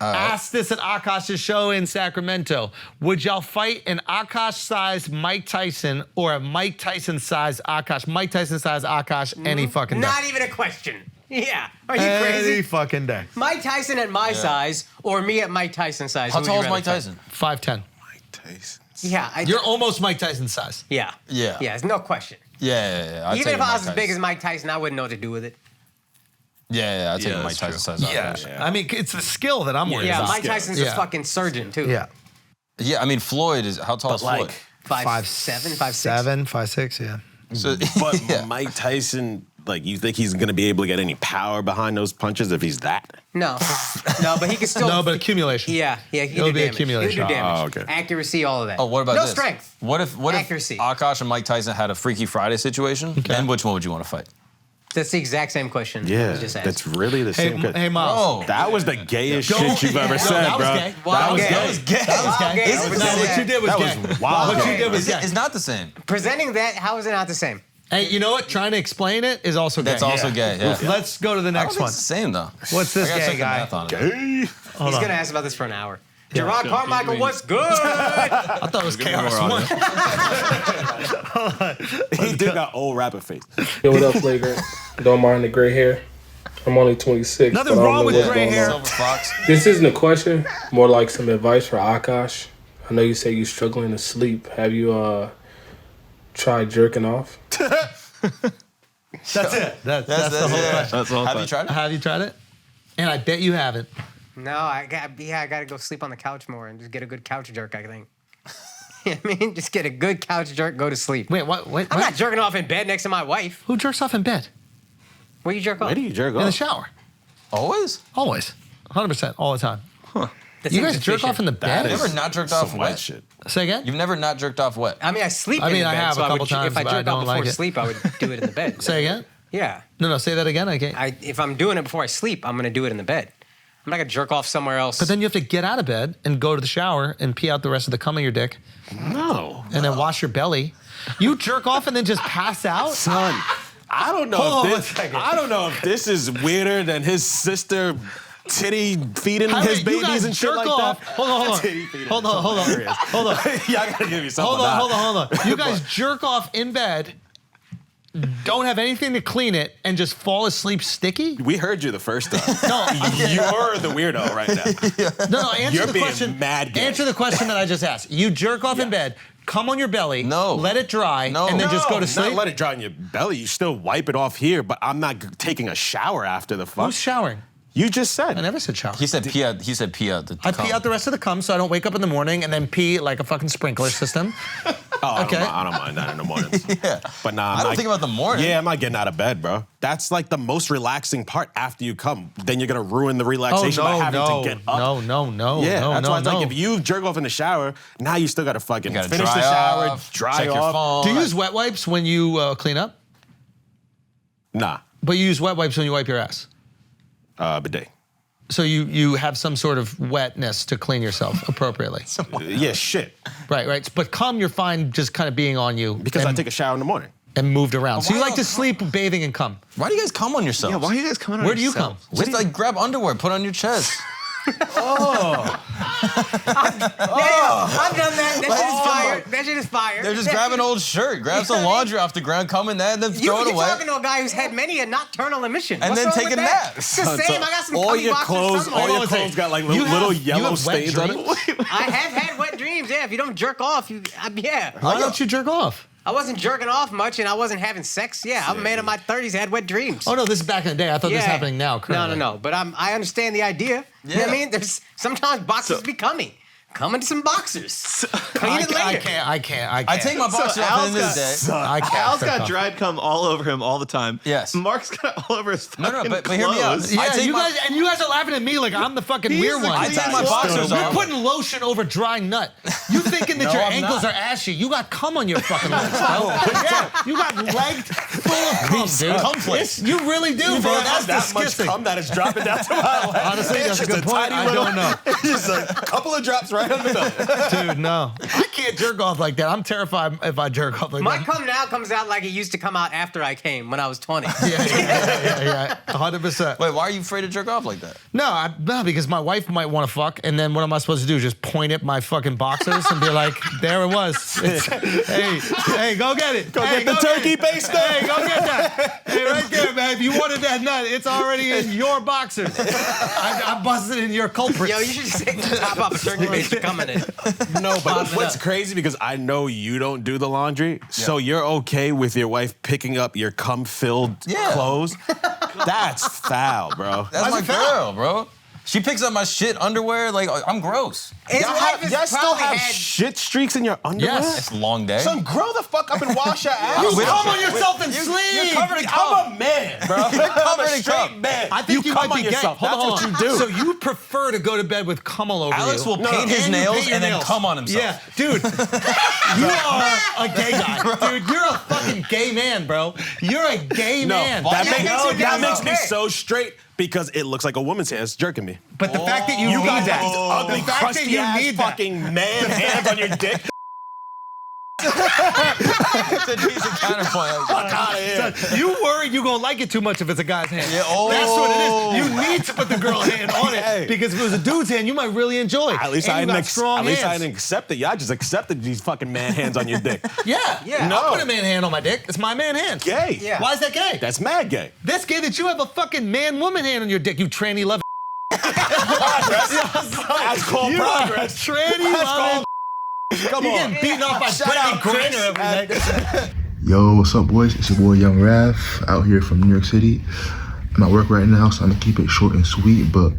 asked this at Akash's show in Sacramento. Would y'all fight an Akash-sized Mike Tyson or a Mike Tyson-sized Akash? Mike Tyson-sized Akash any fucking day. Not even a question. Yeah. Are you Any crazy? fucking day. Mike Tyson at my size or me at Mike Tyson size? How Who would tall you is Mike rather Tyson? 5'10". Mike Tyson. fight? Yeah. You're almost Mike Tyson size. Yeah. Yeah. Yeah, there's no question. Yeah. I'd Even take if a I Mike was as big Tyson. as Mike Tyson, I wouldn't know what to do with it. Yeah, I'd take Yeah, a Mike that's Tyson true. size. I mean, it's the skill that I'm worried Yeah, about. Mike Tyson's a Yeah. fucking surgeon too. Yeah. Yeah, I mean, Floyd is, how tall is Floyd? 5'7", 5'6". 5'6", yeah. So, But yeah. Mike Tyson Like, you think he's gonna be able to get any power behind those punches if he's that? No, but he can still. No, but accumulation. Yeah, he can It'll do be damage. accumulation. He'll do damage. Oh, okay. Accuracy, all of that. Oh, what about no this? strength? What if Accuracy. Akash and Mike Tyson had a Freaky Friday situation? Then which one would you want to fight? That's the exact same question. Yeah, I just asked. that's really the Hey, same. hey, Miles. Oh, That was the gayest Don't- shit you've ever No, said, that was bro. gay. Wild gay. That was gay. That was Wild gay. gay. No, That what you did was That gay. was wild. What you gay. did was gay. it's not the same. Presenting that, how is it not the same? Hey, you know what? Trying to explain it is also gay. That's also gay. Yeah. Let's go to the I don't next think one. it's the same though. What's this I gotta gay check the guy? math on it. Gay. He's gonna ask about this for an hour. Gerard Carmichael, what's good? I thought it was Chaos One. He did got old rapper face. Yo, what up, Flagrant? Don't mind the gray hair. I'm only 26. Nothing but I don't wrong know with what's gray going hair. on. Silver Fox. This isn't a question, more like some advice for Akash. I know you say you're struggling to sleep. Have you tried jerking off? That's it. That's the whole question. That's all. Have you tried it? Have you tried it? And I bet you haven't. No, I gotta go sleep on the couch more and just get a good couch jerk, I think. You know what I mean? Just get a good couch jerk, go to sleep. Wait, what? Wait, I'm what? not jerking off in bed next to my wife. Who jerks off in bed? Where you jerk off? Where do you jerk In the off? shower. Always? Always. 100%. All the time. That You seems guys jerk efficient. off in the bed? You've never not jerked off Some wet wet? shit. Say again? You've never not jerked off wet? I mean, I sleep I in mean, the I bed, have so a I would, couple times, if I but I jerk don't off before like it. sleep, I would do it in the bed. Say again? Yeah. No, say that again. I can't. If I'm doing it before I sleep, I'm gonna do it in the bed. I'm not gonna jerk off somewhere else. But then you have to get out of bed and go to the shower and pee out the rest of the cum of your dick No. and then wash your belly. You jerk off and then just pass out? Son, I don't know Hold on if one this. second. I don't know if this is weirder than his sister titty feeding How his many- you babies guys and shit jerk like off. that. Hold on. Titty feeding Hold is on. hilarious. Hold on. Yeah, I gotta give you something. Hold on. You guys jerk off in bed, don't have anything to clean it, and just fall asleep sticky? We heard you the first time. No, You're the weirdo right now. no. Answer You're the being question. mad gay. Answer the question that I just asked. You jerk off in bed, come on your belly, No. let it dry, No. and then just go to sleep. Not let it dry on your belly. You still wipe it off here, but I'm not taking a shower after the fuck. Who's showering? You just said. I never said shower. He said pee out. He said pee out. I pee out the rest of the cum so I don't wake up in the morning and then pee like a fucking sprinkler system. Oh, Okay. I don't mind that in the mornings. Yeah. But nah, I don't think about the morning. Yeah, I'm not getting out of bed, bro. That's like the most relaxing part after you come. Then you're gonna ruin the relaxation by having to get up. No. Yeah, that's why it's no. like if you jerk off in the shower, now you still gotta fucking gotta finish dry the shower, off, dry check your off. phone. Do you use wet wipes when you clean up? Nah, But you use wet wipes when you wipe your ass. bidet. So you have some sort of wetness to clean yourself appropriately. Yeah, shit. Right. But cum, you're fine just kind of being on you. Because and, I take a shower in the morning. and moved around. So Why you like don't to sleep bathing in cum. Why do you guys come on yourselves? Yeah, why are you guys coming on Where do you come? yourselves? Just like grab underwear, put on your chest. I've done that. That shit is fire. That shit is fire. They're just grab an old shirt, grab some laundry off the ground, come in there, and then throw it You're away. talking to a guy who's had many a nocturnal emission. And What's then wrong take with a that? nap. It's the same. I got some all cummy your boxers clothes, somewhere. all your Hold on a clothes got like You little have yellow wet stains on dreams? them. I have had wet dreams. Yeah, if you don't jerk off, yeah. Why don't you jerk off? I wasn't jerking off much, and I wasn't having sex. Yeah, I'm a man in my 30s, had wet dreams. Oh no, this is back in the day. I thought this was happening now. Currently. No. But I understand the idea. You know what I mean? There's sometimes boxers be coming. Come into some boxers. Clean it later. I can't. I take my boxer off at the end of the day. I can't. Al's jerk got off. dried cum all over him all the time. Yes. Mark's got it all over his No, fucking but hear me out. clothes. Yeah, I take you my- guys are laughing at me like I'm the fucking weird the one. I take my boxers You're off. putting lotion over dry nut. You thinking that No, your I'm ankles not. are ashy? You got cum on your fucking legs, bro. Yeah, you got legs full of cum, dude. Cumfless. You really do, bro. That's that much disgusting. cum that is dropping down to my leg. Honestly, that's a good point. I don't know, Just a couple of drops right on the middle. dude. No, I can't jerk off like that. I'm terrified if I jerk off like My that. cum now comes out like it used to come out after I came when I was 20. Yeah, 100%. Wait, why are you afraid to jerk off like that? No, because my wife might want to fuck, and then what am I supposed to do? Just point at my fucking boxers and be like, "There it was. Hey, go get it. Go Hey, get the turkey it. baster. Hey, go get that. Hey, right there, man. If you wanted that nut, it's already in your boxers. I busted in your culprit. Yo, you should just take the top off a turkey baster coming in. No, but Bottom it what's up. crazy because I know you don't do the laundry, so you're okay with your wife picking up your cum-filled Yeah. clothes. That's foul, bro. That's Why's my it foul? girl, bro. She picks up my shit, underwear. Like I'm gross. His wife Y'all has still probably have had. shit streaks in your underwear? Yes. It's a long day. Son, grow the fuck up and wash your ass. You come on yourself and sleep. You're covered in cum. I'm a man, bro. I'm a straight man. I think you come might on be gay. yourself. Hold That's on. what you do. So you prefer to go to bed with cum all over Alex you. will paint his And you nails paint your and then nails. come on himself. Yeah, dude, you are a gay guy. Dude, you're a fucking gay man, bro. You're a gay man. That, that makes me okay. so straight because it looks like a woman's hands jerking me. But the fact that you need got that, these ugly, the fact that crusty you ass need that. fucking man hands on your dick. It's a decent counterpoint. Fuck out of here. Son, you worry you gonna like it too much if it's a guy's hand. Yeah, oh. That's what it is. You need to put the girl hand on it Hey. because if it was a dude's hand, you might really enjoy it. At least And I you didn't. got strong At least I hands. didn't accept it. Y'all just accepted these fucking man hands on your dick. Yeah. No. I'll put a man hand on my dick. It's my man hand. Gay. Yeah. Why is that gay? That's mad gay. That's gay that you have a fucking man-woman hand on your dick, you tranny love. That's called progress. Tranny love. Come You on. getting beaten off by Brittany Griner every day. Yo, what's up, boys? It's your boy Young Rav out here from New York City. I'm at work right now, so I'm gonna keep it short and sweet. But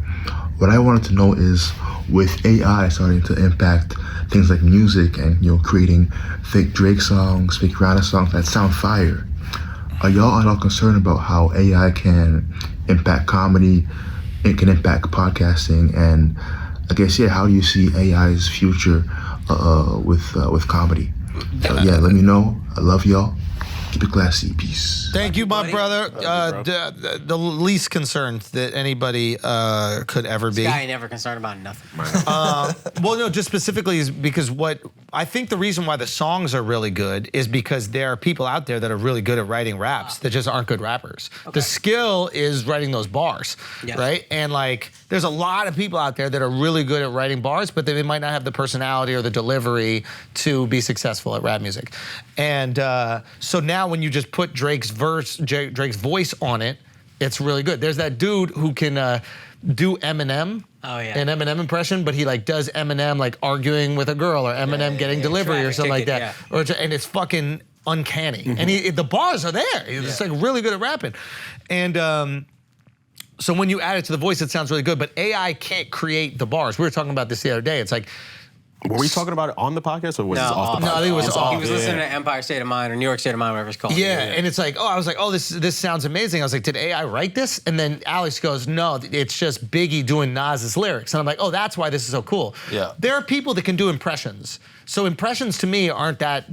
what I wanted to know is, with AI starting to impact things like music and creating fake Drake songs, fake Rihanna songs that sound fire, are y'all at all concerned about how AI can impact comedy? It can impact podcasting, and I guess how do you see AI's future with comedy? So let me know. I love y'all. Keep it classy. Peace. Thank you, my brother. The least concerned that anybody could ever be. Guy ain't never concerned about nothing. Well, no, just specifically is because what I think the reason why the songs are really good is because there are people out there that are really good at writing raps that just aren't good rappers. The skill is writing those bars, Yes. right? And like, there's a lot of people out there that are really good at writing bars, but they might not have the personality or the delivery to be successful at rap music. And so now when you just put Drake's voice on it, it's really good. There's that dude who can do Eminem. Oh, yeah. An Eminem impression, but he like does Eminem like arguing with a girl or Eminem getting delivery or Traffic something like ticket, that. And it's fucking uncanny. And the bars are there. He's just like really good at rapping. And so when you add it to the voice, it sounds really good, but AI can't create the bars. We were talking about this the other day. It's like, Were we talking about it on the podcast or was No, this off the podcast? No, I think it was off. He was listening to Empire State of Mind or New York State of Mind, whatever it's called. yeah, and it's like, I was like, this sounds amazing. I was like, did AI write this? And then Alex goes, no, it's just Biggie doing Nas's lyrics. And I'm like, that's why this is so cool. Yeah. There are people that can do impressions. So impressions to me aren't that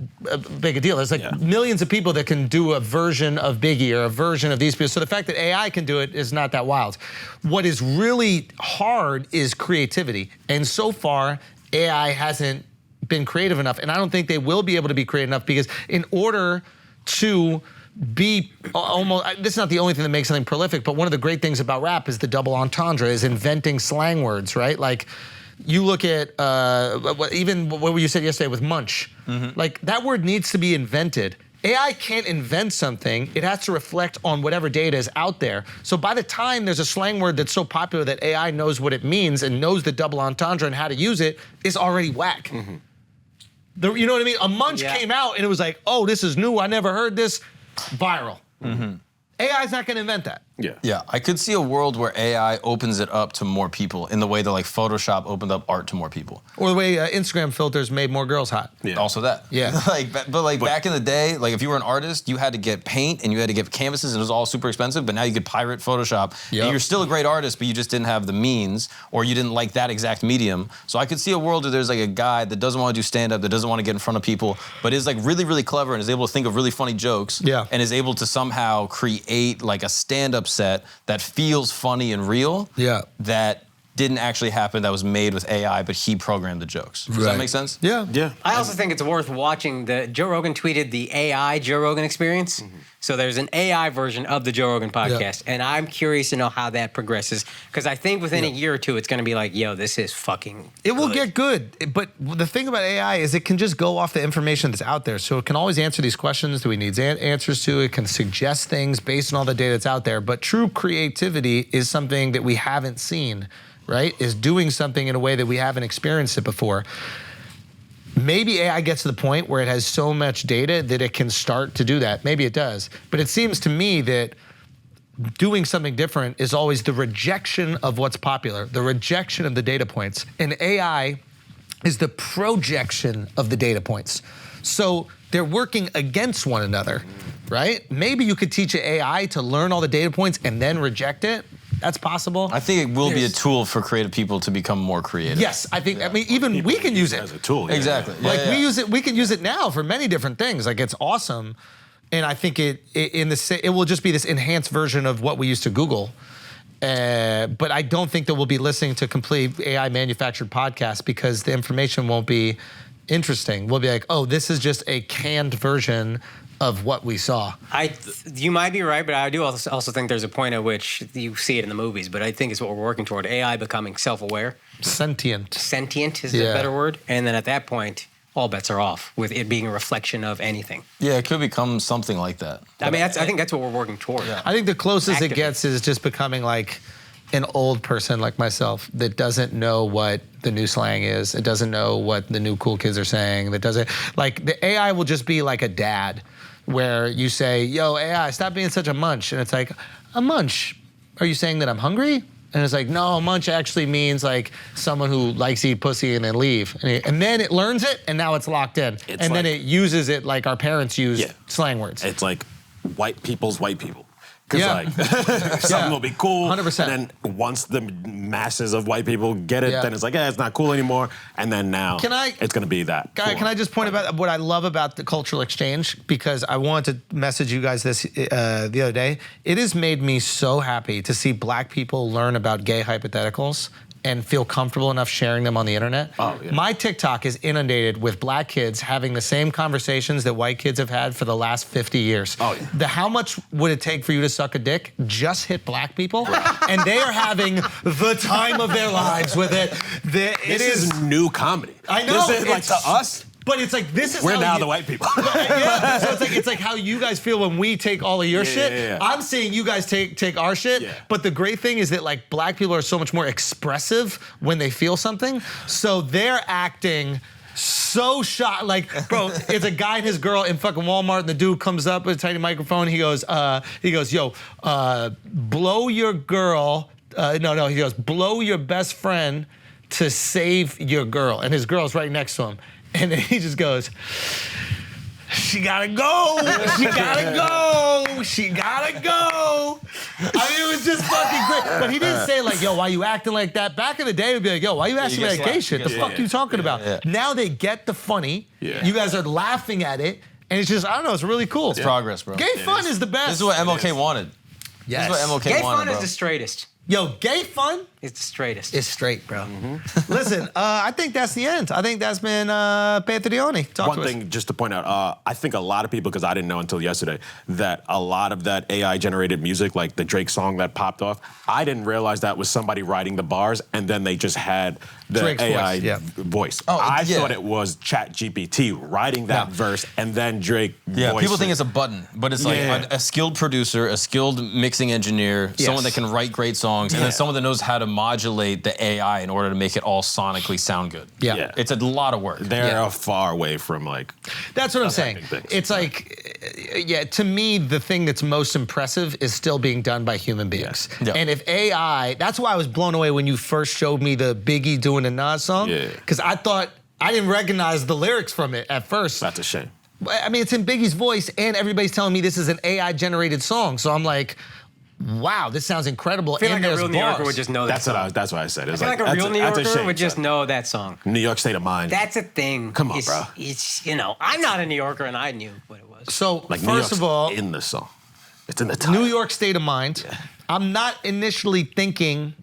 big a deal. There's like millions of people that can do a version of Biggie or a version of these people. So the fact that AI can do it is not that wild. What is really hard is creativity. And so far, AI hasn't been creative enough, and I don't think they will be able to be creative enough because in order to be almost, this is not the only thing that makes something prolific, but one of the great things about rap is the double entendre, is inventing slang words, right? Like, you look at even what you said yesterday with munch, like that word needs to be invented. AI can't invent something. It has to reflect on whatever data is out there. So by the time there's a slang word that's so popular that AI knows what it means and knows the double entendre and how to use it, it's already whack. You know what I mean? A munch came out and it was like, oh, this is new. I never heard this. Viral. AI's not going to invent that. Yeah, I could see a world where AI opens it up to more people in the way that like Photoshop opened up art to more people. Or the way Instagram filters made more girls hot. Also that. Yeah. but back in the day, like if you were an artist, you had to get paint and you had to get canvases and it was all super expensive, but now you could pirate Photoshop. And you're still a great artist, but you just didn't have the means or you didn't like that exact medium. So I could see a world where there's like a guy that doesn't want to do stand-up, that doesn't want to get in front of people, but is like really, really clever and is able to think of really funny jokes. And is able to somehow create like a stand-up set that feels funny and real. That didn't actually happen, that was made with AI, but he programmed the jokes. Does that make sense? Yeah. I also think it's worth watching. Joe Rogan tweeted the AI Joe Rogan experience. So there's an AI version of the Joe Rogan podcast, and I'm curious to know how that progresses because I think within a year or two, it's going to be like, yo, this is fucking. It will get good, but the thing about AI is it can just go off the information that's out there. So it can always answer these questions that we need answers to. It can suggest things based on all the data that's out there. But true creativity is something that we haven't seen, right? Is doing something in a way that we haven't experienced it before. Maybe AI gets to the point where it has so much data that it can start to do that. Maybe it does. But it seems to me that doing something different is always the rejection of what's popular, the rejection of the data points. And AI is the projection of the data points. So they're working against one another, right? Maybe you could teach an AI to learn all the data points and then reject it. That's possible. I think it will be a tool for creative people to become more creative. Yes, I think. I mean, even we can use it as a tool. Yeah. Exactly. Like we use it. We can use it now for many different things. Like it's awesome, and I think it will just be this enhanced version of what we used to Google. But I don't think that we'll be listening to complete AI manufactured podcasts because the information won't be interesting. We'll be like, oh, this is just a canned version of what we saw. You might be right, but I do also think there's a point at which you see it in the movies, but I think it's what we're working toward, AI becoming self-aware. Sentient. Sentient is a better word. And then at that point, all bets are off with it being a reflection of anything. Yeah, it could become something like that. I mean, I think that's what we're working toward. Yeah. I think the closest Activate. it gets is just becoming like an old person like myself that doesn't know what the new slang is. It doesn't know what the new cool kids are saying. That doesn't, like, the AI will just be like a dad where you say, yo, AI, stop being such a munch. And it's like, a munch? Are you saying that I'm hungry? And it's like, no, munch actually means like someone who likes to eat pussy and then leave. And then it learns it, and now it's locked in. And then it uses it like our parents use slang words. It's like white people's white people. Because like something will be cool. 100%. And then once the masses of white people get it, then it's like, it's not cool anymore. And then now it's going to be that. Can I just point about what I love about the cultural exchange? Because I wanted to message you guys this the other day. It has made me so happy to see black people learn about gay hypotheticals and feel comfortable enough sharing them on the internet. Oh, yeah. My TikTok is inundated with black kids having the same conversations that white kids have had for the last 50 years. Oh, yeah. How much would it take for you to suck a dick? Just hit black people, and they are having the time of their lives with it. This is new comedy. I know. This is like to us. But it's like, this is We're how now you, the white people. so it's like how you guys feel when we take all of your shit. Yeah. I'm saying you guys take our shit. Yeah. But the great thing is that like black people are so much more expressive when they feel something. So they're acting so shocked. Like, bro, it's a guy and his girl in fucking Walmart, and the dude comes up with a tiny microphone. He goes, yo, blow your girl. He goes, blow your best friend to save your girl. And his girl's right next to him. And then he just goes, she gotta go, she gotta go, she gotta go. I mean, it was just fucking great. But he didn't say like, yo, why you acting like that? Back in the day, it would be like, yo, why you asking me that gay shit? The fuck you talking about? Yeah. Now they get the funny. Yeah. You guys are laughing at it. And it's just, I don't know, it's really cool. It's progress, bro. Gay fun is the best. This is what MLK wanted. Yes. This is what MLK Gay wanted, fun bro. is the straightest. Yo, gay fun? It's the straightest. It's straight, bro. Listen, I think that's the end. I think that's been Petrioni. Talk One to us. thing just to point out, I think a lot of people, because I didn't know until yesterday, that a lot of that AI-generated music, like the Drake song that popped off, I didn't realize that was somebody writing the bars, and then they just had the Drake's AI voice. Oh, I thought it was ChatGPT writing that verse, and then Drake voiced people think it. it's a button, but it's like a skilled producer, a skilled mixing engineer, someone that can write great songs, and then someone that knows how to modulate the AI in order to make it all sonically sound good. Yeah. It's a lot of work. They're far away from like. That's what I'm saying. things. It's like, to me, the thing that's most impressive is still being done by human beings. Yeah. And if AI, that's why I was blown away when you first showed me the Biggie doing the Nas song. Yeah. Because I thought, I didn't recognize the lyrics from it at first. That's a shame. I mean, it's in Biggie's voice, and everybody's telling me this is an AI-generated song. So I'm like, wow, this sounds incredible. I feel and like a there's real New Yorker bars. would just know that That's song. that's what I said. It I was feel like a real New that's a Yorker shame, would just son. know that song. New York State of Mind. That's a thing. Come on, bro. It's, I'm not a New Yorker, and I knew what it was. So, like New first York's of all, in the song. It's in the title. New York State of Mind. Yeah. I'm not initially thinking.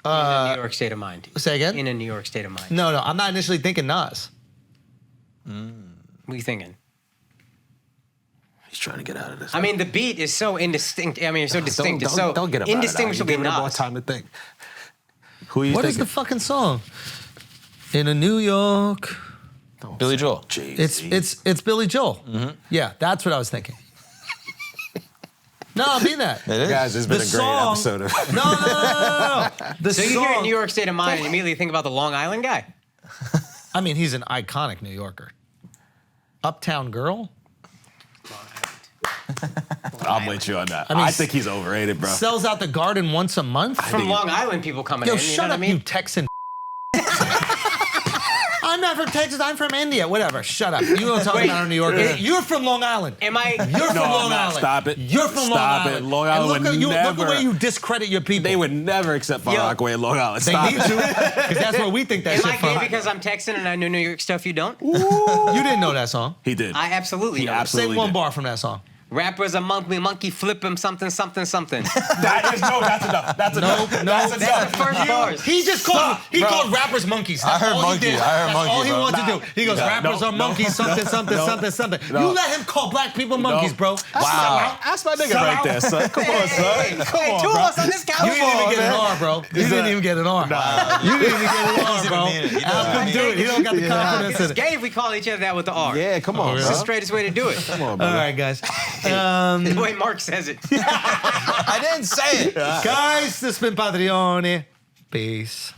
In a New York state of mind. Say again? In a New York state of mind. No, I'm not initially thinking Nas. What are you thinking? He's trying to get out of this. I mean, the beat is so indistinct. I mean, it's so distinct. It's so don't get him indistinguishably out of that. More Nas. time to think. Who are you What is thinking? the fucking song? In a New York. Billy Joel. It's Billy Joel. Yeah, that's what I was thinking. No, I mean that. It is. Guys, it's been The a great song- episode of. No. The So you song, hear New York state of mind and you immediately think about the Long Island guy. I mean, he's an iconic New Yorker. Uptown Girl. I'm with you on that. I mean, I think he's overrated, bro. Sells out the Garden once a month. From Long Island people coming Yo, in, you shut know up, what I mean? you Texan. not from Texas. I'm from India. Whatever. Shut up. You don't talk Wait, about New York. You're from Long Island. Am I? You're from Long no, Island. stop it. You're from Long Stop Island. it. Long And Island would look at the never- way you discredit your people. They would never accept Far Yo. Rockaway in Long Island. They Stop need it. to, because that's where we think that Am shit I from. gay because I'm Texan and I know New York stuff you don't? You didn't know that song. He did. I absolutely He know. absolutely Sing one did. bar from that song. Rappers a monkey flip him something something something. That is that's enough. That's enough. That's That's the first bars. He just called rappers monkeys. That's I heard all monkey. He did. I heard That's monkey, all he bro. wanted to do. He goes, rappers are monkeys, something. You let him call black people monkeys, bro. Wow. That's my nigga right there, son. Come on, son. Come Hey, on, two of bro. us on this couch. You didn't even get an R, bro. You didn't even get an R. You didn't even get an R, bro. mean it. He Al doesn't couldn't do it. He don't got the confidence in It's it. gay if we call each other that with the R. Yeah, come on, It's the bro. straightest way to do it. Come on, All brother. right, guys. The way Mark says it. I didn't say it. Guys, this has been Padrione. Peace.